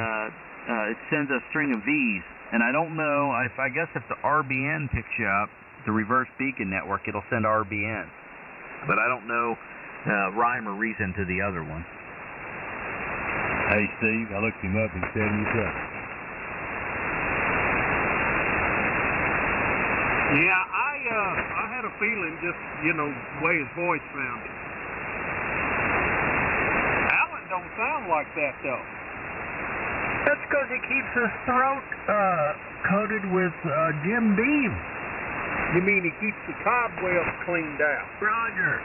it sends a string of V's. And I don't know, I guess if the RBN picks you up, the reverse beacon network, it'll send RBN. But I don't know rhyme or reason to the other one. Hey, Steve, I looked him up. He's 77. Yeah, I had a feeling just, the way his voice sounded. Alan don't sound like that, though. That's because he keeps his throat coated with Jim Beam. You mean he keeps the cobwebs cleaned out? Roger.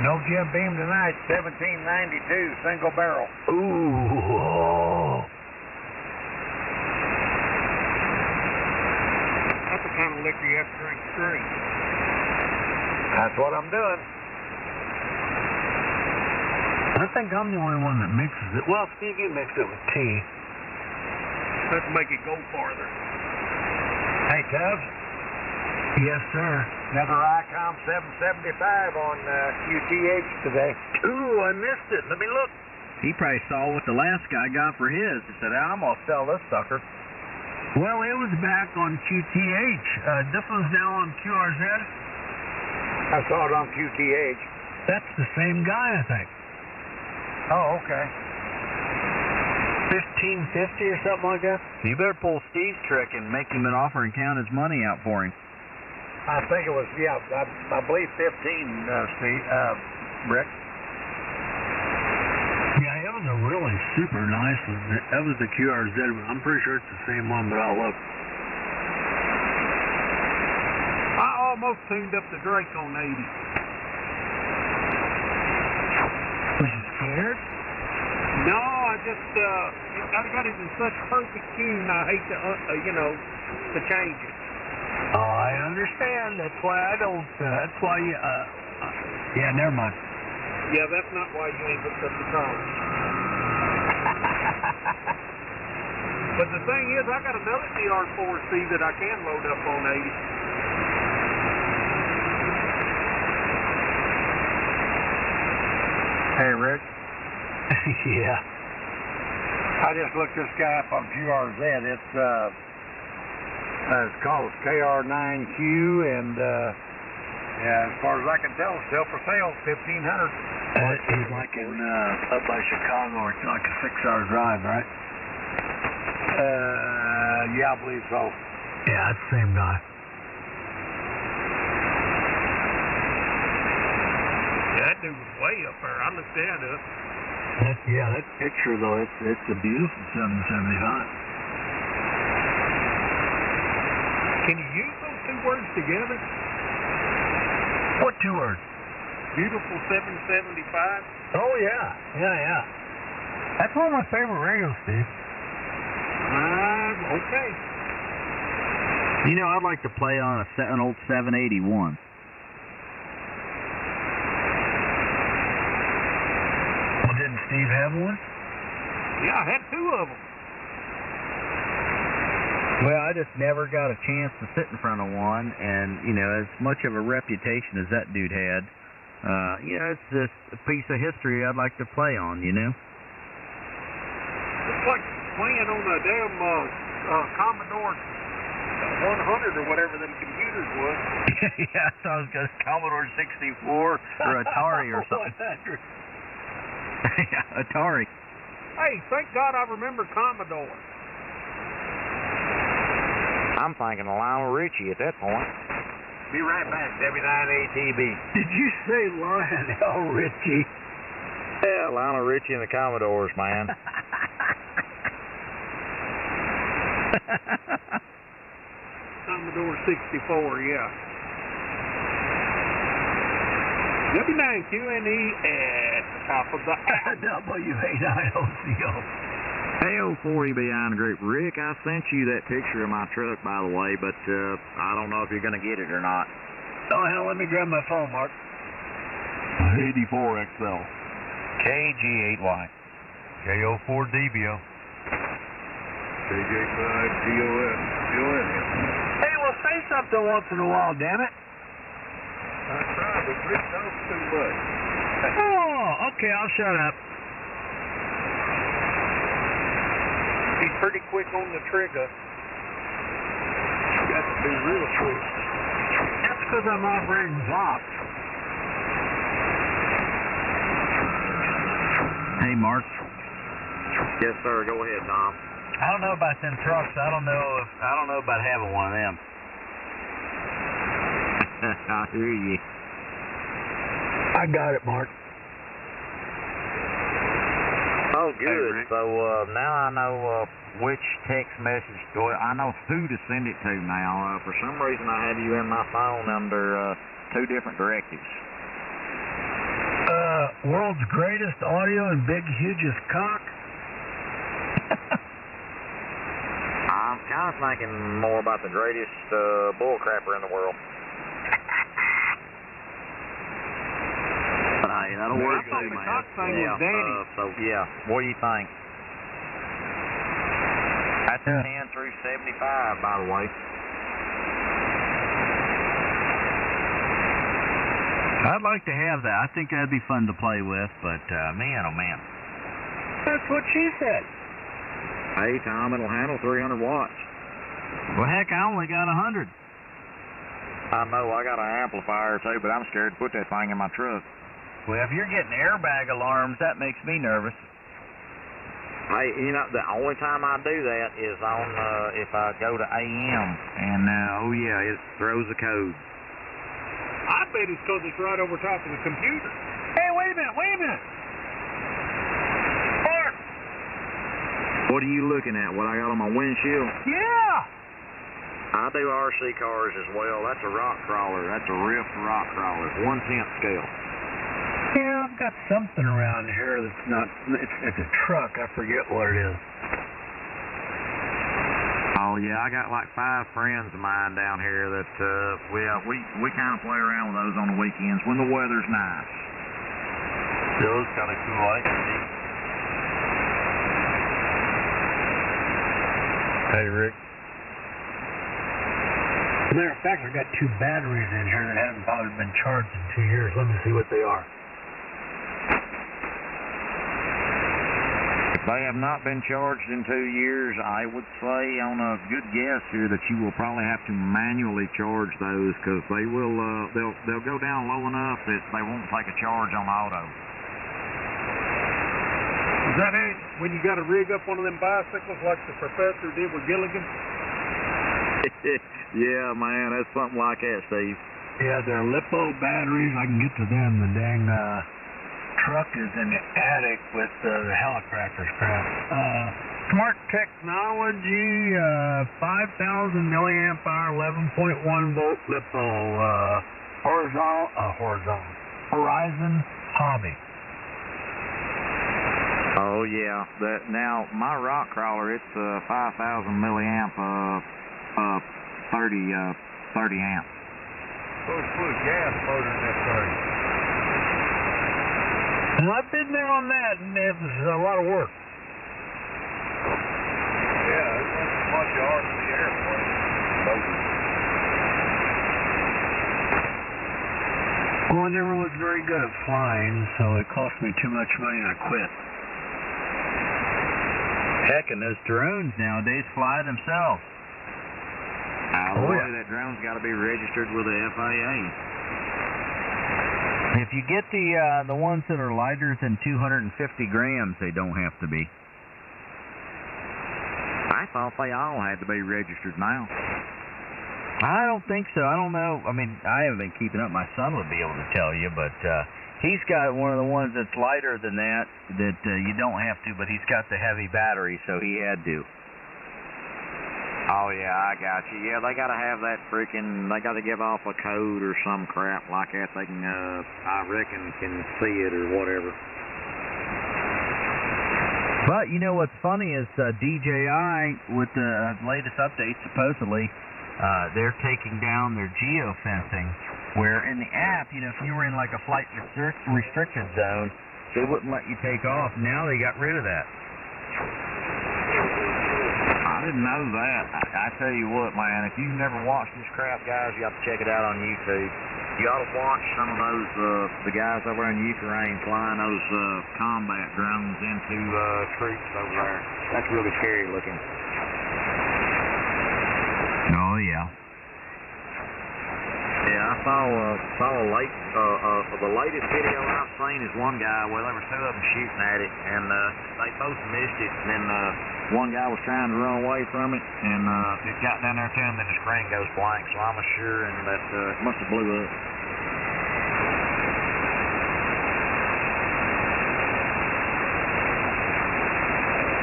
No Jim Beam tonight, 1792, single barrel. Ooh. That's the kind of liquor you have to drink straight. That's what I'm doing. I think I'm the only one that mixes it. Well, Steve, you mix it with tea. Let's make it go farther. Hey, Tubbs. Yes, sir. Another ICOM 775 on QTH today. Ooh, I missed it. Let me look. He probably saw what the last guy got for his. He said, I'm going to sell this sucker. Well, it was back on QTH. This one's now on QRZ. I saw it on QTH. That's the same guy, I think. Oh, okay. 1550 or something like that? So you better pull Steve's trick and make him an offer and count his money out for him. I think it was, yeah, I believe 15, Steve, Rick. Yeah, it was a really super nice one. That was the QRZ one. I'm pretty sure it's the same one, but I'll look. I almost tuned up the Drake on 80. Was you scared? No, I just, I got it in such perfect tune, I hate to, to change it. Oh, I understand. That's why I don't, that's why you, yeah, never mind. Yeah, that's not why you ain't hooked up the song. But the thing is, I got another DR4C that I can load up on 80. Hey, Rick. Yeah. I just looked this guy up on QRZ. It's called KR9Q, and yeah, as far as I can tell, still for sale, $1,500. He's like in up by Chicago, or it's like a 6-hour drive, right? Yeah, I believe so. Yeah, it's the same guy. Yeah, that dude was way up there. I looked that up. That picture though, it's a beautiful 775. Can you use those two words together? What two words? Beautiful 775? Oh, yeah. Yeah. That's one of my favorite radios, Steve. Okay. I'd like to play on an old 781. Well, didn't Steve have one? Yeah, I had two of them. Well, I just never got a chance to sit in front of one, and, as much of a reputation as that dude had, It's just a piece of history I'd like to play on, you know? It's like playing on a damn Commodore 100 or whatever them computers was. Yeah, I thought it was just Commodore 64 or Atari or something. Yeah, Atari. Hey, thank God I remember Commodore. I'm thinking of Lionel Richie at that point. Be right back, W9ATB. Did you say Lionel Richie? Yeah, Lionel Richie and the Commodores, man. Commodore 64, yeah. W9QNE at the top of the W89OCO. AO4EB on the group. Rick, I sent you that picture of my truck, by the way, but I don't know if you're going to get it or not. Oh, hell, let me grab my phone, Mark. 84XL. KG8Y. KO4DBO. KJ5GON. Hey, well, say something once in a while, damn it. I tried, but Rick knows too much. Oh, okay, I'll shut up. He's pretty quick on the trigger. Got to be real quick. That's because I'm operating Vox. Hey, Mark. Yes, sir. Go ahead, Tom. I don't know about them trucks. I don't know about having one of them. I hear you. I got it, Mark. Oh, good. So now I know which text message. I know who to send it to now. For some reason, I have you in my phone under two different directives. World's greatest audio and big, hugest cock. I'm kind of thinking more about the greatest bullcrapper in the world. But hey, that'll work too, man. Yeah, what do you think? That's 10 through 75, by the way. I'd like to have that. I think that'd be fun to play with, but man, oh man. That's what she said. Hey, Tom, it'll handle 300 watts. Well, heck, I only got 100. I know, I got an amplifier too, but I'm scared to put that thing in my truck. Well, if you're getting airbag alarms, that makes me nervous. Hey, you know, the only time I do that is on if I go to AM, and oh yeah, it throws a code. I bet it's because it's right over top of the computer. Hey, wait a minute. Mark! What are you looking at? What I got on my windshield? Yeah! I do RC cars as well. That's a rock crawler. That's a rift rock crawler. 1/10 scale. Yeah, I've got something around here that's not, it's a truck. I forget what it is. Oh yeah, I got like 5 friends of mine down here that we kind of play around with those on the weekends when the weather's nice. Those kind of cool. I can see. Hey, Rick. As a matter of fact, I've got 2 batteries in here that haven't probably been charged in 2 years. Let me see what they are. They have not been charged in 2 years. I would say, on a good guess here, that you will probably have to manually charge those because they will. They'll go down low enough that they won't take a charge on auto. Is that it? When you got to rig up one of them bicycles like the professor did with Gilligan? Yeah, man, that's something like that, Steve. Yeah, they're LiPo batteries. I can get to them. The dang truck is in the attic with the helicopter crap. Smart technology, 5,000 milliamp hour, 11.1 volt LiPo, Horizon Hobby. Oh yeah, now my rock crawler, it's 5,000 milliamp, 30 amp. Supposed to put a gas motor in that thing. Well, I've been there on that, and it was a lot of work. Yeah, it wasn't much hard for the airplane. Well, I never was very good at flying, so it cost me too much money and I quit. Heck, and those drones nowadays fly themselves. That drone's got to be registered with the FAA. If you get the ones that are lighter than 250 grams, they don't have to be. I thought they all had to be registered now. I don't think so. I don't know. I mean, I haven't been keeping up. My son would be able to tell you, but he's got one of the ones that's lighter than that you don't have to, but he's got the heavy battery, so he had to. Oh, yeah, I got you. Yeah, they got to have that they got to give off a code or some crap like that. They can, I reckon, can see it or whatever. But, you know what's funny is DJI, with the latest update, supposedly, they're taking down their geofencing, where in the app, if you were in like a flight restricted zone, they wouldn't let you take off. Now they got rid of that. I didn't know that. I tell you what, man, if you've never watched this crap, guys, you got to check it out on YouTube. You ought to watch some of those, the guys over in Ukraine flying those combat drones into troops over there. That's really scary looking. Oh, yeah. Yeah, I saw the latest video I've seen is one guy where there were two of them shooting at it, and they both missed it, and then one guy was trying to run away from it, and it got down there to him, and the screen goes blank, so I'm assuring that it must have blew up.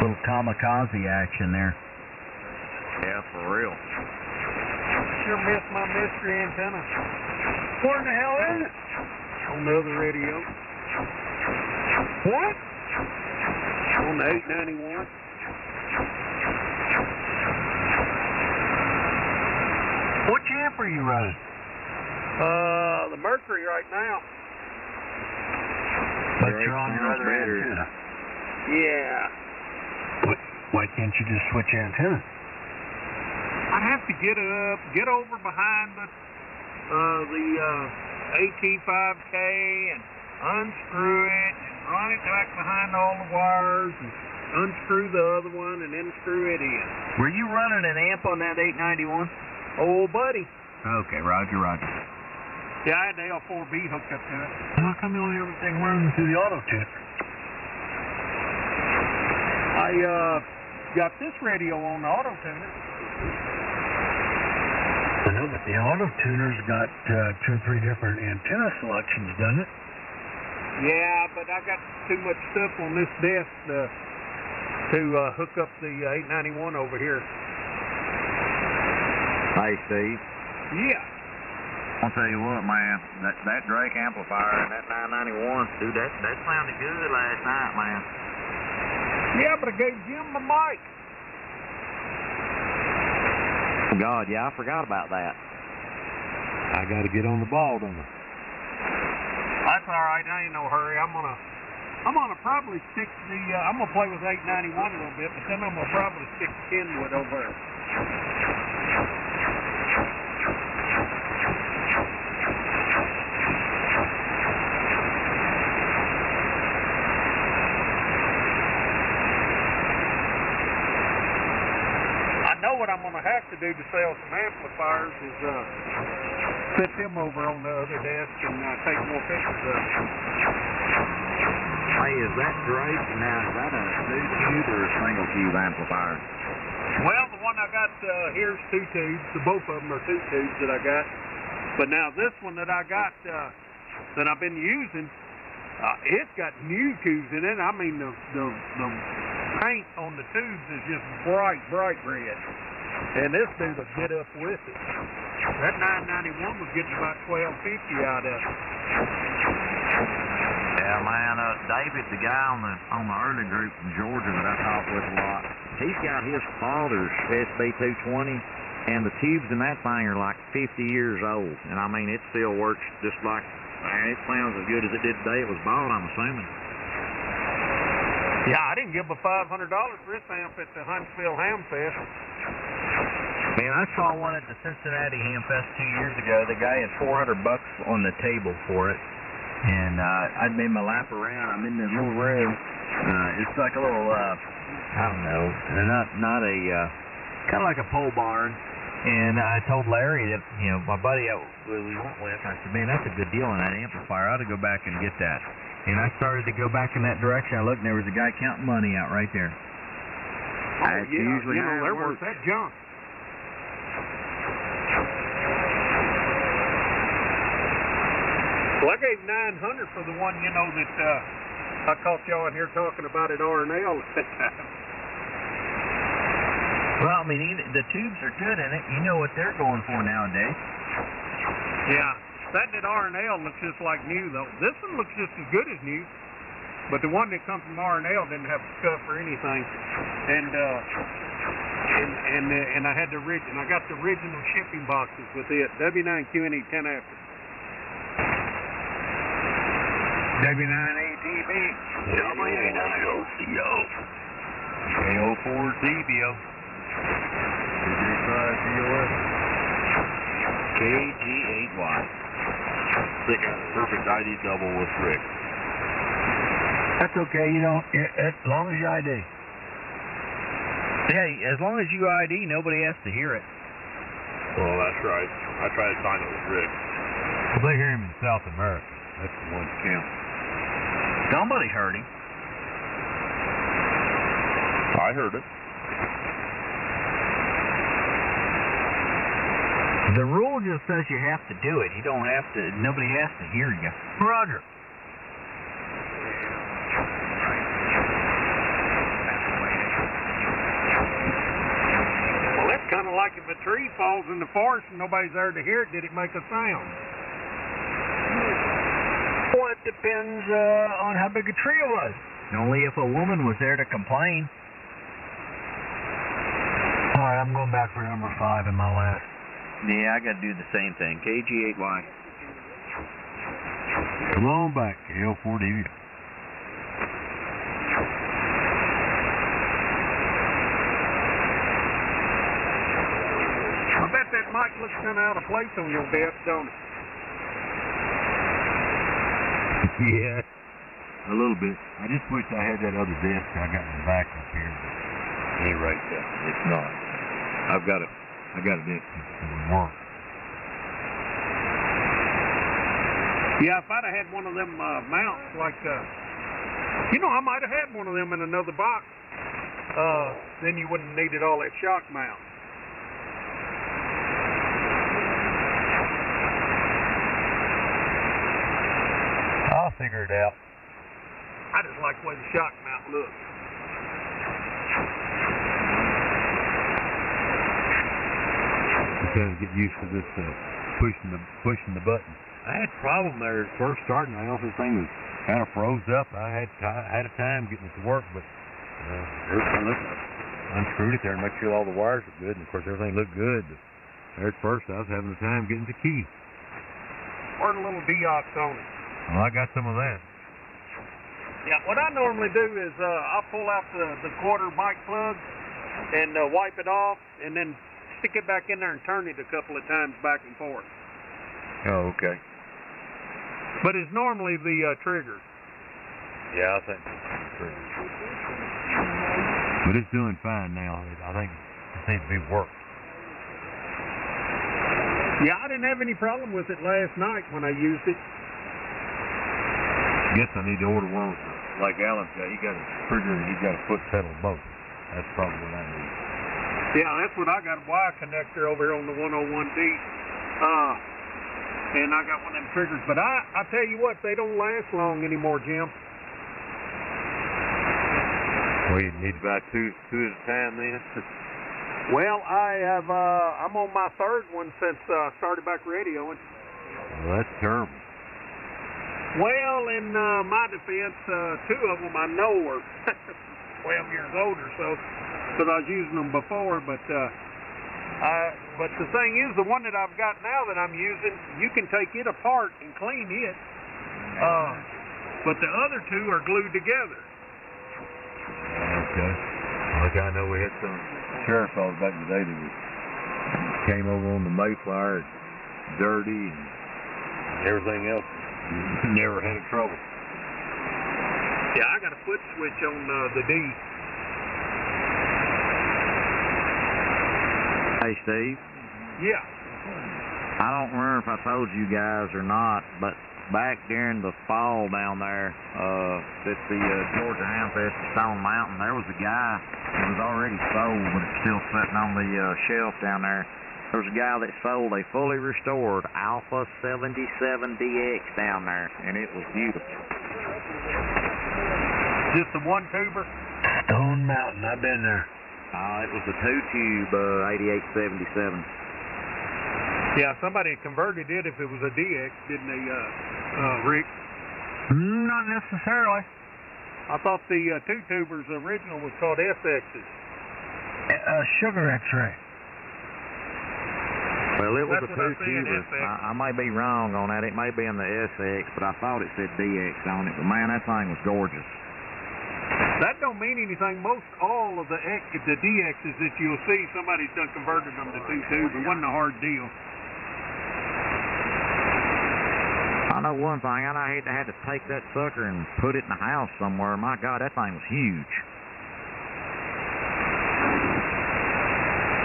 Little kamikaze action there. Yeah, for real. Sure missed my mystery antenna. Where in the hell is it? On the other radio. What? On the 891. Which amp are you running? The Mercury right now. But you're on your other antenna. Yeah. Why can't you just switch antenna? I'd have to get over behind the AT5K and unscrew it and run it back behind all the wires and unscrew the other one and then screw it in. Were you running an amp on that 891? Oh, buddy. Okay, roger. Yeah, I had the L4B hooked up to it. How come you only everything running through the auto tuner? I got this radio on the auto tuner. I know, but the auto tuner's got 2 or 3 different antenna selections, doesn't it? Yeah, but I got too much stuff on this desk to hook up the 891 over here. Hey, Steve. Yeah. I'll tell you what, man, that Drake amplifier and that 991, dude, that sounded good last night, man. Yeah, but I gave Jim my mic. God, yeah, I forgot about that. I got to get on the ball, don't I? That's all right. I ain't no hurry. I'm gonna probably stick the. I'm gonna play with 891 a little bit, but then I'm gonna probably stick Kenwood over there. What I'm going to have to do to sell some amplifiers is fit them over on the other desk and take more pictures of them. Hey, is that Drake? Now, is that a 2-tube or a single tube amplifier? Well, the one I got here's 2 tubes. Both of them are 2 tubes that I got. But now this one that I got that I've been using, it's got new tubes in it. I mean, the paint on the tubes is just bright red. And this dude will get up with it. That 991 was getting about 1250 out of it. Yeah, man. David, the guy on the early group from Georgia that I talk with a lot, he's got his father's SB220, and the tubes in that thing are like 50 years old. And I mean, it still works just like, man, it sounds as good as it did the day it was bought, I'm assuming. Yeah, I didn't give him $500 for this amp at the Huntsville Ham Fest. Man, I saw one at the Cincinnati Ham Fest 2 years ago. The guy had $400 on the table for it, and I'd made my lap around. I'm in this little room. It's like a little, I don't know, not a, kind of like a pole barn. And I told Larry that, my buddy we went with, I said, man, that's a good deal on that amplifier. I ought to go back and get that. And I started to go back in that direction. I looked, and there was a guy counting money out right there. That's usually how it works. That junk. Well, I gave $900 for the one, that I caught y'all in here talking about at R&L at that time. Well, I mean, the tubes are good in it. You know what they're going for nowadays. Yeah, that at R&L looks just like new, though. This one looks just as good as new, but the one that comes from R&L didn't have scuff or anything. And I had I got the original shipping boxes with it. W9QNE 10 after. W9ATB, WA9LCO, KO4DBO, KJ5DOS, KG8Y. They got a perfect ID double with Rick. That's okay, as long as you ID. Yeah, as long as you ID, nobody has to hear it. Well, that's right. I tried to sign it with Rick. Well, they hear him in South America. That's the one that counts. Somebody heard him. I heard it. The rule just says you have to do it. You don't have to. Nobody has to hear you. Roger. Well, that's kind of like if a tree falls in the forest and nobody's there to hear it, did it make a sound? Well, it depends on how big a tree it was. Only if a woman was there to complain. All right, I'm going back for number 5 in my last. Yeah, I got to do the same thing. KG8Y. Come on back, KO4DB. I bet that mic looks kind of out of place on your desk, don't it? Yeah, a little bit. I just wish I had that other desk I got in the back up here. It ain't right there. It's not. I got a desk that work. Yeah, if I'd have had one of them mounts, like, I might have had one of them in another box. Then you wouldn't have needed all that shock mount. I'll figure it out. I just like the way the shock mount looks. I'm trying to get used to this pushing the button. I had a problem there first starting. I know this thing was kind of froze up. I had a time getting it to work, but I unscrewed it there and make sure all the wires are good. And of course everything looked good. But there at first I was having a time getting the key. Or the little Diox on it. Well, I got some of that. Yeah, what I normally do is I'll pull out the quarter mic plug and wipe it off, and then stick it back in there and turn it a couple of times back and forth. Oh, okay. But it's normally the trigger. Yeah, I think it's trigger. But it's doing fine now. I think it seems to be working. Yeah, I didn't have any problem with it last night when I used it. I guess I need to order one like Alan's got. He got a trigger and he's got a foot pedal both. That's probably what I need. Yeah, that's what I got, a wire connector over here on the 101D. And I got one of them triggers. But I tell you what, they don't last long anymore, Jim. Well, you need about two at a time then? Well, I'm on my third one since I started back radioing. Well, that's terrible. Well, in my defense, 2 of them I know are 12 years old or so, because I was using them before. But the thing is, the one that I've got now that I'm using, you can take it apart and clean it. But the other 2 are glued together. Okay. Like I know we had some sheriff fellas back in the day that was came over on the Mayflower, dirty and everything else. Never had a trouble. Yeah, I got a foot switch on the D. Hey, Steve. Yeah. I don't remember if I told you guys or not, but back during the fall down there at the Georgia Hamfest at Stone Mountain, there was a guy that was already sold, but it's still sitting on the shelf down there. There was a guy that sold a fully restored Alpha 77DX down there, and it was beautiful. Just the one tuber? Stone Mountain, I've been there. It was a two-tube 8877. Yeah, somebody converted it if it was a DX, didn't they, Rick? Not necessarily. I thought the two-tubers original was called SXs. Sugar X-ray. Well, it was That's a what I see in two-tuber. SX. I may be wrong on that. It may be in the SX, but I thought it said DX on it. But, man, that thing was gorgeous. That don't mean anything. Most all of the DXs that you'll see, somebody's done converted them to two-tube. It wasn't a hard deal. I know one thing. I had to take that sucker and put it in the house somewhere. My God, that thing was huge.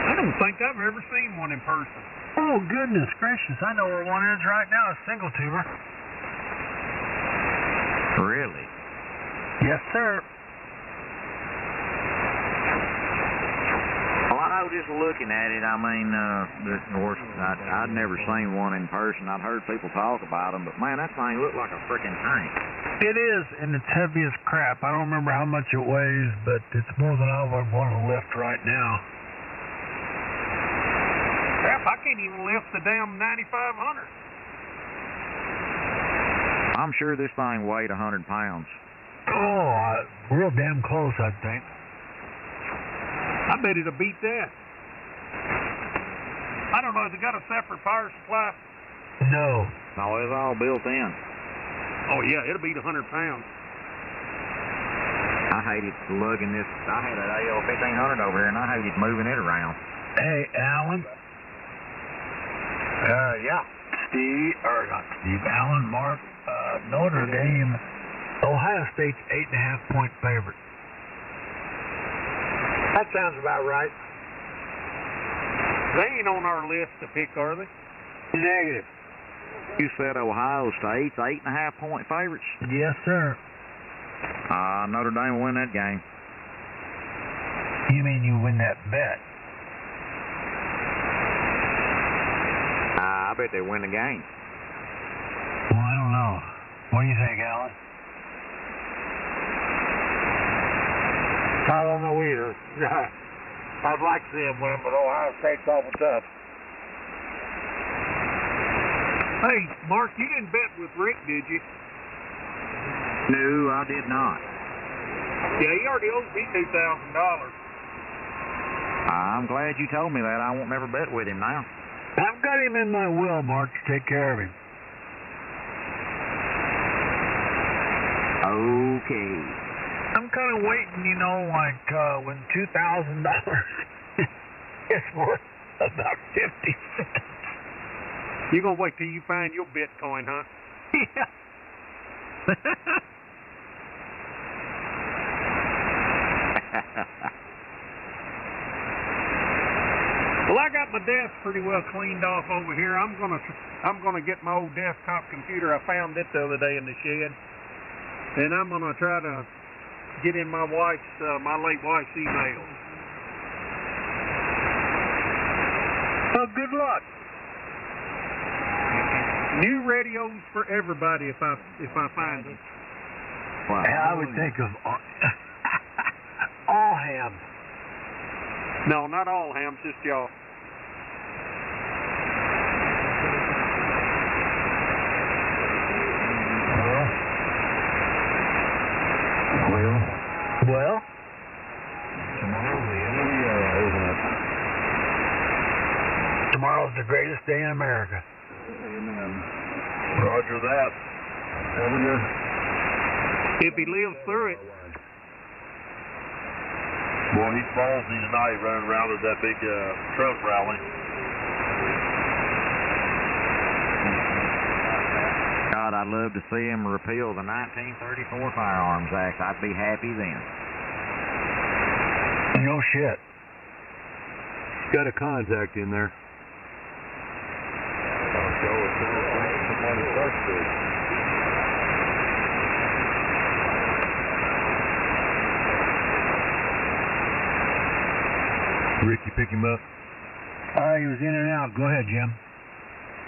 I don't think I've ever seen one in person. Oh, goodness gracious. I know where one is right now, a single tuber. Really? Yes, sir. Well, I know just looking at it, I mean, of course, I'd never seen one in person. I'd heard people talk about them, but, man, that thing looked like a freaking tank. It is, and it's heavy as crap. I don't remember how much it weighs, but it's more than I would want to lift right now. Crap, I can't even lift the damn 9500. I'm sure this thing weighed 100 pounds. Oh, real damn close, I think. I bet it'll beat that. I don't know, has it got a separate power supply? No. No, it's all built in. Oh, yeah, it'll beat 100 pounds. I hated lugging this. I had an AL1500 over here, and I hated moving it around. Hey, Alan? Yeah. Alan, Mark, Notre Dame, Ohio State's 8.5-point favorite. That sounds about right. They ain't on our list to pick, are they? Negative. You said Ohio State's 8.5-point favorites? Yes, sir. Notre Dame will win that game. You mean you win that bet? I bet they win the game. Well, I don't know. What do you think, Alan? I don't know either. I'd like to see him win, but Ohio State's awful tough. Hey, Mark, you didn't bet with Rick, did you? No, I did not. Yeah, he already owes me $2,000. I'm glad you told me that. I won't never bet with him now. I've got him in my will, Mark, to take care of him. Okay. I'm kind of waiting, you know, like when $2,000 is worth about 50 cents. You're going to wait till you find your Bitcoin, huh? Yeah. Well, I got my desk pretty well cleaned off over here. I'm gonna get my old desktop computer. I found it the other day in the shed, and I'm gonna try to get in my late wife's emails. Well, good luck. New radios for everybody if I find them. Wow. And I would think of all hams. No, not all hams, just y'all. Well? Tomorrow's the greatest day in America. Amen. Roger that. If he lives through it. Boy, he's ballsy tonight running around at that big Trump rally. I'd love to see them repeal the 1934 Firearms Act. I'd be happy then. No shit. Got a contact in there. Rick, you pick him up? He was in and out. Go ahead, Jim.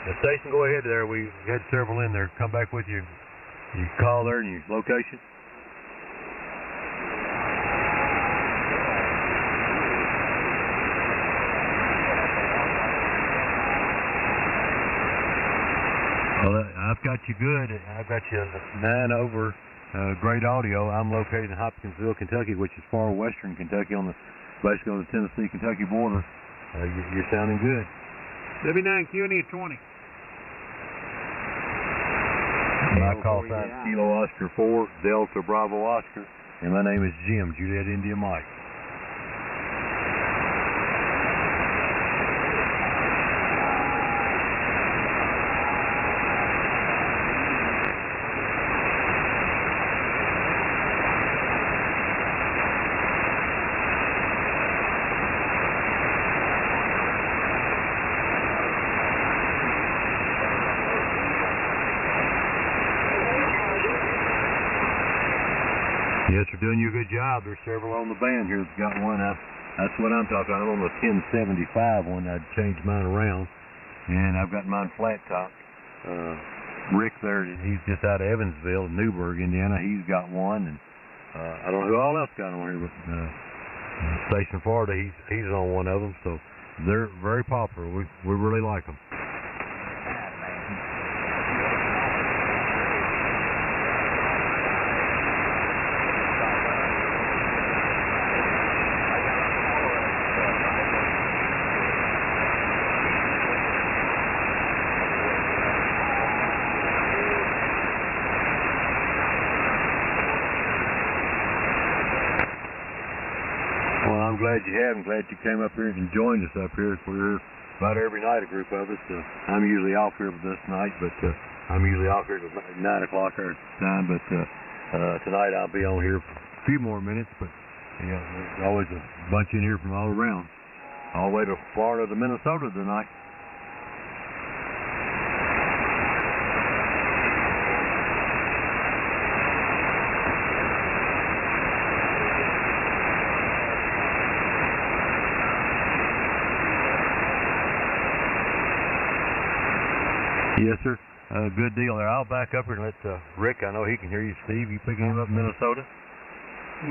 The station, go ahead there. We had several in there. Come back with you. You call there and your location. Well, I've got you good. I've got you 9 over. Great audio. I'm located in Hopkinsville, Kentucky, which is far western Kentucky, basically on the Tennessee-Kentucky border. You're sounding good. W9QNE 20. My call sign is Kilo Oscar 4, Delta Bravo Oscar, and my name is Jim, Juliet India Mike. Yes, they're doing you a good job. There's several on the band here that's got one. That's what I'm talking about. I'm on the 1075 one. I'd changed mine around, and I've got mine flat top. Rick there, he's just out of Evansville, Newburgh, Indiana. He's got one, and I don't know who all else got on here, but Station Florida, he's on one of them. So they're very popular. We really like them. I'm glad you have. I'm glad you came up here and joined us up here. We're here about every night, a group of us. I'm usually off here this night, but I'm usually off here at 9 o'clock our time. But tonight I'll be on here for a few more minutes. But yeah, there's always a bunch in here from all around, all the way to Florida to Minnesota tonight. Yes, sir. Good deal there. I'll back up here and let Rick, I know he can hear you. Steve, you picking him up in Minnesota?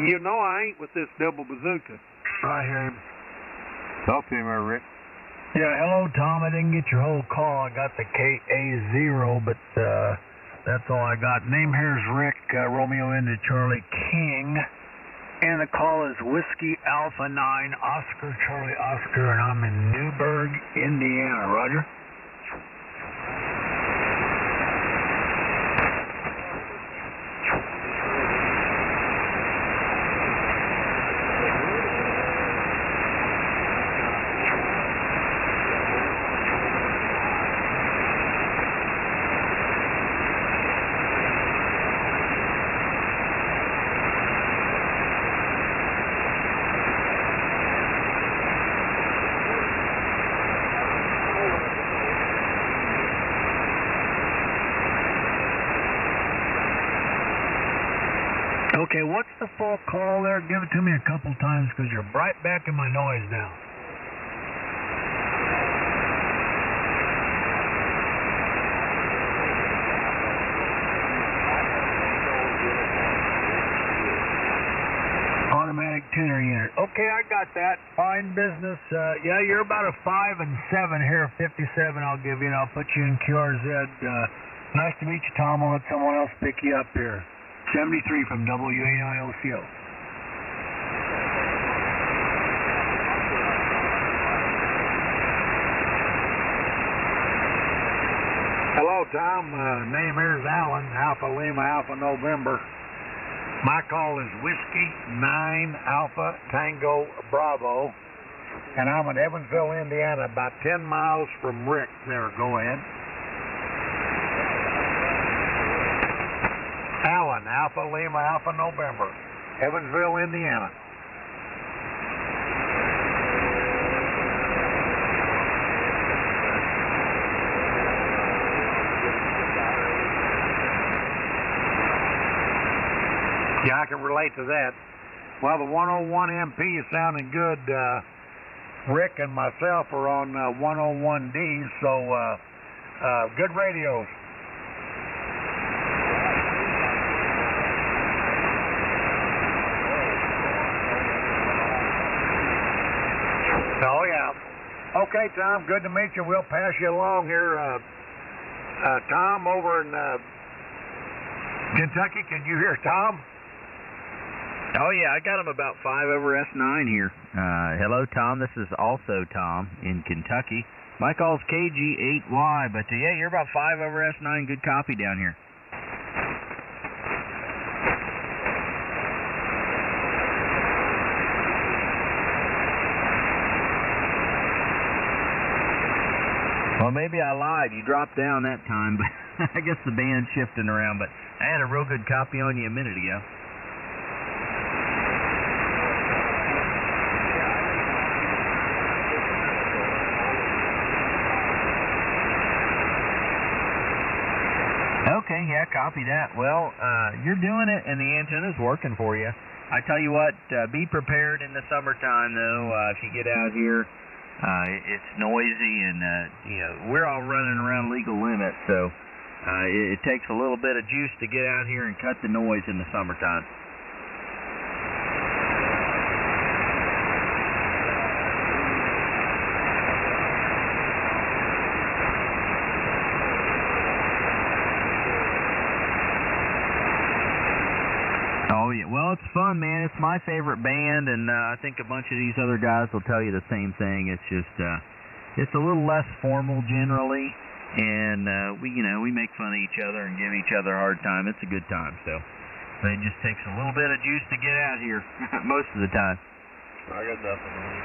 You know I ain't with this double bazooka. I hear him. Talk to him there, Rick. Yeah, hello, Tom. I didn't get your whole call. I got the KA0, but that's all I got. Name here is Rick, Romeo into Charlie King. And the call is Whiskey Alpha 9, Oscar Charlie Oscar, and I'm in Newburgh, Indiana. Roger? Okay, what's the full call there? Give it to me a couple times because you're right back in my noise now. Automatic tuner unit. Okay, I got that. Fine business. Yeah, you're about a 5 and 7 here. 57 I'll give you, and I'll put you in QRZ. Nice to meet you, Tom. I'll let someone else pick you up here. 73 from WAIOCO. Hello, Tom. Name here is Alan, Alpha Lima, Alpha November. My call is Whiskey 9 Alpha Tango Bravo, and I'm in Evansville, Indiana, about 10 miles from Rick there. Go ahead. Alpha Lima, Alpha November, Evansville, Indiana. Yeah, I can relate to that. Well, the 101 MP is sounding good. Rick and myself are on 101Ds, so good radios. Oh, yeah. Okay, Tom, good to meet you. We'll pass you along here. Tom over in Kentucky, can you hear Tom? Oh, yeah, I got him about 5 over S9 here. Hello, Tom. This is also Tom in Kentucky. My call's KG8Y, but yeah, you're about 5 over S9. Good copy down here. Well, maybe I lied. You dropped down that time, but I guess the band's shifting around. But I had a real good copy on you a minute ago. Okay, yeah, copy that. Well, you're doing it, and the antenna's working for you. I tell you what, be prepared in the summertime, though. If you get out here, it's noisy, and we're all running around legal limits, so it takes a little bit of juice to get out here and cut the noise in the summertime. Oh, yeah. Well, it's fun, man. It's my favorite band, and I think a bunch of these other guys will tell you the same thing. It's just, it's a little less formal generally, and we make fun of each other and give each other a hard time. It's a good time, so. But it just takes a little bit of juice to get out here most of the time. I got nothing on you.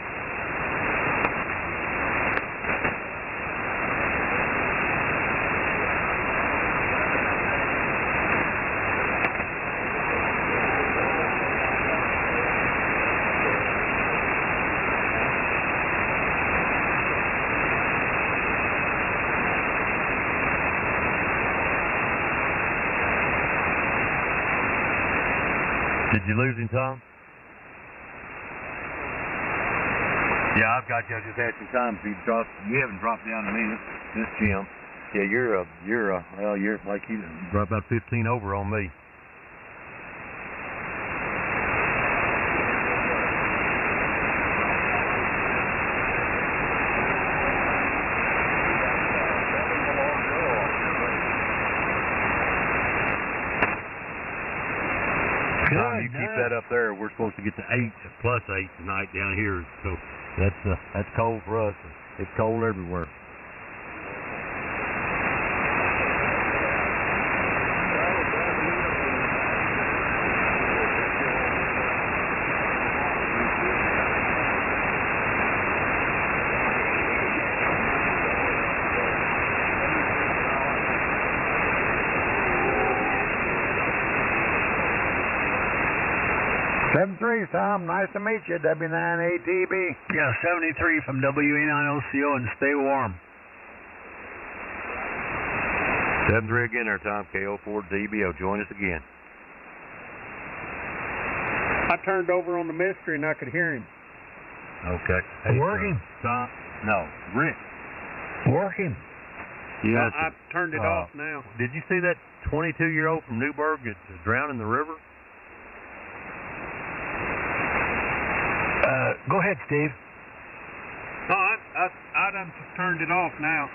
Did you lose him, Tom? Yeah, I've got you. I just had some time. You haven't dropped down to me. This Jim. Yeah, you're like you dropped about 15 over on me. Tom, you keep that up there. We're supposed to get to 8 plus 8 tonight down here, so that's cold for us. It's cold everywhere. Tom, nice to meet you, W9ATB. Yeah, 73 from WA9OCO, and stay warm. 73 again there, Tom, KO4DBO. Join us again. I turned over on the mystery and I could hear him. Okay. Hey, working? Tom? No, Rick. Working? Yeah. I turned it off now. Did you see that 22-year-old from Newburgh that drowned in the river? Go ahead, Steve. No, I done turned it off now.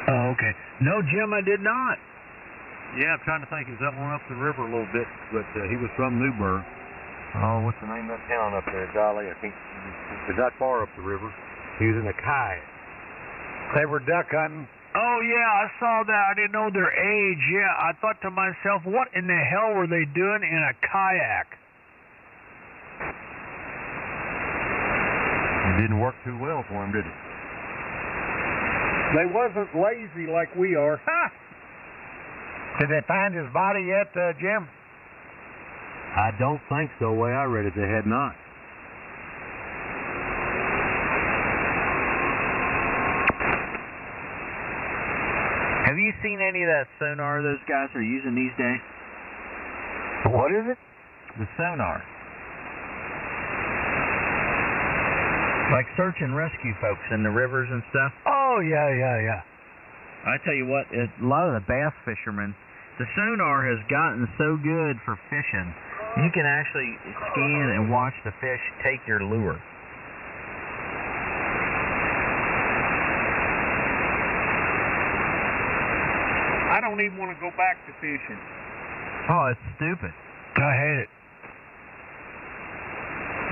Oh, okay. No, Jim, I did not. Yeah, I'm trying to think. He was up one up the river a little bit, but he was from Newburgh. Oh, what's the name of that town up there? Golly, I can't. It's not far up the river. He was in a kayak. They were duck hunting. Oh, yeah, I saw that. I didn't know their age. Yeah, I thought to myself, what in the hell were they doing in a kayak? It didn't work too well for him, did it? They wasn't lazy like we are. Ha! Did they find his body yet, Jim? I don't think so. The way I read it, they had not. Have you seen any of that sonar those guys are using these days? What is it? The sonar. Like search and rescue folks in the rivers and stuff. Oh, yeah. I tell you what, a lot of the bass fishermen, the sonar has gotten so good for fishing, you can actually scan and watch the fish take your lure. I don't even want to go back to fishing. Oh, it's stupid. I hate it.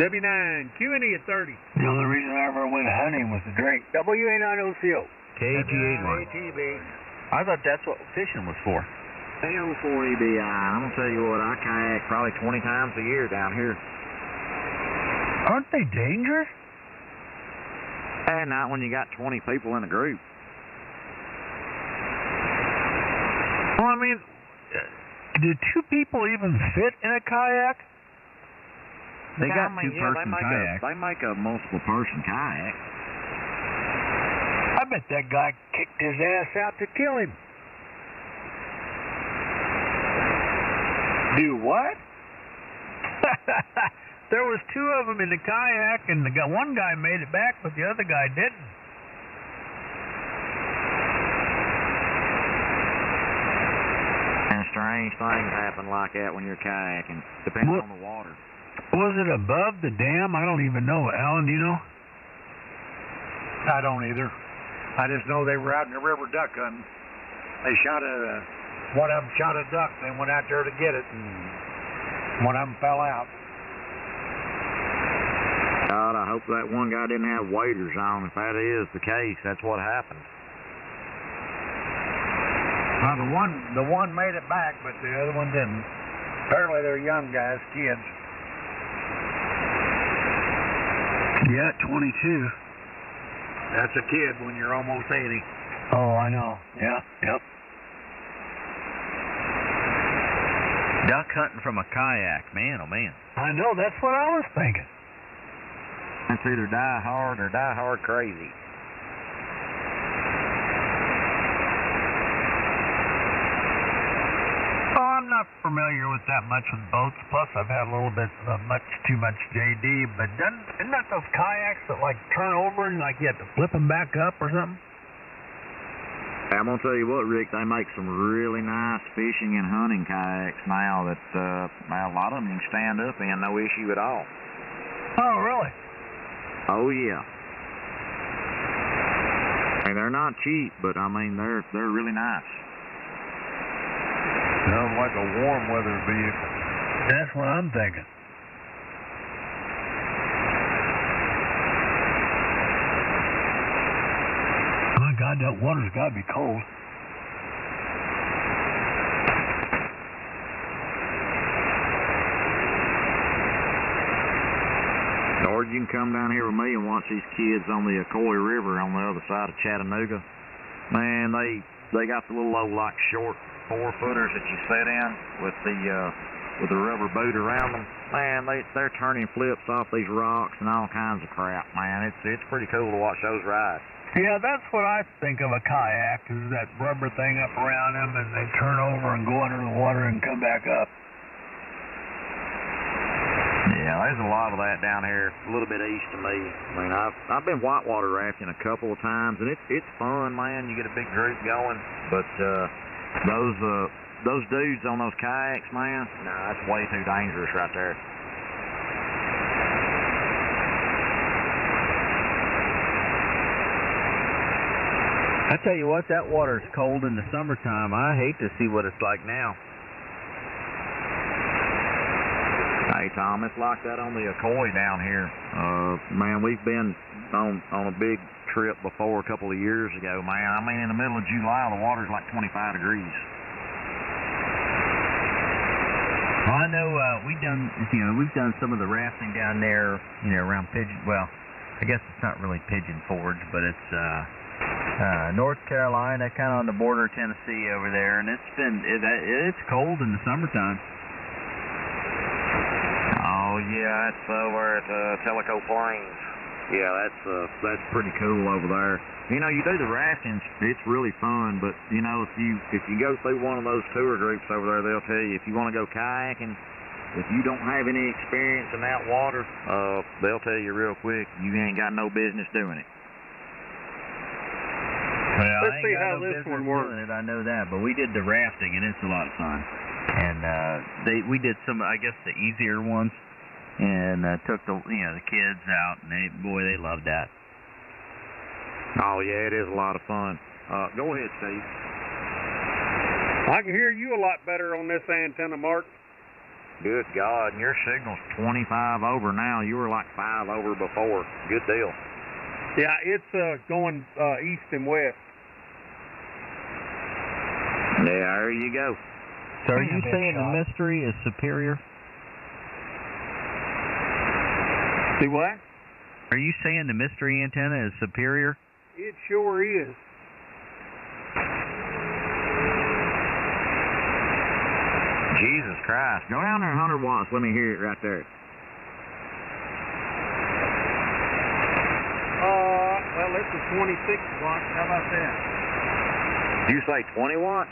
W9, Q&E at 30. The only reason I ever went hunting was to drink WA9OCO. KG81. I thought that's what fishing was for. AO4EBI. I'm going to tell you what, I kayak probably 20 times a year down here. Aren't they dangerous? And not when you got 20 people in a group. Well, I mean, do two people even fit in a kayak? They got two-person kayaks. They make a multiple-person kayak. I bet that guy kicked his ass out to kill him. Do what? There was two of them in the kayak, and one guy made it back, but the other guy didn't. And strange things happen like that when you're kayaking, depending on the water. Was it above the dam? I don't even know. Alan, do you know? I don't either. I just know they were out in the river duck hunting. They one of them shot a duck, they went out there to get it, and one of them fell out. God, I hope that one guy didn't have waders on. If that is the case, that's what happened. Well, the one made it back, but the other one didn't. Apparently they're young guys, kids. Yeah, 22. That's a kid when you're almost 80. Oh, I know. Yeah, yep. Duck hunting from a kayak, man, oh man. I know, that's what I was thinking. It's either die hard or die hard crazy. Oh, I'm not familiar with that much with boats. Plus, I've had a little bit too much JD. But isn't that those kayaks that like turn over and like you have to flip them back up or something? I'm gonna tell you what, Rick. They make some really nice fishing and hunting kayaks now. That a lot of them you can stand up in, no issue at all. Oh, really? Oh yeah. And they're not cheap, but I mean they're really nice. Sounds like a warm weather vehicle. That's what I'm thinking. My God, that water's got to be cold. Or you can come down here with me and watch these kids on the Coy River on the other side of Chattanooga. Man, they got the little old like short 4-footers that you sit in with the rubber boot around them. Man, they're turning flips off these rocks and all kinds of crap. Man, it's pretty cool to watch those ride. Yeah, that's what I think of a kayak, is that rubber thing up around them, and they turn over and go under the water and come back up. Yeah, there's a lot of that down here, a little bit east of me. I mean, I've been whitewater rafting a couple of times, and it's fun, man. You get a big group going, but those dudes on those kayaks, man, nah, that's way too dangerous right there. I tell you what, that water's cold in the summertime. I hate to see what it's like now. Hey, Tom, it's like that on the Coy down here. Man, we've been on a big trip before a couple of years ago, man. I mean, in the middle of July, the water's like 25 degrees. Well, I know we've done some of the rafting down there, around Pigeon. Well, I guess it's not really Pigeon Forge, but it's North Carolina, kind of on the border of Tennessee over there, and it's cold in the summertime. Yeah, it's over at Tellico Plains. Yeah, that's pretty cool over there. You know, you do the rafting, it's really fun, but you know, if you go through one of those tour groups over there, they'll tell you if you want to go kayaking, if you don't have any experience in that water, they'll tell you real quick you ain't got no business doing it. Well, Let's see how this one works. I know that, but we did the rafting, and it's a lot of fun. And we did some, I guess, the easier ones, and took the kids out, and they loved that. Oh yeah, it is a lot of fun. Go ahead, Steve. I can hear you a lot better on this antenna, Mark. Good God, and your signal's 25 over now. You were like 5 over before. Good deal. Yeah, it's going east and west. Yeah, there you go. So are you saying the mystery is superior? See what? Are you saying the mystery antenna is superior? It sure is. Jesus Christ. Go down there 100 watts. Let me hear it right there. Well, this is 26 watts. How about that? Did you say 20 watts?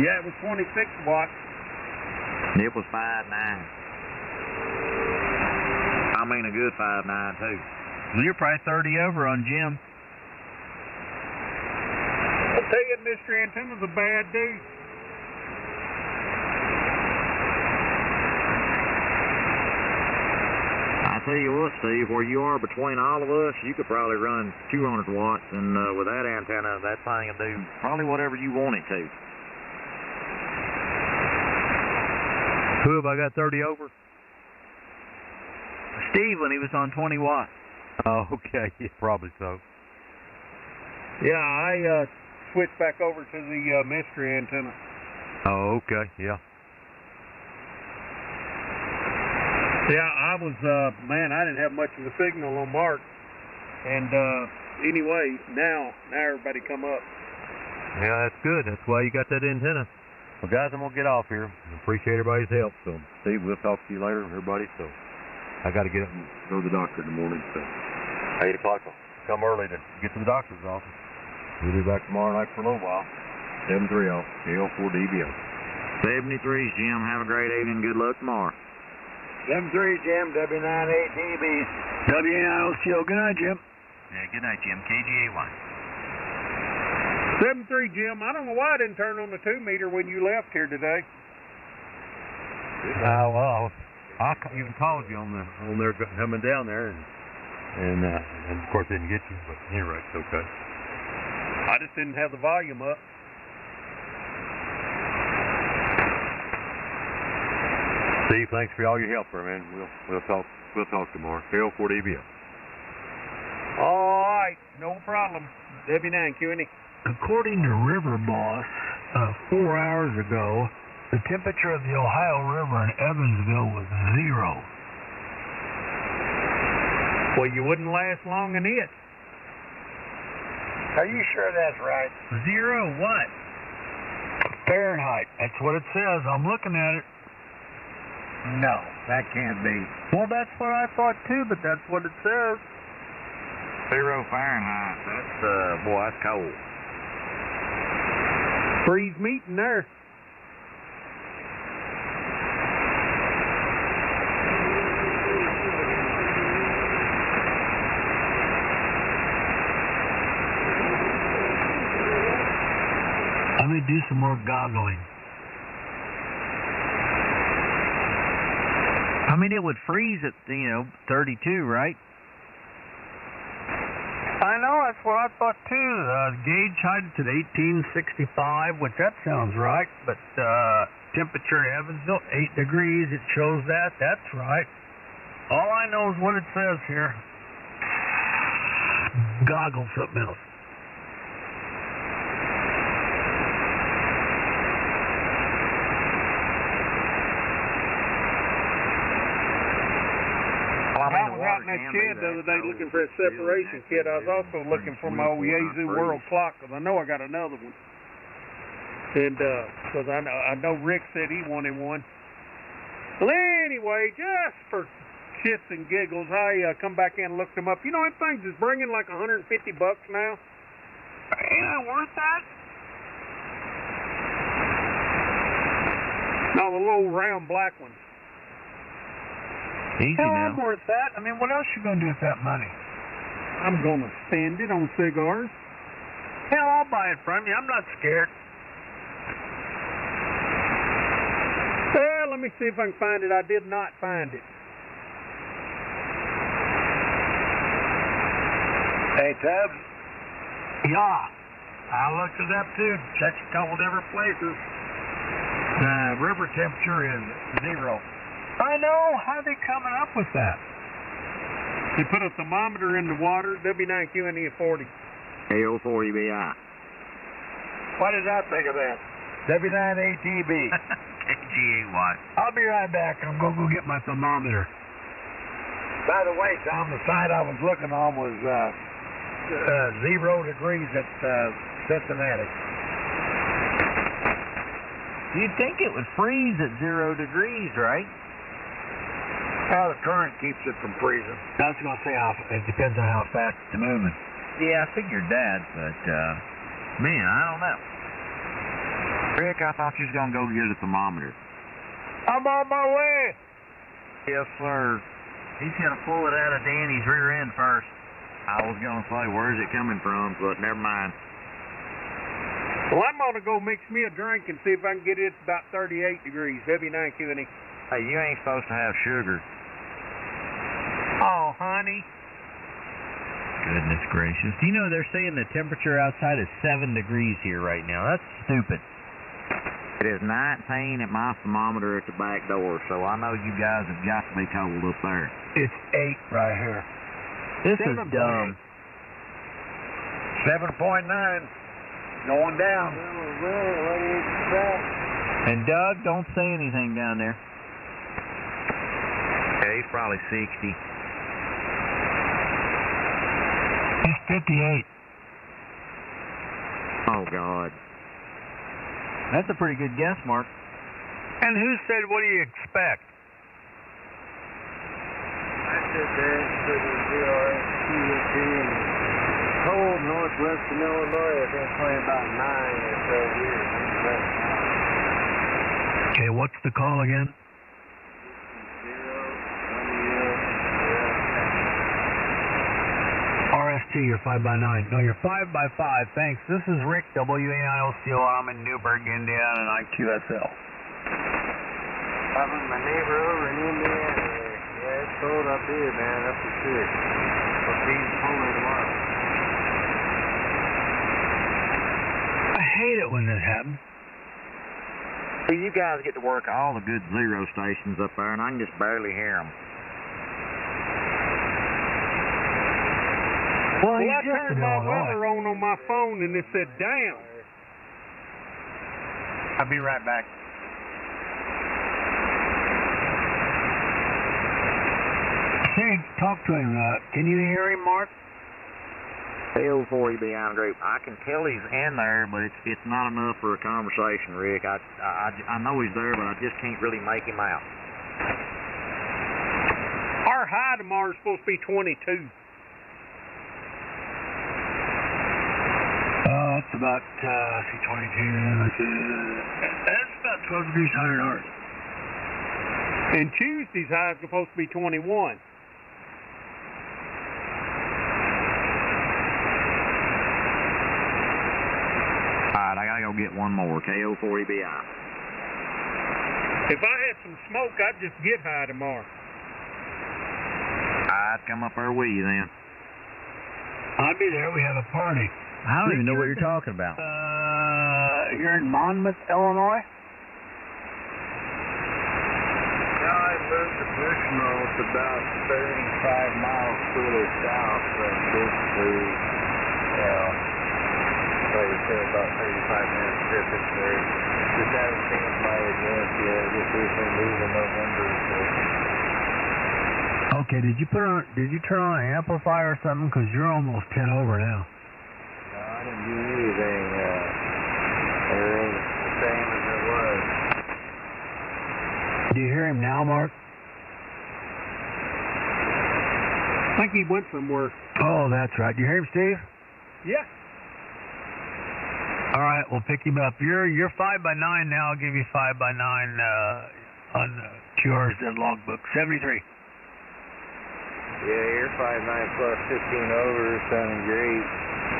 Yeah, it was 26 watts. It was 5.9. I mean a good 5.9 too. Well, you're probably 30 over on Jim. I'll tell you, Mr. Antenna's a bad dude. I tell you what, Steve, where you are between all of us, you could probably run 200 watts, and with that antenna, that thing will do probably whatever you want it to. Who have I got 30 over? Steve, when he was on 20 watts. Oh, okay. Yeah, probably so. Yeah, I switched back over to the mystery antenna. Oh, okay. Yeah. Yeah, I was, man, I didn't have much of a signal on Mark. And anyway, now everybody come up. Yeah, that's good. That's why you got that antenna. Well, guys, I'm going to get off here. I appreciate everybody's help. So, Steve, we'll talk to you later, everybody. So, I got to get up and go to the doctor in the morning. So, 8 o'clock. I'll come early to get to the doctor's office. We'll be back tomorrow night for a little while. 730 L4DBO. 73's Jim. Have a great evening. Good luck tomorrow. 73 Jim, W98DB. W9LCO. Good night, Jim. Yeah, good night, Jim. KGA1. 73 Jim, I don't know why I didn't turn on the 2 meter when you left here today. Well, I even called you on there coming down there, and of course didn't get you, but anyway, it's okay. I just didn't have the volume up. Steve, thanks for all your help, man. We'll talk tomorrow. L4DBO. All right, no problem. W9QNE. According to River Boss, 4 hours ago, the temperature of the Ohio River in Evansville was 0. Well, you wouldn't last long in it. Are you sure that's right? 0 what? Fahrenheit. That's what it says. I'm looking at it. No, that can't be. Well, that's what I thought too, but that's what it says. 0 Fahrenheit. That's, boy, that's cold. Freeze meat in there. Let me do some more goggling. I mean, it would freeze at, 32, right? I know, that's what I thought too. Gauge height at 1865, which that sounds right, but temperature in Evansville, 8 degrees, it shows that. That's right. All I know is what it says here. Goggle something else. I was out in that shed the other day looking for a separation kit. I was also looking for my old Yazoo World clock because I know I got another one. And because I know Rick said he wanted one. Well, anyway, just for shits and giggles, I come back in and looked them up. You know, them things is bringing like $150 now. Ain't that worth that? No, the little round black ones. Easy Hell, now. I'm worth that. I mean, what else you gonna do with that money? I'm gonna spend it on cigars. Hell, I'll buy it from you. I'm not scared. Well, let me see if I can find it. I did not find it. Hey, Tubbs. Yeah. I looked it up too. Checked a couple different places. The river temperature is 0. I know. How are they coming up with that? They put a thermometer in the water, W9QNE at 40. KO4EBI. Why did I think of that? W9ATB. KGAY. I'll be right back. I'm going to go get my thermometer. By the way, Tom, the site I was looking on was 0 degrees at Cincinnati. You'd think it would freeze at 0 degrees, right? The current keeps it from freezing. I was going to say it depends on how fast it's moving. Yeah, I figured that, but, man, I don't know. Rick, I thought you was going to go get a thermometer. I'm on my way. Yes, sir. He's going to pull it out of Danny's rear end first. I was going to say, where's it coming from, but never mind. Well, I'm going to go mix me a drink and see if I can get it about 38 degrees, W9QNE. Hey, you ain't supposed to have sugar. Oh, honey. Goodness gracious. Do you know they're saying the temperature outside is 7 degrees here right now? That's stupid. It is 19 at my thermometer at the back door, so I know you guys have got to be cold up there. It's 8 right here. This is dumb. 7.9. Going down. And Doug, don't say anything down there. Yeah, he's probably 60. It's 58. Oh, God. That's a pretty good guess, Mark. And who said, what do you expect? I said that to the ZRSTUT in cold northwestern Illinois. It's been playing about 9 or so years. Okay, what's the call again? RST, you're 5x9. No, you're 5x5. Thanks. This is Rick, WAILCO. I'm in Newburgh, Indiana, and I'm QSL. I'm in my neighbor over in Indiana. Yeah, it's cold up here, man. That's for sure. It'll be colder tomorrow. I hate it when this happens. See, you guys get to work all the good zero stations up there, and I can just barely hear them. Well, I turned my weather on my phone and it said down. I'll be right back. Hey, talk to him. Can you hear him, Mark? KO4EBI group. I can tell he's in there, but it's not enough for a conversation, Rick. I know he's there, but I just can't really make him out. Our high tomorrow is supposed to be 22. That's about, 22. That's about 12 degrees higher than ours. And Tuesday's high is supposed to be 21. All right, I gotta go get one more. KO4EBI. If I had some smoke, I'd just get high tomorrow. I'd come up there with you then. I'll be there. We have a party. I don't even know what you're talking about. You're in Monmouth, Illinois? Now I moved to Bushmill. It's about 35 miles further south, but basically, like you said, about 35 minutes trip. It's there. Just haven't changed my address yet. Just recently moved in November, so. Okay, did you turn on an amplifier or something? Because you're almost 10 over now. I didn't do anything. Everything's the same as it was. Do you hear him now, Mark? I think he went somewhere. Oh, that's right. You hear him, Steve? Yeah. All right, we'll pick him up. You're 5x9 now. I'll give you 5x9 on QR's logbook. 73. Yeah, you're 5.9 plus 15 over, sounding great.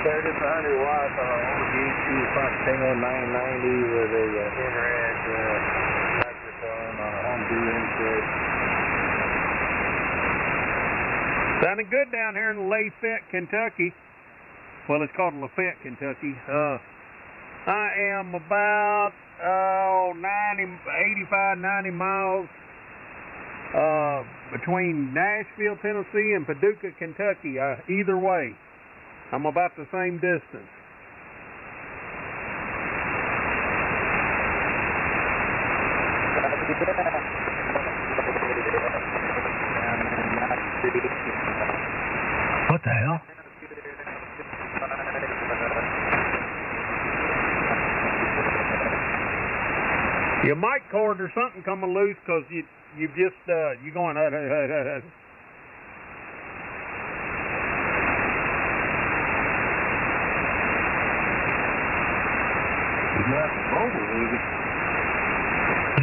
Started at 100 watts on an old YouTube Foxtail 990 with a infrared microphone on a home brew input. Sounding good down here in Lafayette, Kentucky. Well, it's called Lafayette, Kentucky. I am about 85, 90 miles between Nashville, Tennessee, and Paducah, Kentucky. Either way, I'm about the same distance. What the hell? Your mic cord or something coming loose because you just you going. You got the mobile,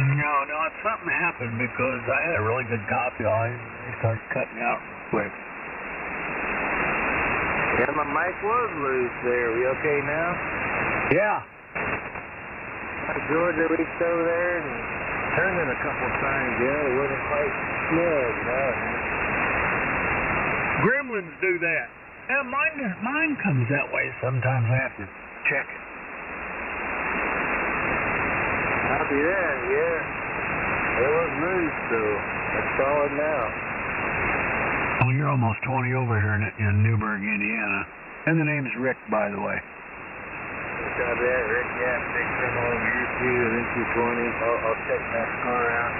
No, something happened because I had a really good copy on it. They started cutting out quick. Yeah, my mic was loose there. We okay now? Yeah. Georgia reached over there and turned it a couple of times. Yeah, it wasn't quite snug. No. Gremlins do that. Yeah, mine comes that way. Sometimes I have to check it. Copy that, yeah. It was loose, so that's solid now. Oh, you're almost 20 over here in Newburgh, Indiana. And the name's Rick, by the way. Copy that, Rick. Yeah, 6 over here, too. I think you're 20. I'll check that car out.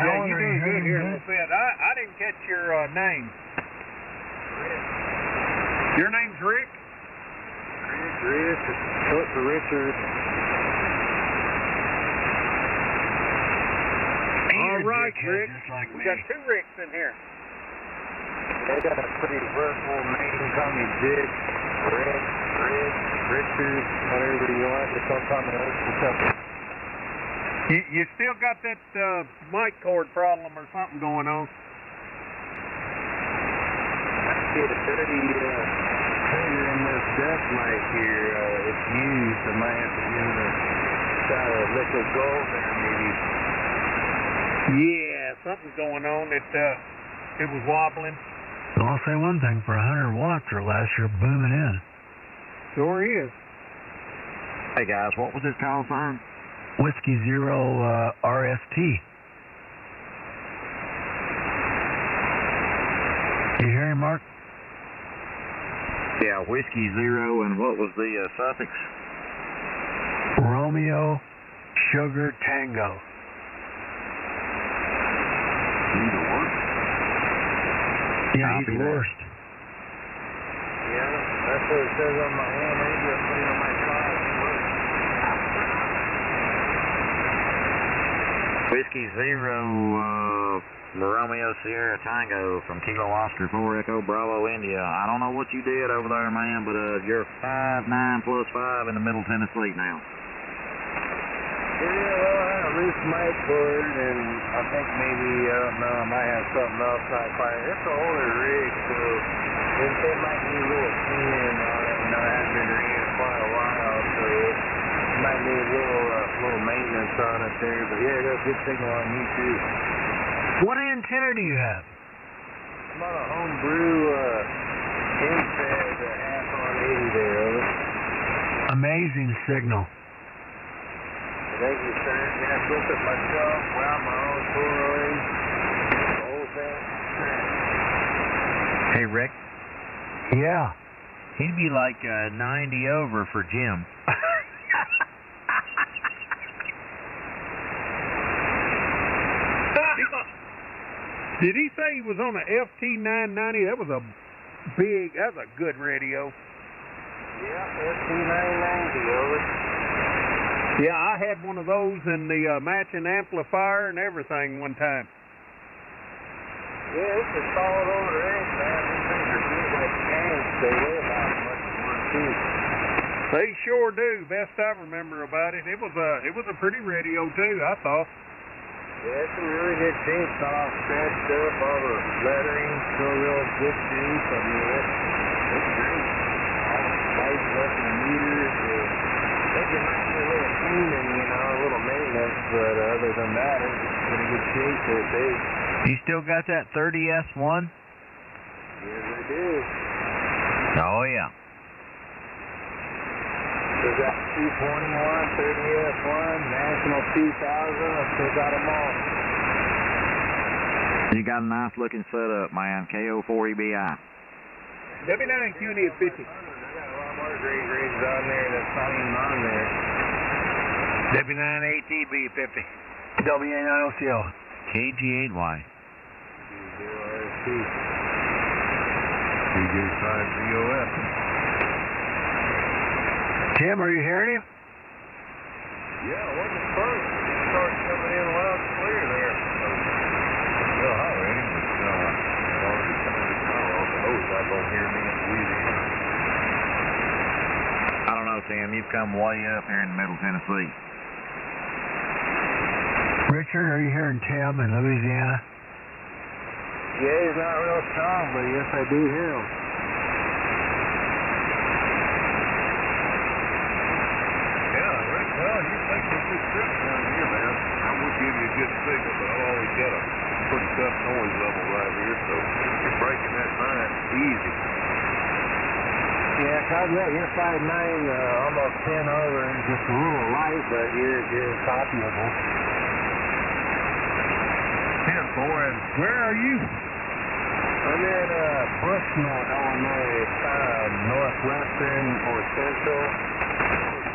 Yeah, you're doing good here a little bit. I didn't catch your name. Rick. Your name's Rick? Rick. It's short for Richard. All right, Rick. Like we got 2 Ricks in here. They got a pretty versatile name. Call me Dick, Rick, Richard, whatever you want. It's all combination stuff. You still got that mic cord problem or something going on? I get a dirty finger in this dust mic here. It's used. I might have to give it a shot of liquid gold there, maybe. Yeah, something's going on. It was wobbling. So I'll say one thing, for 100 watts or less, you're booming in. Sure is. Hey guys, what was this call sign? Whiskey Zero RST. You hear him, Mark? Yeah, Whiskey Zero, and what was the suffix? Romeo Sugar Tango. He's the worst. Yeah, he's the worst. Yeah, that's what it says on my hand radio putting on my car. Whiskey Zero, Romeo Sierra Tango from Kilo Oscar 4 Echo Bravo India. I don't know what you did over there, man, but you're 5'9" plus 5 in the Middle Tennessee now. Yeah, well, I had a loose mic cord, and I think maybe, I don't know, I might have something else not quite. It's an older rig, so it might need a little tuning on it. You know, I haven't been ringing in quite a while, so it might need a little maintenance on it there. But yeah, it got a good signal on you, too. What antenna do you have? I'm on a homebrew infrared half on 80 there, over. Amazing signal. Thank you, sir. Yeah, I built it myself, wound my own coil, the whole thing. Hey, Rick. Yeah. He'd be like 90 over for Jim. Did he say he was on a FT990? That was a good radio. Yeah, FT990, over. Yeah, I had one of those in the matching amplifier and everything one time. Yeah, it's a solid old range, man. These things are good like cans. They weigh about as much as one too. They sure do. Best I remember about it. It was a pretty radio too, I thought. Yeah, it's in really good shape. It's not all scratched up. All the lettering still real good shape. I mean, it's great. All the lights up in the meters. They can might need a little cleaning, you know, a little maintenance, but other than that, it's in pretty good shape for a big. You still got that 30S1? Yes, I do. Oh, yeah. We've got 221, 30S1, National 2000. I still got them all. You got a nice looking setup, man. KO4EBI. W9QNE is 50. I got a lot more great rigs on there that's not even on there. W9ATB 50. W9OCL. KG8Y. DJ5DOF. Tim, are you hearing him? Yeah, it wasn't first. It started coming in loud and clear there. Still hollering, but already coming to power off the hose. I don't hear me in Louisiana. I don't know, Tim. You've come way up here in Middle Tennessee. Richard, are you hearing Tim in Louisiana? Yeah, he's not real strong, but yes, I do hear him. Well, you make a good trip down here, man. I would give you a good signal, but I've always got a pretty tough noise level right here, so you're breaking that line easy. Yeah, cause you're 5'9", almost 10 over, and just a little light, but you're copyable. 10-4, and where are you? I'm in Bushmore, Illinois. It's northwestern or central.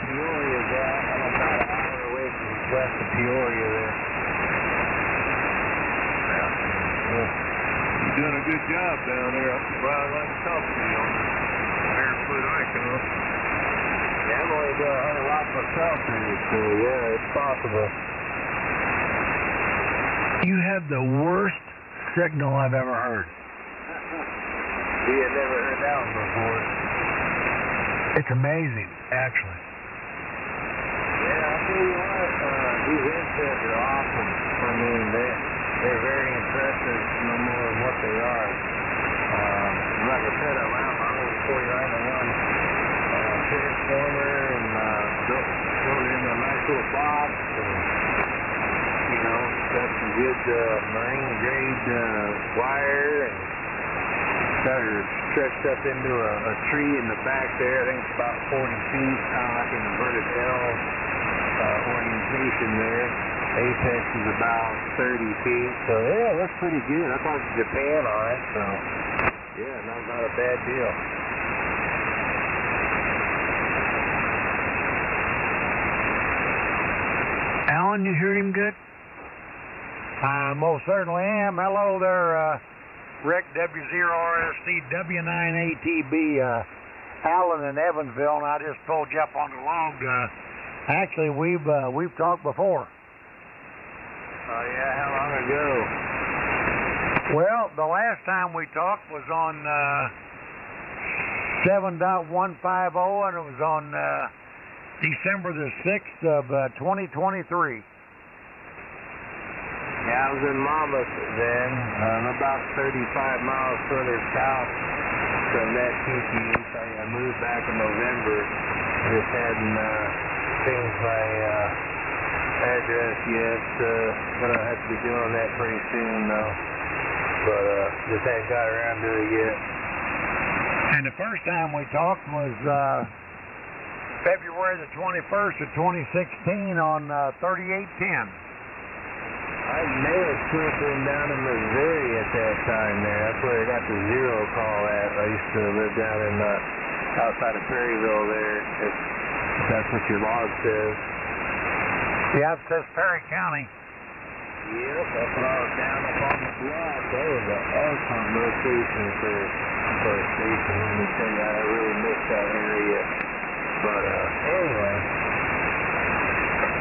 Peoria's at. I'm about an hour away from west of Peoria there. Yeah. Well, you're doing a good job down there. I'm surprised I can talk to you on this barefoot icon. Yeah, I'm only doing 100 watts myself, so yeah, it's possible. You have the worst signal I've ever heard. We had never heard that one before. It's amazing, actually. Yeah, I'll tell you what, these headsets are awesome. I mean, they're very impressive, no more than what they are. Like I said, I ran my own 49-to-1 transformer and built it into a nice little box. And, you know, got some good marine grade wire and started stretched up into a tree in the back there. I think it's about 40 feet, kind of like an inverted L orientation there. Apex is about 30 feet. So yeah, it looks pretty good. I thought it was Japan on it, so yeah, not a bad deal. Alan, you heard him good? I most certainly am. Hello there, Rick W0RST W9ATB, Alan in Evansville, and I just pulled you up on the log. Actually, we've talked before. Oh yeah, how long ago? Well, the last time we talked was on 7.150, and it was on December the 6th of 2023. Yeah, I was in Monmouth then. I'm about 35 miles further south from that TPH. I moved back in November. I just hadn't changed my address yet. Gonna have to be doing that pretty soon though. But just hadn't got around to it yet. And the first time we talked was February the 21st of 2016 on 3810. I may have still been down in Missouri at that time there. That's where I got the zero call at. I used to live down in outside of Perryville there. If that's what your log says. Yeah, it says Perry County. Yep, that's when I was down up on the block. That was an excellent location for a station. Let me tell you, I really missed that area. But anyway.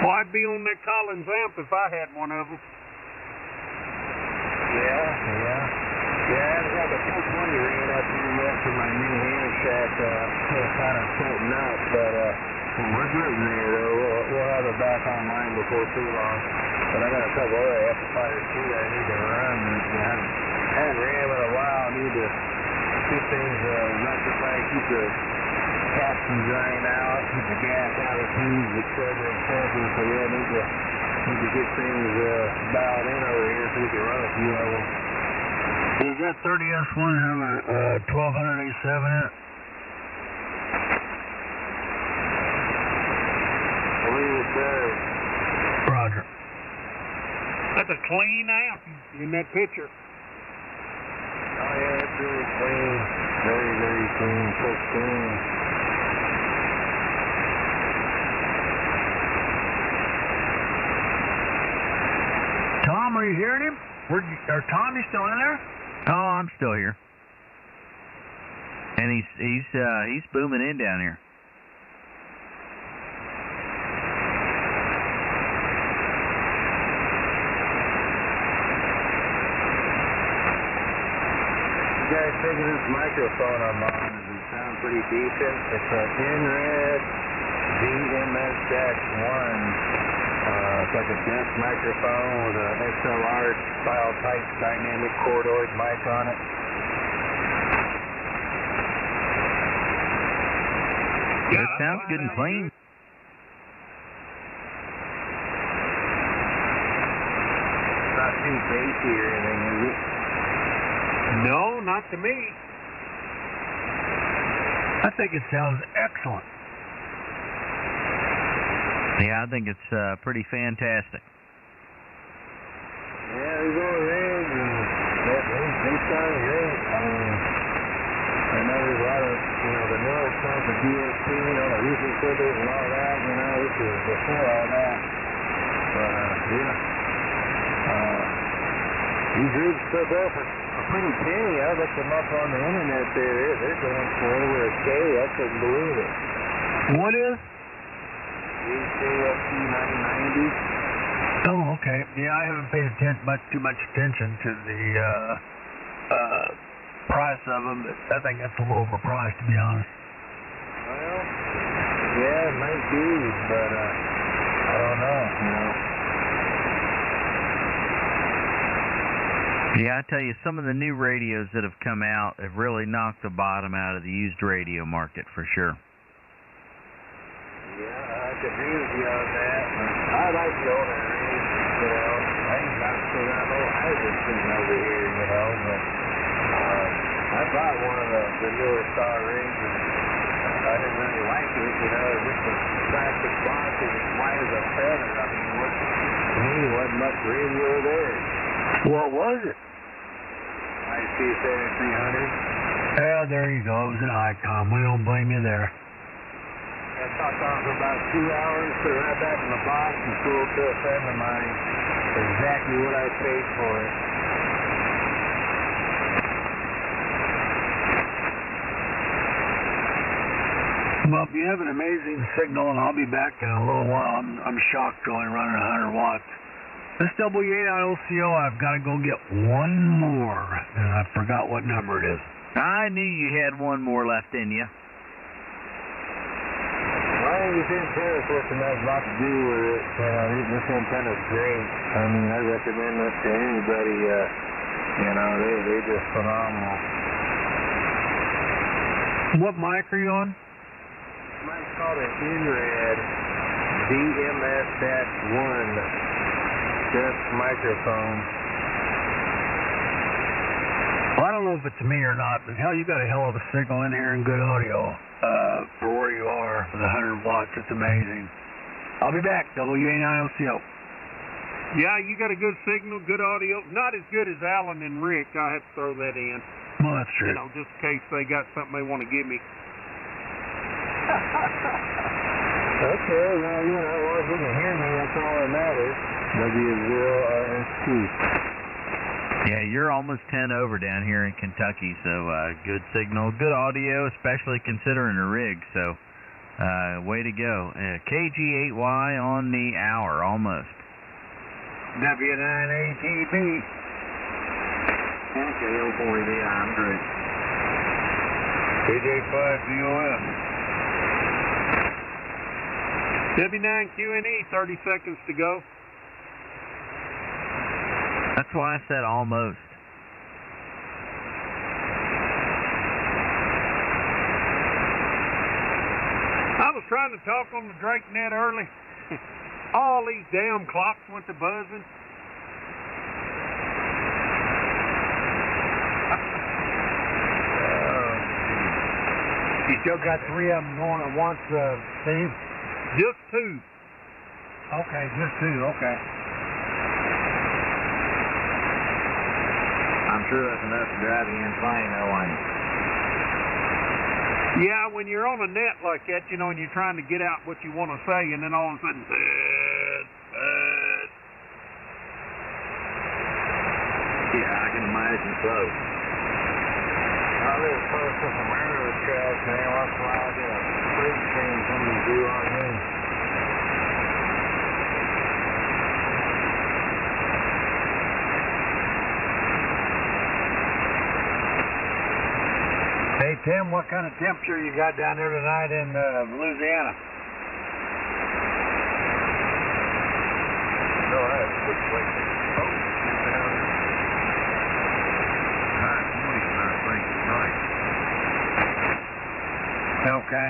Well, I'd be on that Collins amp if I had one of them. Yeah, I got the 420 ran up here yet for my new hand shack. Still kind of setting up, but we're getting there though. We'll have it back online before too long. But I got a couple other amplifiers too that I need to run. I haven't ran them in a while. I need to keep things rectified, keep the caps from drying out, keep the gas out of the tubes, etc. So yeah, I need to get things dialed in over here so we can run a few of them. Does that 30S1 have a 1200 A7 in it? I believe it does. Roger. That's a clean amp in that picture. Oh yeah, it's really clean. Very, very clean. So clean. Tom, are you hearing him? Tom, you still in there? Oh, I'm still here. And he's booming in down here. You guys thinking this microphone I'm on, does it sound pretty decent? It's an InRed DMS-1. It's like a desk microphone with an XLR style type dynamic chordoid mic on it. It sounds good and clean. Not too bassy or anything, is it? No, not to me. I think it sounds excellent. Yeah, I think it's pretty fantastic. Yeah, these old rigs, they sound great. I know there's a lot of, the newer stuff with DSP, the recent filters and all that, this is before all that. But, these rigs still go for a pretty penny. I looked them up on the internet there. They're going for over $1,000. I couldn't believe it. What is? HDSD 990. Oh, okay. Yeah, I haven't paid too much attention to the price of them, but I think that's a little overpriced, to be honest. Well, yeah, it might be, but I don't know, Yeah, I tell you, some of the new radios that have come out have really knocked the bottom out of the used radio market, for sure. Yeah, I could agree with you on that. I like the older rigs, I ain't got no hybrids sitting over here, but I bought one of the newer Star rigs, and I didn't really like it, just a plastic box and as white as a feather. I mean, to me, wasn't much radio there. What was it? IC 7300. Yeah, there you go. It was an Icon. We don't blame you there. I talked on for about 2 hours, put it right back in the box, and sold to a friend of mine exactly what I paid for it. Well, you have an amazing signal, and I'll be back in a little while. I'm shocked only running 100 watts. This W8ILCO, I've got to go get one more, and I forgot what number it is. I knew you had one more left in you. This antenna's looking has a lot to do with it. This antenna's great. I mean, I recommend it to anybody. They're just phenomenal. What mic are you on? Mine's called an InRed DMS-1 desk microphone. Well, I don't know if it's me or not, but hell, you got a hell of a signal in here and good audio. For where you are, for the 100 watts, it's amazing. I'll be back, W8ILCO. Yeah, you got a good signal, good audio. Not as good as Alan and Rick, I have to throw that in. Well, that's true. Just in case they got something they want to give me. Okay, well, as long as you can hear me, that's all that matters. W0RST. Yeah, you're almost 10 over down here in Kentucky, so good signal, good audio, especially considering a rig. So Way to go. KG8Y on the hour, almost. W9ATB. KO40D, I'm great. KJ5DOM. W9QNE, 30 seconds to go. That's why I said almost. I was trying to talk on the Drake net early. All these damn clocks went to buzzing. You still got 3 of them going at once, Steve? Just 2. Okay, just 2, okay. I'm sure that's enough to drive you insane, though, ain't it? Yeah, when you're on a net like that, you know, and you're trying to get out what you want to say, and then all of a sudden, yeah, I can imagine so. I live close to some railroad tracks, man. Once in a while I get a freight train coming through on me. Hey, Tim, what kind of temperature you got down there tonight in Louisiana? No, I have quick wait. Oh, down. High 20s, I think, tonight. Okay.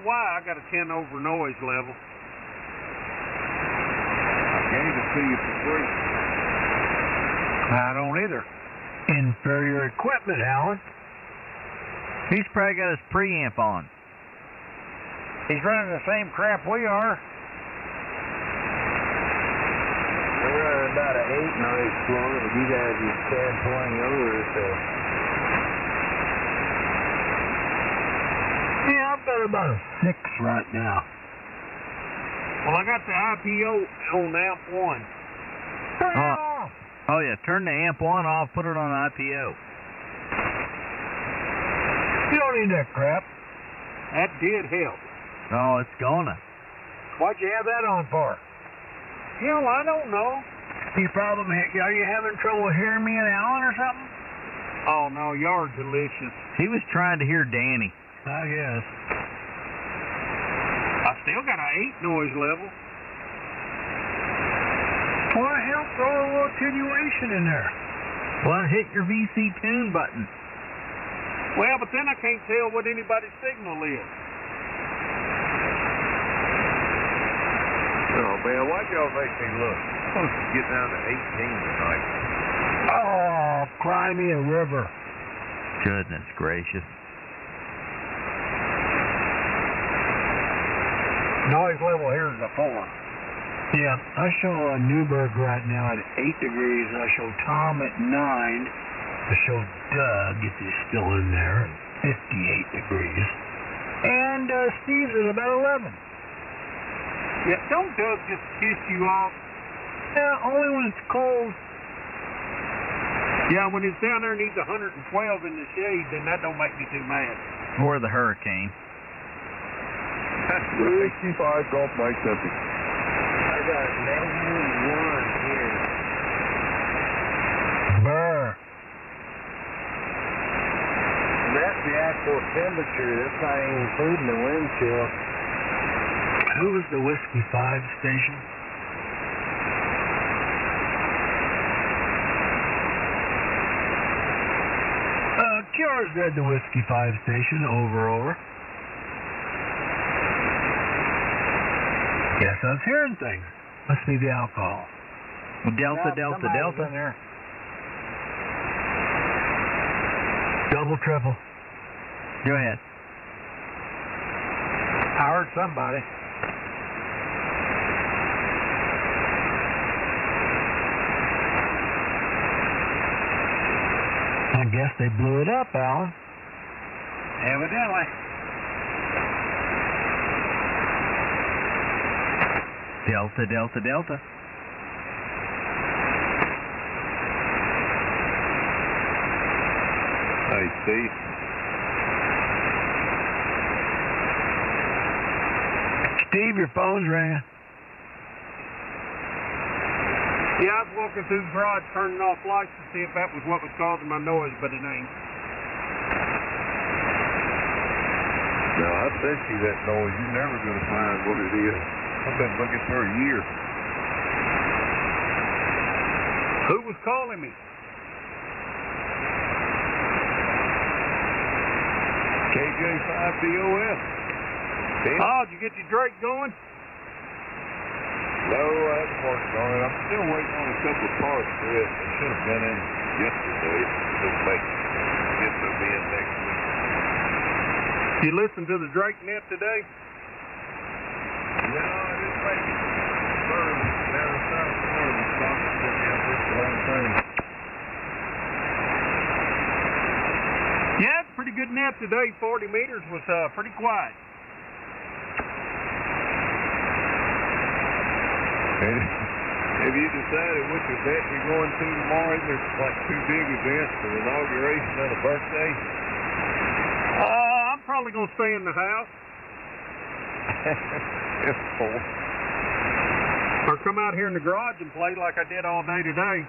Why I got a 10 over noise level. I gave it to you for free. I don't either. Inferior equipment, Alan. He's probably got his preamp on. He's running the same crap we are. We're running about an 8 noise floor, but you guys are 10, 20 over, so. Yeah, I've got about a 6 right now. Well, I got the IPO on amp 1. Turn it off. Oh, yeah, turn the amp 1 off, put it on IPO. You don't need that crap. That did help. Oh, it's gonna. Why'd you have that on for? Hell, I don't know. Are you having trouble hearing me and Alan or something? Oh, no, y'all are delicious. He was trying to hear Danny. I guess. I still got an 8 noise level. Why hell throw a little attenuation in there? Well, hit your VC tune button. Well, but then I can't tell what anybody's signal is. Oh, man, why'd y'all make me look? I'm supposed to get down to 18 tonight. Oh, cry me a river. Goodness gracious. Noise level here is a 4. Yeah, I show Newberg right now at 8 degrees. I show Tom at 9. I show Doug, if he's still in there, at 58 degrees. And Steve's at about 11. Yeah, don't Doug just piss you off? Yeah, only when it's cold. Yeah, when it's down there and needs 112 in the shade, then that don't make me too mad. Or the hurricane. 65 Gulf Mike Tempe. I got -1 here. Brr. That's the actual temperature. That's not even including the wind chill. Who was the Whiskey 5 station? Kiara's read the Whiskey 5 station over. Guess I was hearing things. Must be the alcohol. Delta. In there. Double, triple. Go ahead. I heard somebody. I guess they blew it up, Alan. Evidently. Delta, Delta, Delta. Hey, Steve. Steve, your phone's ringing. Yeah, I was walking through the garage turning off lights to see if that was what was causing my noise, but it ain't. Now, I bet you that noise, you're never going to find what it is. I've been looking for a year. Who was calling me? KJ5DOF. Oh, did you get your Drake going? No, I haven't worked on it. I'm still waiting on a couple of parts for it. They should have been in yesterday. It'll get them in next week. You listened to the Drake net today? No, I didn't make it. Down in South Florida, the stocks didn't have this whole thing. Yeah, it's a pretty good net today. 40 meters was pretty quiet. Have you decided which event you're going to tomorrow? There's like two big events, the inauguration and a birthday. I'm probably going to stay in the house. It's cool. Or come out here in the garage and play like I did all day today.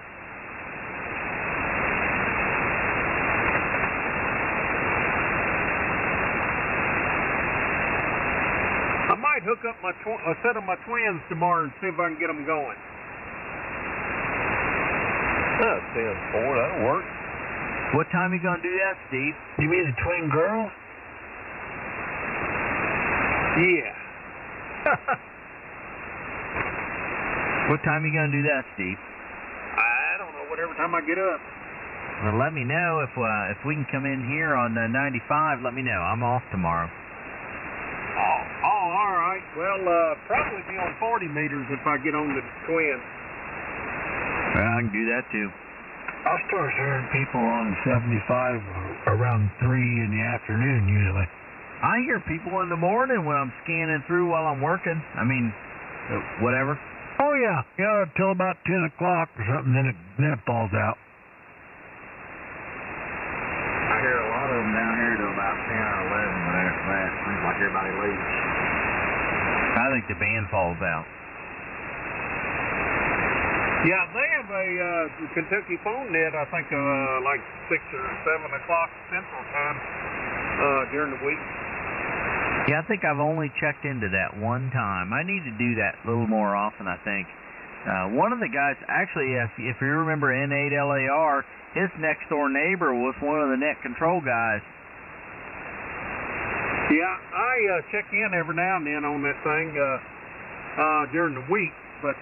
I might hook up a set of my twins tomorrow and see if I can get them going. That's 10-4, that'll work. What time are you going to do that, Steve? You mean the twin girls? Yeah. What time are you going to do that, Steve? I don't know, whatever time I get up. Well, let me know if we can come in here on 95. Let me know. I'm off tomorrow. Oh, all right. Well, probably be on 40 meters if I get on the twin. Well, I can do that too. I'll start hearing people on 75 around 3 in the afternoon usually. I hear people in the morning when I'm scanning through while I'm working. I mean, whatever. Oh yeah, till about 10 o'clock or something. Then it falls out. I hear a lot of them down here till about 10 or 11 when they're flat. Seems like everybody leaves. I think the band falls out. Yeah, they have a Kentucky phone net, I think, like 6 or 7 o'clock Central Time during the week. Yeah, I think I've only checked into that one time. I need to do that a little more often, I think. One of the guys, actually, if you remember N8LAR, his next door neighbor was one of the net control guys. Yeah, I check in every now and then on that thing during the week, but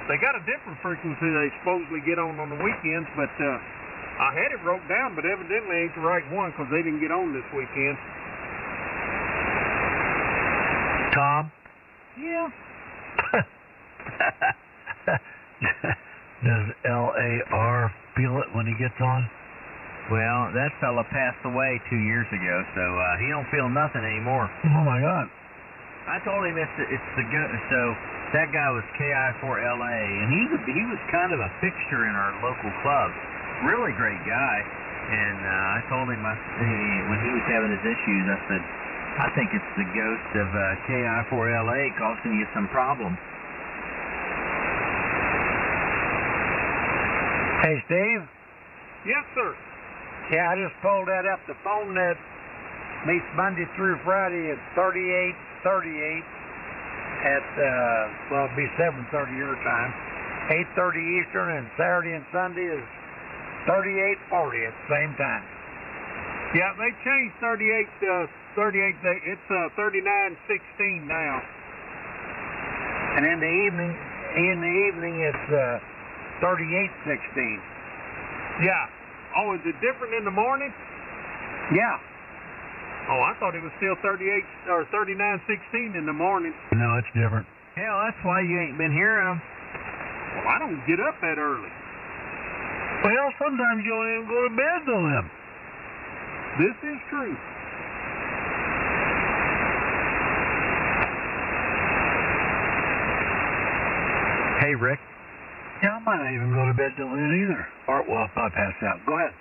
they got a different frequency they supposedly get on the weekends, but I had it wrote down, but evidently ain't the right one because they didn't get on this weekend. Tom? Yeah. Does LAR feel it when he gets on? Well, that fella passed away 2 years ago, so he don't feel nothing anymore. Oh my God! I told him it's the so that guy was KI4LA, and he was kind of a fixture in our local club. Really great guy, and I told him when he was having his issues, I said, I think it's the ghost of KI4LA causing you some problems. Hey, Steve? Yes, sir. Yeah, I just pulled that up. The phone net meets Monday through Friday at 38:38 at, well, it'll be 7:30 your time, 8:30 Eastern, and Saturday and Sunday is 38:40 at the same time. Yeah, they changed 38, it's 39:16 now. And in the evening it's 38:16. Yeah. Oh, is it different in the morning? Yeah. Oh, I thought it was still 38 or 39:16 in the morning. No, it's different. Hell, that's why you ain't been hearing them. Well, I don't get up that early. Well, sometimes you don't even go to bed till then. This is true. Hey, Rick. Yeah, I might not even go to bed till then either. Or, well, if I pass out. Go ahead.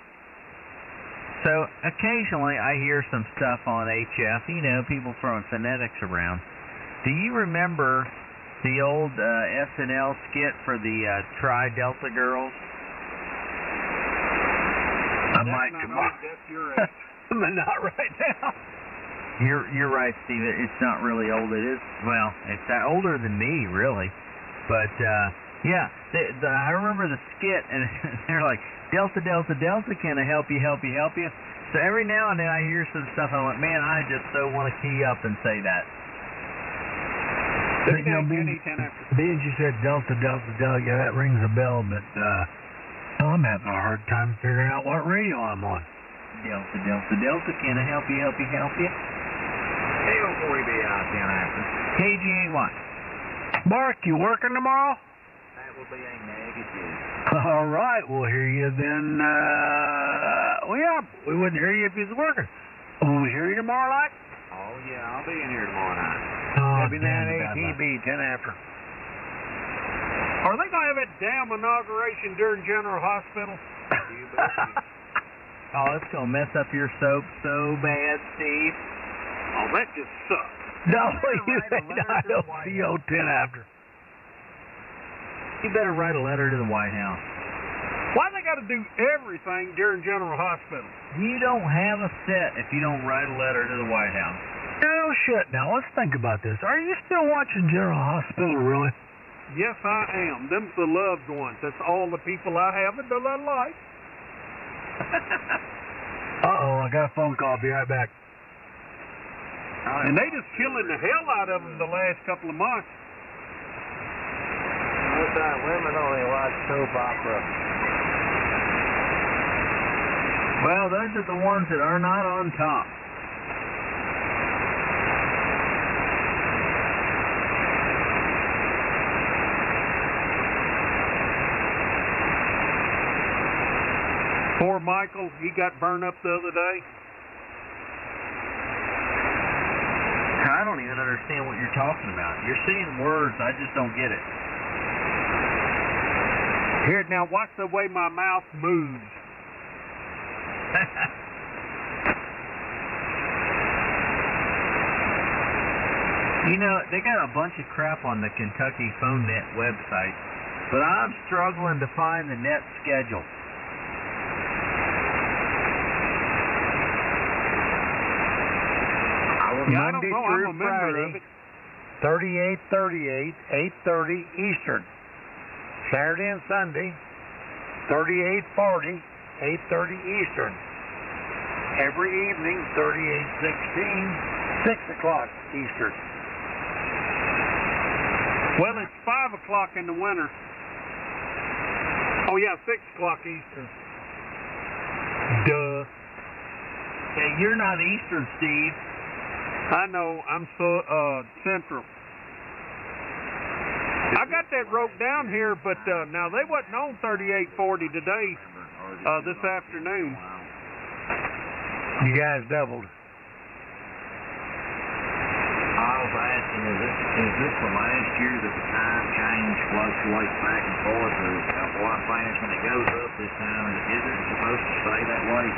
So occasionally I hear some stuff on HF, you know, people throwing phonetics around. Do you remember the old SNL skit for the Tri-Delta girls? I might tomorrow. But not right now. You're right, Steve. It's not really old. It is, well, it's older than me, really. But yeah, I remember the skit, and they're like, Delta, Delta, Delta, can I help you, help you, help you? So every now and then I hear some stuff, I'm like, man, I just so want to key up and say that. You know, being you said Delta, Delta, Delta, yeah, that rings a bell, but I'm having a hard time figuring out what radio I'm on. Delta, Delta, Delta, can I help you, help you, help you? Hey, before we be out 10 after. KG81. Mark, you working tomorrow? That will be a negative. All right, we'll hear you then. Well, yeah, we wouldn't hear you if you was working. Will we hear you tomorrow night? Oh, yeah, I'll be in here tomorrow night. W9ATB, 10 after. Are they going to have that damn inauguration during General Hospital? Oh, it's going to mess up your soap so bad, Steve. Oh, that just sucks. WAIDO 10 after. You better write a letter to the White House. Why they got to do everything during General Hospital? You don't have a set if you don't write a letter to the White House. No shit. Now, let's think about this. Are you still watching General Hospital, really? Yes, I am. Them's the loved ones. That's all the people I have in the life. Uh-oh, I got a phone call. I'll be right back. And they just killing the hell out of them the last couple of months. Women only watch soap opera. Well, those are the ones that are not on top. Poor Michael, he got burned up the other day. I don't even understand what you're talking about. You're saying words, I just don't get it. Here, now watch the way my mouth moves. You know, they got a bunch of crap on the Kentucky Phone Net website, but I'm struggling to find the net schedule. Monday through Friday, 38:38, 8:30 Eastern. Saturday and Sunday, 38:40, 8:30 Eastern. Every evening, 38:16, 6 o'clock Eastern. Well, it's 5 o'clock in the winter. Oh, yeah, 6 o'clock Eastern. Duh. Hey, you're not Eastern, Steve. I know, I'm so central. I got that wrote down here, but now they wasn't on 3840 today, this afternoon. You guys doubled. I was asking, is this from last year that the time change fluctuates back and forth, or what I'm saying is when it goes up this time, is it supposed to stay that way?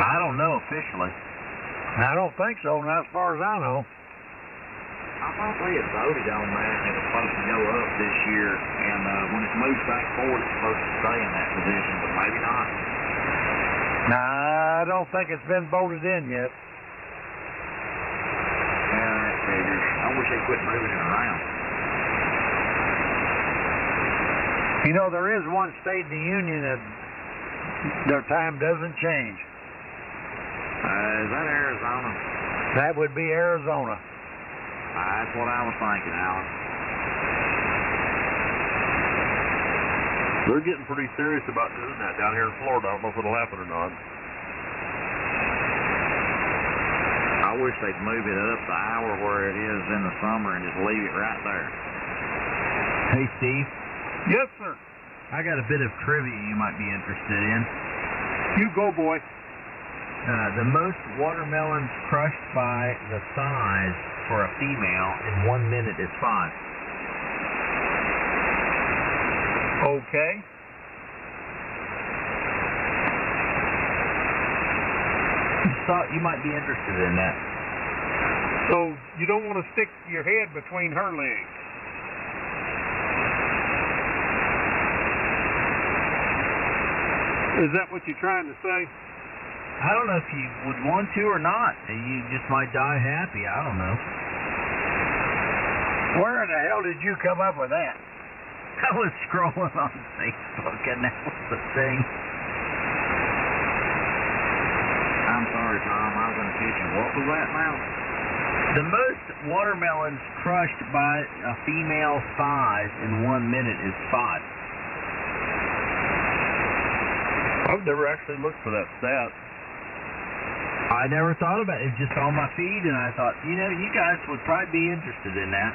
I don't know officially. I don't think so, not as far as I know. I thought they had voted on that and it was supposed to go up this year, and when it moves back forward, it's supposed to stay in that position, but maybe not. Nah, I don't think it's been voted in yet. Yeah, that figures. I wish they quit moving it around. You know, there is one state in the union that their time doesn't change. Is that Arizona? That would be Arizona. That's what I was thinking, Alan. They're getting pretty serious about doing that down here in Florida. I don't know if it'll happen or not. I wish they'd move it up the hour where it is in the summer and just leave it right there. Hey, Steve. Yes, sir. I got a bit of trivia you might be interested in. You go, boy. The most watermelons crushed by the size for a female in 1 minute is 5. Okay. You might be interested in that. So you don't want to stick your head between her legs. Is that what you're trying to say? I don't know if you would want to or not. You just might die happy. I don't know. Where in the hell did you come up with that? I was scrolling on Facebook and that was the thing. I'm sorry, Tom. I was in the kitchen. What was that now? The most watermelons crushed by a female size in 1 minute is 5. I've never actually looked for that stat. I never thought about it. It was just on my feed, and I thought, you guys would probably be interested in that.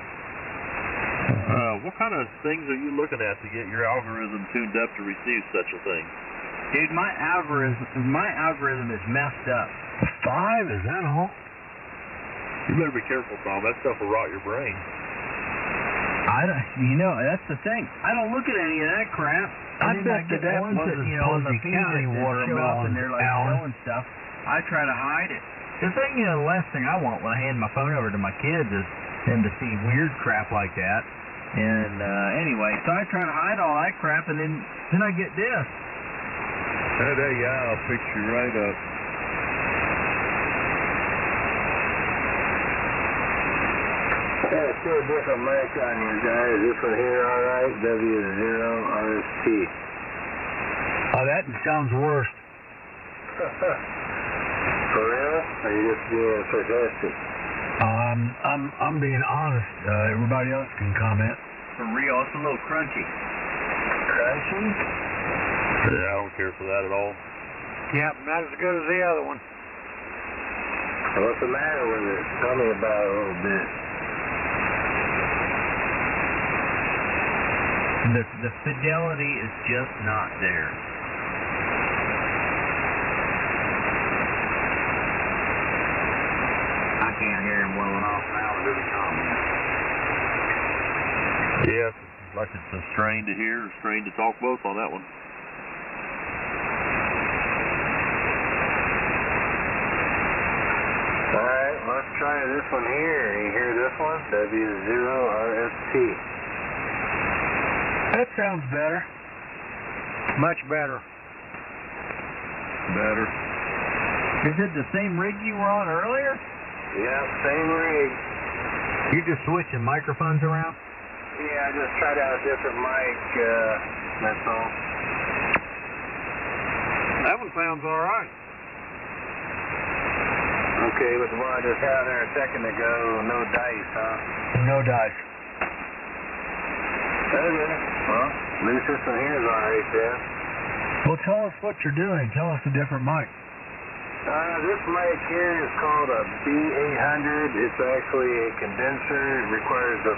What kind of things are you looking at to get your algorithm tuned up to receive such a thing? Dude, my algorithm is messed up. 5? Is that all? You better be careful, Tom. That stuff will rot your brain. That's the thing. I don't look at any of that crap. I bet get that ones wasn't that, on the feed County that show up and they're like showing stuff. I try to hide it. The thing, the last thing I want when I hand my phone over to my kids is them to see weird crap like that. And anyway, so I try to hide all that crap, and then I get this. Hey, there you are. I'll fix you right up. Yeah, still a different mic on you guys. This one here, all right? W0RST. Oh, that sounds worse. For real? Or are you just being sarcastic? I'm being honest. Everybody else can comment. For real, it's a little crunchy. Crunchy? Yeah, I don't care for that at all. Yeah, not as good as the other one. What's the matter with it? Tell me about it a little bit. The fidelity is just not there. I can't hear him well enough now to do the comment. Yeah, like it's a strain to hear or strain to talk both on that one. Alright, let's try this one here. You hear this one? W0RST. That sounds better. Much better. Better. Is it the same rig you were on earlier? Yeah, same rig. You just switching microphones around? Yeah, I just tried out a different mic, that's all. That one sounds all right. Okay, with the one I just had there a second ago, no dice, huh? No dice. Okay. Well, at least this one here is all right, then. Well, tell us what you're doing. Tell us a different mic. This mic here is called a B800. It's actually a condenser. It requires a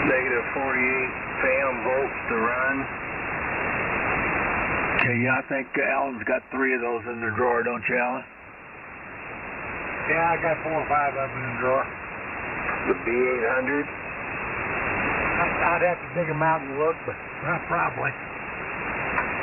negative 48 fan volts to run. Okay, yeah, I think Alan's got 3 of those in the drawer, don't you, Alan? Yeah, I got 4 or 5 of them in the drawer. The B800? I'd have to dig them out and look, but probably.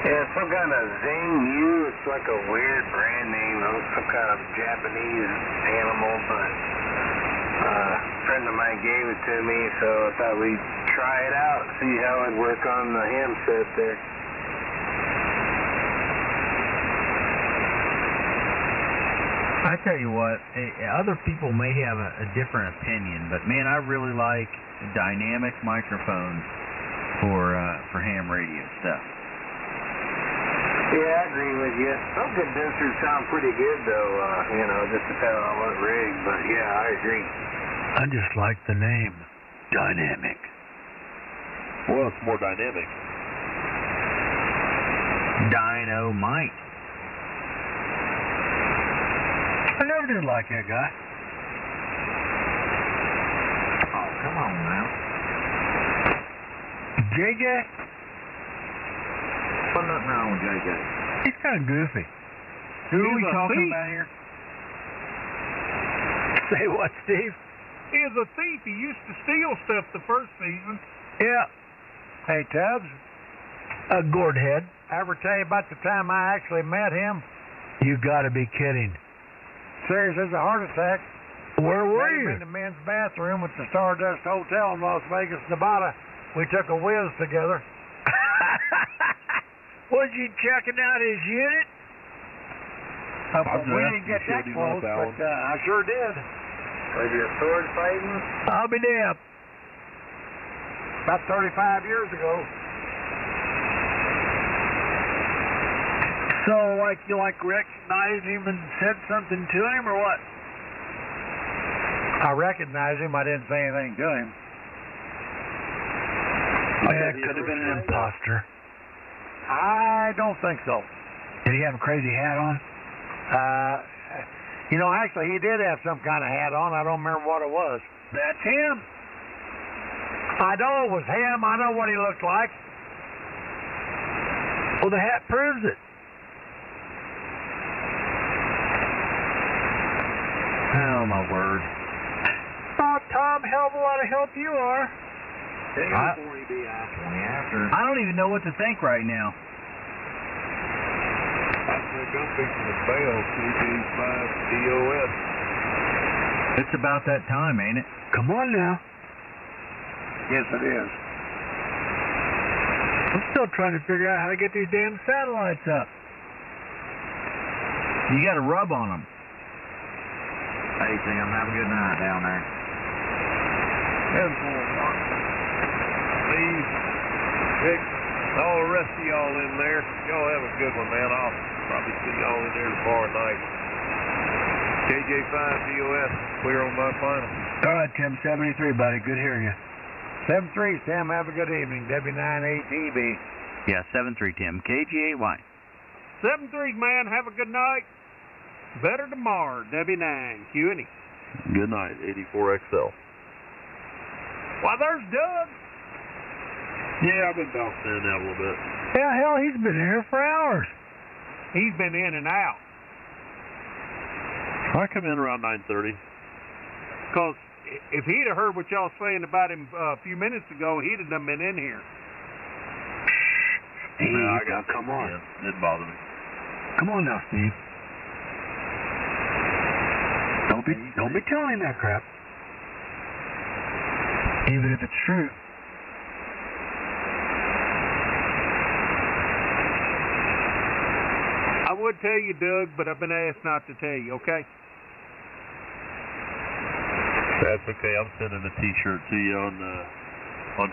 Yeah, some kind of Zing-U. It's like a weird brand name, some kind of Japanese animal, but a friend of mine gave it to me, so I thought we'd try it out, see how it'd work on the ham set there. I tell you what, other people may have a different opinion, but man, I really like dynamic microphones for ham radio stuff. Yeah, I agree with you. Some condensers sound pretty good, though, just depending on what rig, but yeah, I agree. I just like the name. Dynamic. Well, it's more dynamic. Dynamite. I never did like that guy. Oh, come on now. JJ? wrong with JJ? He's kind of goofy. Who are we He's a talking thief. about here? Say what, Steve? He is a thief. He used to steal stuff the first season. Yeah. Hey, Tubbs, A gourd head. ever tell you about the time I actually met him? You gotta be kidding. Serious as a heart attack. Where were Met him you? in the men's bathroom at the Stardust Hotel in Las Vegas, Nevada. We took a whiz together. Was you checking out his unit? We didn't get that close, but I sure did. Was your sword fighting? I'll be damned. About 35 years ago. So, you recognized him and said something to him, or what? I recognized him. I didn't say anything to him. Yeah, it could have been an imposter. I don't think so. Did he have a crazy hat on? Actually, he did have some kind of hat on. I don't remember what it was. That's him. I know it was him. I know what he looked like. Well, the hat proves it. Oh, my word. Oh, Tom, hell of a lot of help you are. I don't even know what to think right now. I think I'm fixing to bail KJ5DOS. It's about that time, ain't it? Come on now. Yes, it is. I'm still trying to figure out how to get these damn satellites up. You got to rub on them. Hey, Tim, have a good night down there. Steve, Rick, all the rest of y'all in there, y'all have a good one, man. I'll probably see y'all in there tomorrow night. KJ5DOS, clear on my final. All right, Tim, 73, buddy. Good hearing you. 7-3, Sam. Have a good evening. W98EB. Yeah, 73, Tim. KG8Y. 7-3, man. Have a good night. Better tomorrow. W9. Q&E. Good night, 84XL. Why, there's Doug. Yeah, I've been bouncing in and out a little bit. Yeah, hell, he's been here for hours. He's been in and out. I come in around 9:30. Because if he'd have heard what y'all saying about him a few minutes ago, he'd have done been in here. Hey, I got come on. Yeah, didn't bother me. Come on now, Steve. Don't be telling that crap. Even if it's true. I would tell you, Doug, but I've been asked not to tell you, okay? That's okay. I'm sending a T-shirt to you on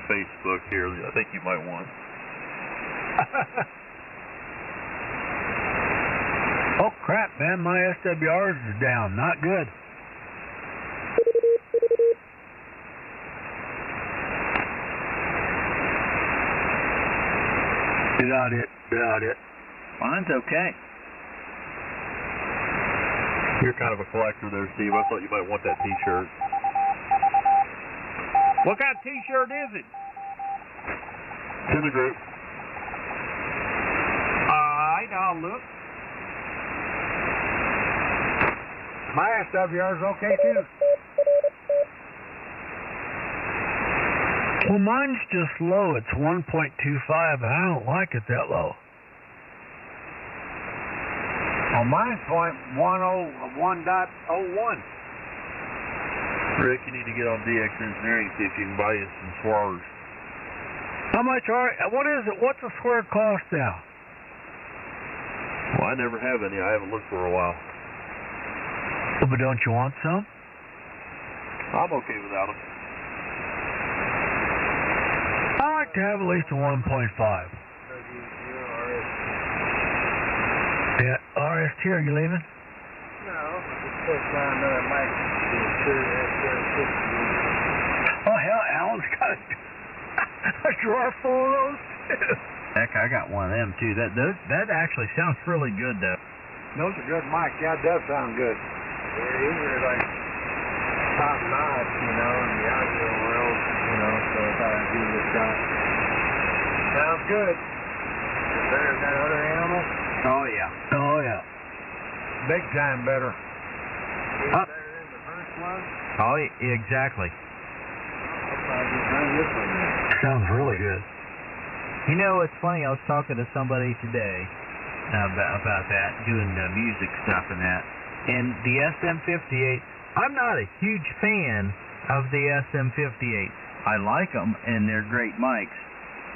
Facebook here. I think you might want. Oh, crap, man. My SWRs are down. Not good. Got it. Mine's okay. You're kind of a collector there, Steve. I thought you might want that T-shirt. What kind of T-shirt is it? It's in the group. Alright, I'll look. My SWR's okay, too. Well, mine's just low. It's 1.25, and I don't like it that low. Well, mine's 1.01. Rick, you need to get on DX Engineering and see if you can buy you some swars. How much what is it? What's a square cost now? Well, I never have any. I haven't looked for a while. Well, but don't you want some? I'm okay without them. I like to have at least a 1.5. Yeah, RST, are you leaving? No, just put down another mic to insure SDR 60. Oh, hell, Alan's got a drawer full of those, too. Heck, I got one of them, too. That actually sounds really good, though. Those are good mics. Yeah, it does sound good. Yeah, these are like top notch, in the audio world, so I thought I'd give it a shot. Sounds good. Better that other animal? Oh, yeah. Oh, yeah. Big time better. Up. Better than the first one? Oh, exactly. Sounds really good. You know, it's funny, I was talking to somebody today about that, doing music stuff and that. And the SM58, I'm not a huge fan of the SM58. I like them, and they're great mics.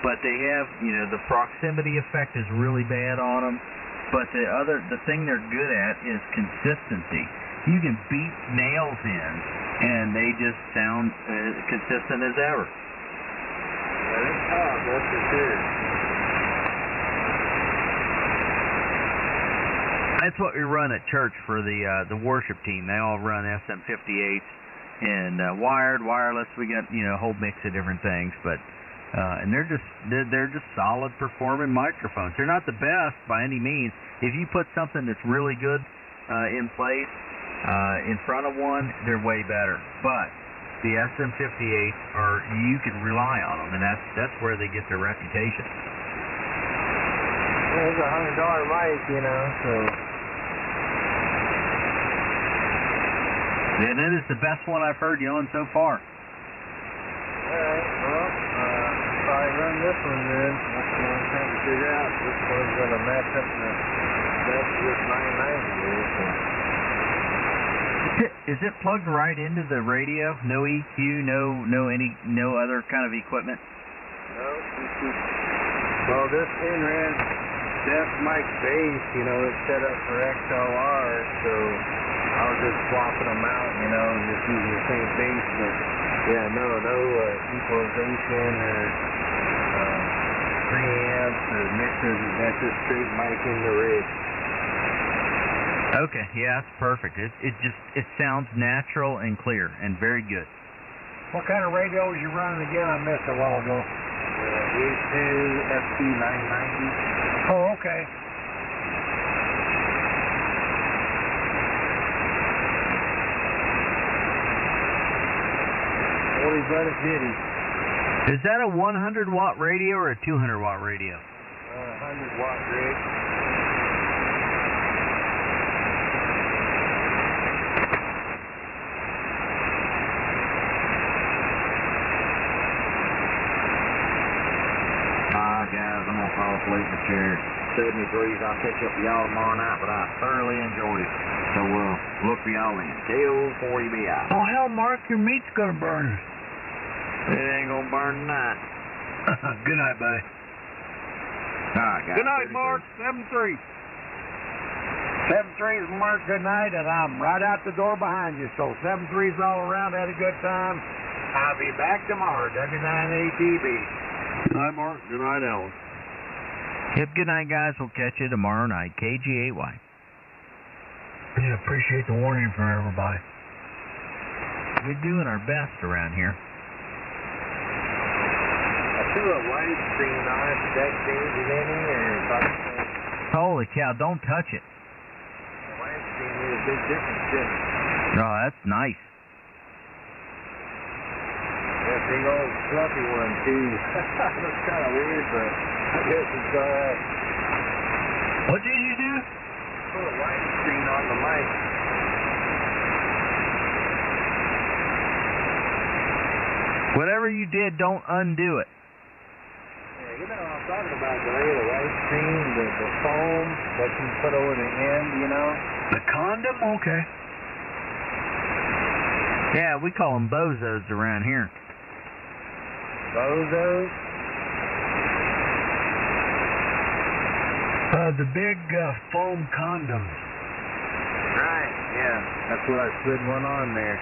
But they have, the proximity effect is really bad on them. But the thing they're good at is consistency. You can beat nails in, and they just sound consistent as ever. Yeah, they talk, that's for sure. That's what we run at church for the worship team. They all run SM58s and wired, wireless. We got a whole mix of different things, but and they're just solid performing microphones. They're not the best by any means. If you put something that's really good in place in front of one, they're way better. But the SM58s you can rely on them, and that's where they get their reputation. Yeah, it's $100 mic, so. And it is the best one I've heard you on so far. Alright, well, probably run this one then. That's what I'm trying to figure out. This one's going to match up the best with 990 Is it plugged right into the radio? No EQ, no other kind of equipment? No. Well, this in-red deaf mic bass, it's set up for XLR, so I was just swapping them out, and just using the same bass, but yeah, no equalization or preamps or mixers. That's just straight mic in the rig. Okay, yeah, that's perfect. It sounds natural and clear and very good. What kind of radio was you running again? I missed a while ago. A2 FT990. Oh, okay. What he's running Diddy. Is that a 100-watt radio or a 200-watt radio? 100-watt rig. Guys, I'm going to fall asleep in the chair. 70 degrees. I'll catch up with y'all tomorrow night, but I thoroughly enjoyed it. So look for y'all in. KO40BI. Oh, hell, Mark, your meat's going to burn. It ain't going to burn tonight. Good night, buddy. All right, guys. Good night, Mark. 7-3. 7-3 is Mark, good night, and I'm right out the door behind you. So 7-3's all around, had a good time. I'll be back tomorrow, W9ATB. Good night, Mark. Good night, Alan. Yep, good night, guys. We'll catch you tomorrow night. KG8Y. Yeah, appreciate the warning for everybody. We're doing our best around here. I threw a widescreen on it. Did that change it any, or about the same? Holy cow, don't touch it. The widescreen made a big difference, didn't it? Oh, that's nice. That big old fluffy one, too. Looks kind of weird, but I guess it's all right. What did you do? Put a widescreen on the mic. Whatever you did, don't undo it. Yeah, what I'm talking about, the widescreen, the foam that you put over the end, The condom? Okay. Yeah, we call them bozos around here. Bozos? The big foam condoms. Right, yeah. That's what I slid one on there.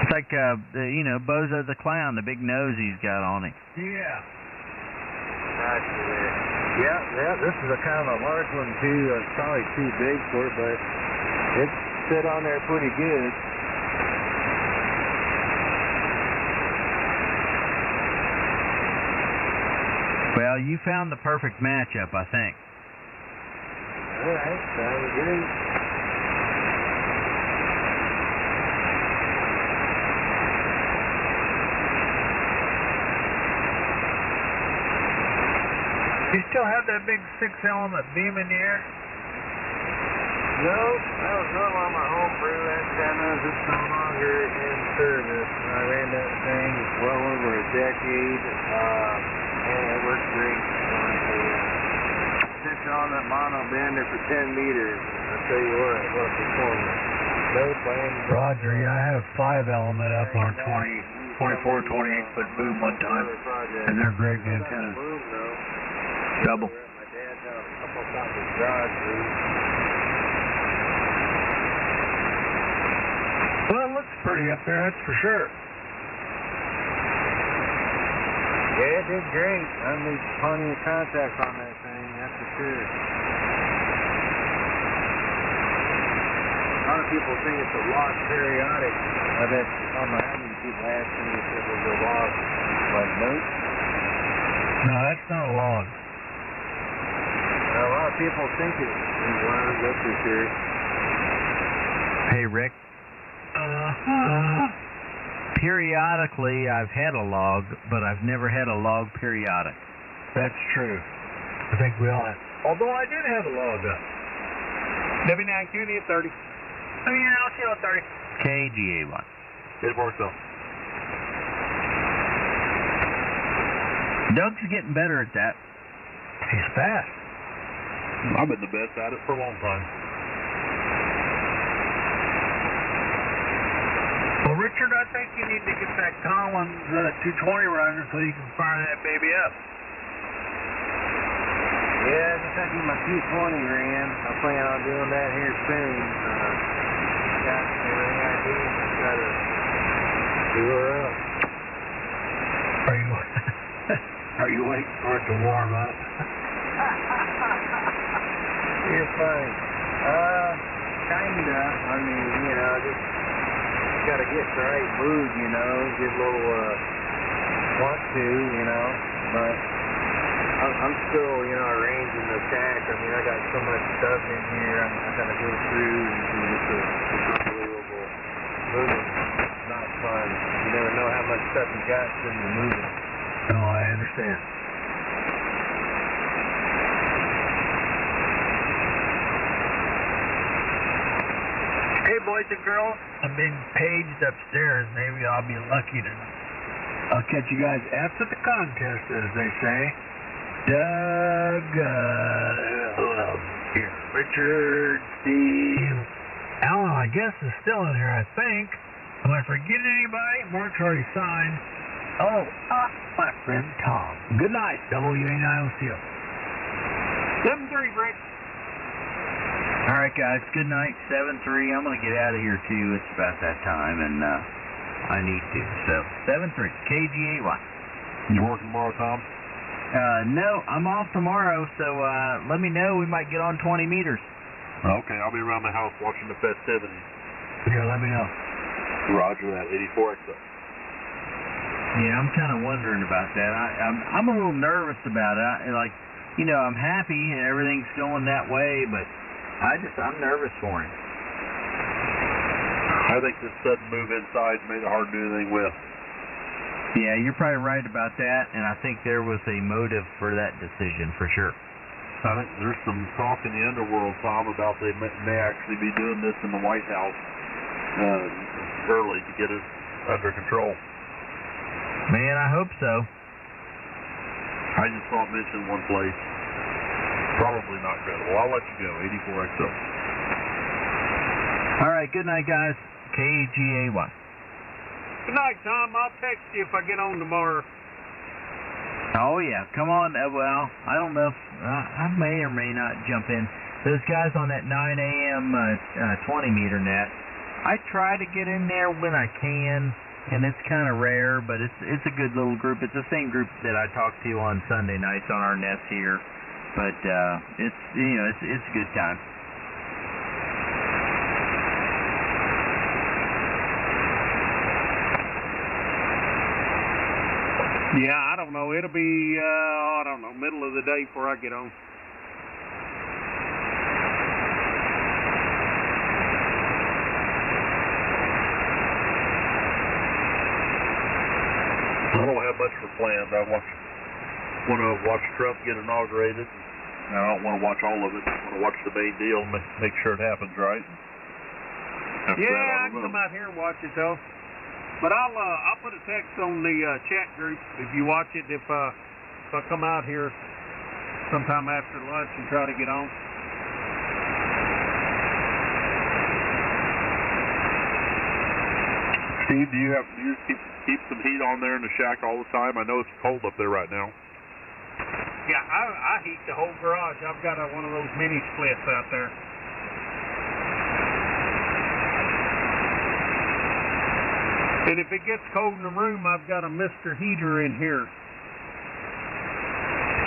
It's like, Bozo the Clown, the big nose he's got on it. Yeah. Gotcha there. Yeah, this is a kind of a large one, too. It's probably too big for it, but it fit on there pretty good. Well, you found the perfect matchup, I think. All right, sounds good. You still have that big 6-element beam in the air? No, I was running on my home brew antennas. It's no longer in service. I ran that thing well over a decade, and it worked great. Sit on that mono bender for 10 meters. I'll tell you what a performance. No blame. Roger, yeah, I have 5-element up on 24, 28-foot boom one time, and they're great antennas. Double. My dad had a couple of his garage roof. Well, it looks pretty up there, that's for sure. Yeah, it did great. I made plenty of contacts on that thing, that's for sure. A lot of people think it's a lost periodic. I bet I don't know how many people ask me if it was a lost, but nope. No, that's not a log. A lot of people think it was, that's for sure. Hey, Rick. Periodically, I've had a log, but I've never had a log periodic. That's true. I think we all have. Although I did have a log up. W9QD at 30. I'll 30. KGA1. It works though. Doug's getting better at that. He's fast. I've been the best at it for a long time. Well, Richard, I think you need to get that Collins 220 running so you can fire that baby up. Yeah, I just had to get my 220 ran. I plan on doing that here soon. Got everything I need to try to do her up. Are you waiting for it to warm up? You're funny. Kinda. I mean, just gotta get the right mood, get a little, want to, but I'm still, arranging the tack. I mean, I got so much stuff in here I gotta go through, and it's unbelievable. Moving, not fun. You never know how much stuff you got till you're moving. No, I understand. Hey, boys and girls, I'm being paged upstairs. Maybe I'll be lucky to. I'll catch you guys after the contest, as they say. Doug, here, Richard, Steve, Alan, I guess is still in here, I think. Am I forgetting anybody? Mark's already signed. Oh, my friend Tom. Good night, WA9OCO. 7-3, Rick. All right, guys. Good night. 7-3. I'm going to get out of here, too. It's about that time, and I need to. So, 7-3. KGA1. You working tomorrow, Tom? No, I'm off tomorrow, so let me know. We might get on 20 meters. Okay, I'll be around the house watching the festivities. Yeah, let me know. Roger that. 84XO. Yeah, I'm kind of wondering about that. I'm a little nervous about it. I'm happy and everything's going that way, but I'm nervous for him. I think this sudden move inside made it hard to do anything with. Yeah, you're probably right about that, and I think there was a motive for that decision, for sure. I think there's some talk in the underworld, Tom, about they may actually be doing this in the White House early to get it under control. Man, I hope so. I just saw it mentioned one place. Probably not credible. I'll let you go. 84XO. All right, good night, guys. KGA1. Good night, Tom. I'll text you if I get on tomorrow. Oh, yeah. Come on. Well, I don't know if I may or may not jump in. Those guys on that 9 a.m. 20-meter net, I try to get in there when I can, and it's kind of rare, but it's a good little group. It's the same group that I talk to on Sunday nights on our nets here, but it's a good time. Yeah, I don't know. It'll be middle of the day before I get on. I don't have much for plans. I want want to watch Trump get inaugurated. I don't want to watch all of it. I want to watch the main deal and make sure it happens right. After that, I can come out here and watch it though. But I'll put a text on the chat group if you watch it. If I come out here sometime after lunch and try to get on. Steve, do you keep some heat on there in the shack all the time? I know it's cold up there right now. Yeah, I heat the whole garage. I've got one of those mini splits out there. And if it gets cold in the room, I've got a Mr. Heater in here.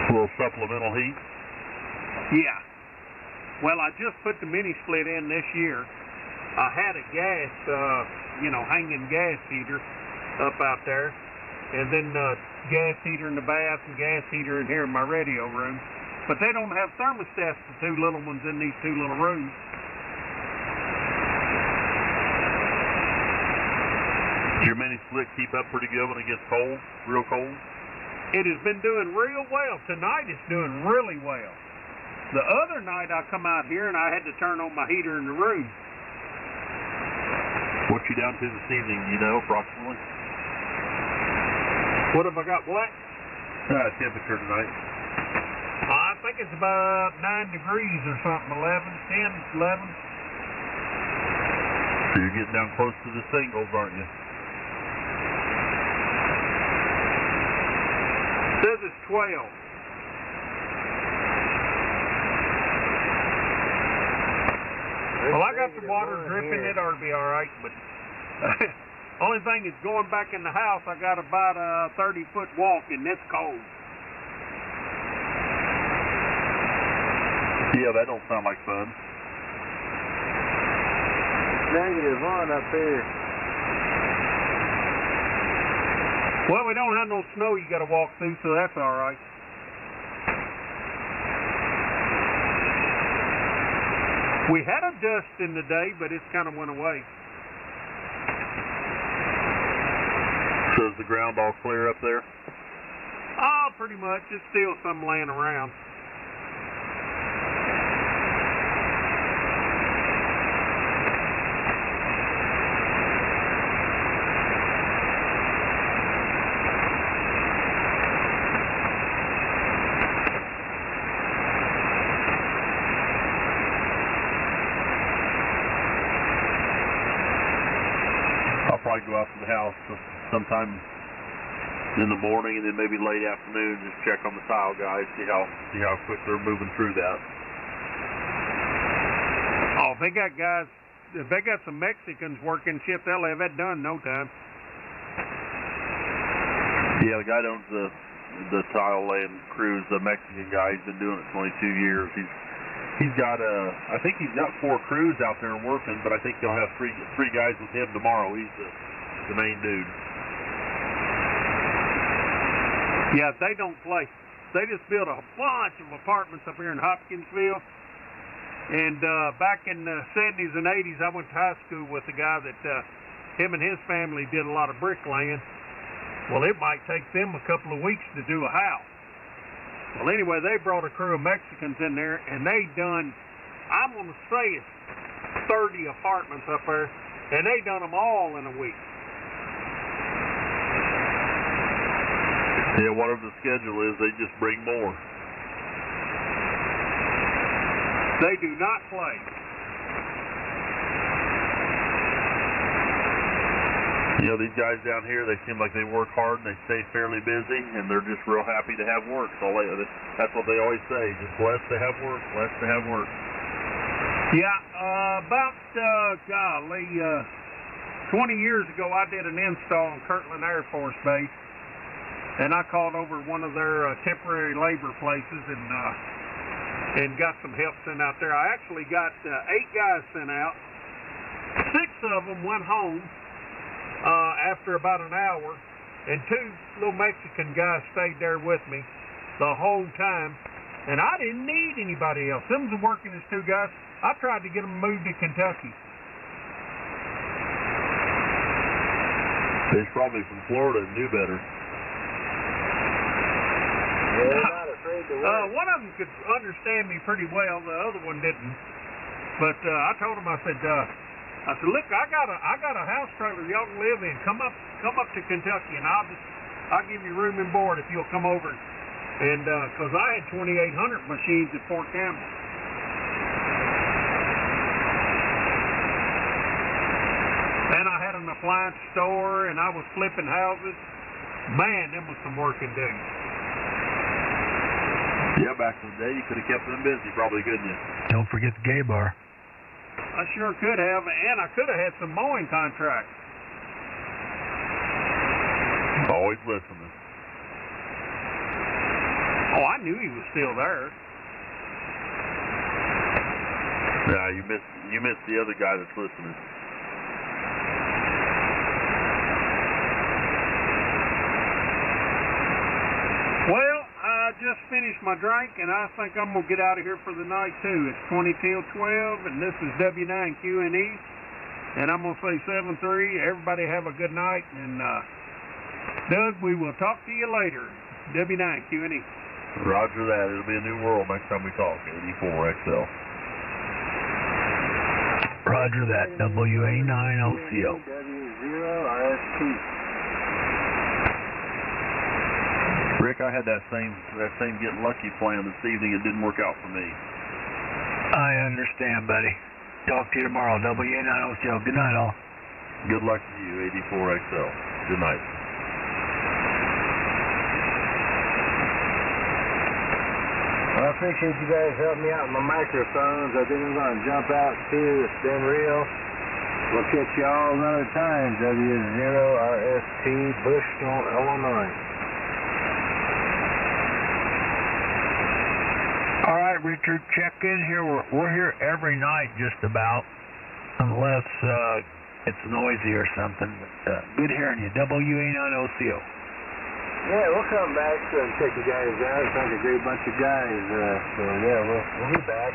A little supplemental heat? Yeah. Well, I just put the mini split in this year. I had a gas, hanging gas heater up out there. And then gas heater in the bath and gas heater in here in my radio room. But they don't have thermostats, the two little ones in these two little rooms. Does your mini split keep up pretty good when it gets cold, real cold? It has been doing real well. Tonight it's doing really well. The other night I come out here and I had to turn on my heater in the room. What you down to this evening, do you know, approximately? What have I got, what? Temperature tonight. I think it's about 9 degrees or something, 10, 11. So you're getting down close to the singles, aren't you? Says it's 12. Well, I got some water dripping. It ought to be all right, but only thing is going back in the house, I got about a 30-foot walk, and it's cold. Yeah, that don't sound like fun. -1 up here. Well, we don't have no snow you got to walk through, so that's all right. We had a dust in the day, but it's kind of went away. So is the ground all clear up there? Oh, pretty much. It's still some laying around. Probably go out to the house sometime in the morning and then maybe late afternoon, just check on the tile guys, see how quick they're moving through that. Oh, if they got guys, if they got some Mexicans working shifts, they'll have that done in no time. Yeah, the guy that owns the tile laying crews, the Mexican guy, he's been doing it 22 years. He's got I think he's got 4 crews out there working, but I think he'll have three guys with him tomorrow. He's the main dude. Yeah, they don't play. They just built a bunch of apartments up here in Hopkinsville. And back in the 70s and 80s, I went to high school with a guy that him and his family did a lot of bricklaying. Well, it might take them a couple of weeks to do a house. Well, anyway, they brought a crew of Mexicans in there, and they done, I'm going to say it's 30 apartments up there, and they done them all in a week. Yeah, whatever the schedule is, they just bring more. They do not play. You know, these guys down here, they seem like they work hard and they stay fairly busy, and they're just real happy to have work. So that's what they always say, just blessed to have work, blessed to have work. Yeah, about, 20 years ago, I did an install in Kirtland Air Force Base, and I called over one of their temporary labor places and got some help sent out there. I actually got 8 guys sent out. 6 of them went home after about an hour, and 2 little Mexican guys stayed there with me the whole time, and I didn't need anybody else. Them was working as 2 guys. I tried to get them moved to Kentucky. They're probably from Florida and knew better. One of them could understand me pretty well. The other one didn't. But I told him, I said, look, I got a house trailer y'all can live in. Come up to Kentucky, and I'll give you room and board if you'll come over. And because I had 2,800 machines at Fort Campbell. And I had an appliance store, and I was flipping houses. Man, them was some working days. Yeah, back in the day, you could have kept them busy, probably, couldn't you? Don't forget the gay bar. I sure could have, and I could have had some mowing contracts. Always listening. Oh, I knew he was still there. Yeah, you missed the other guy that's listening. Well, I just finished my drink, and I think I'm going to get out of here for the night, too. It's 20 till 12, and this is W9QNE, and I'm going to say 7-3. Everybody have a good night, and Doug, we will talk to you later. W9QNE. Roger that. It'll be a new world next time we talk. 84XL. Roger that. WA9OCO. W0RST. Rick, I had that same getting lucky plan this evening. It didn't work out for me. I understand, buddy. Talk to you tomorrow. WA9OCO. Good night, all. Good luck to you, 84XL. Good night. Well, I appreciate you guys helping me out with my microphones. I think I'm going to jump out too. It's been real. We'll catch you all another time. W0RST, Bushville, Illinois. All right, Richard, check in here. We're here every night just about, unless it's noisy or something. But good hearing you. WA9OCO. Yeah, we'll come back and check you guys out. It's like a great bunch of guys. So, yeah, we'll be back.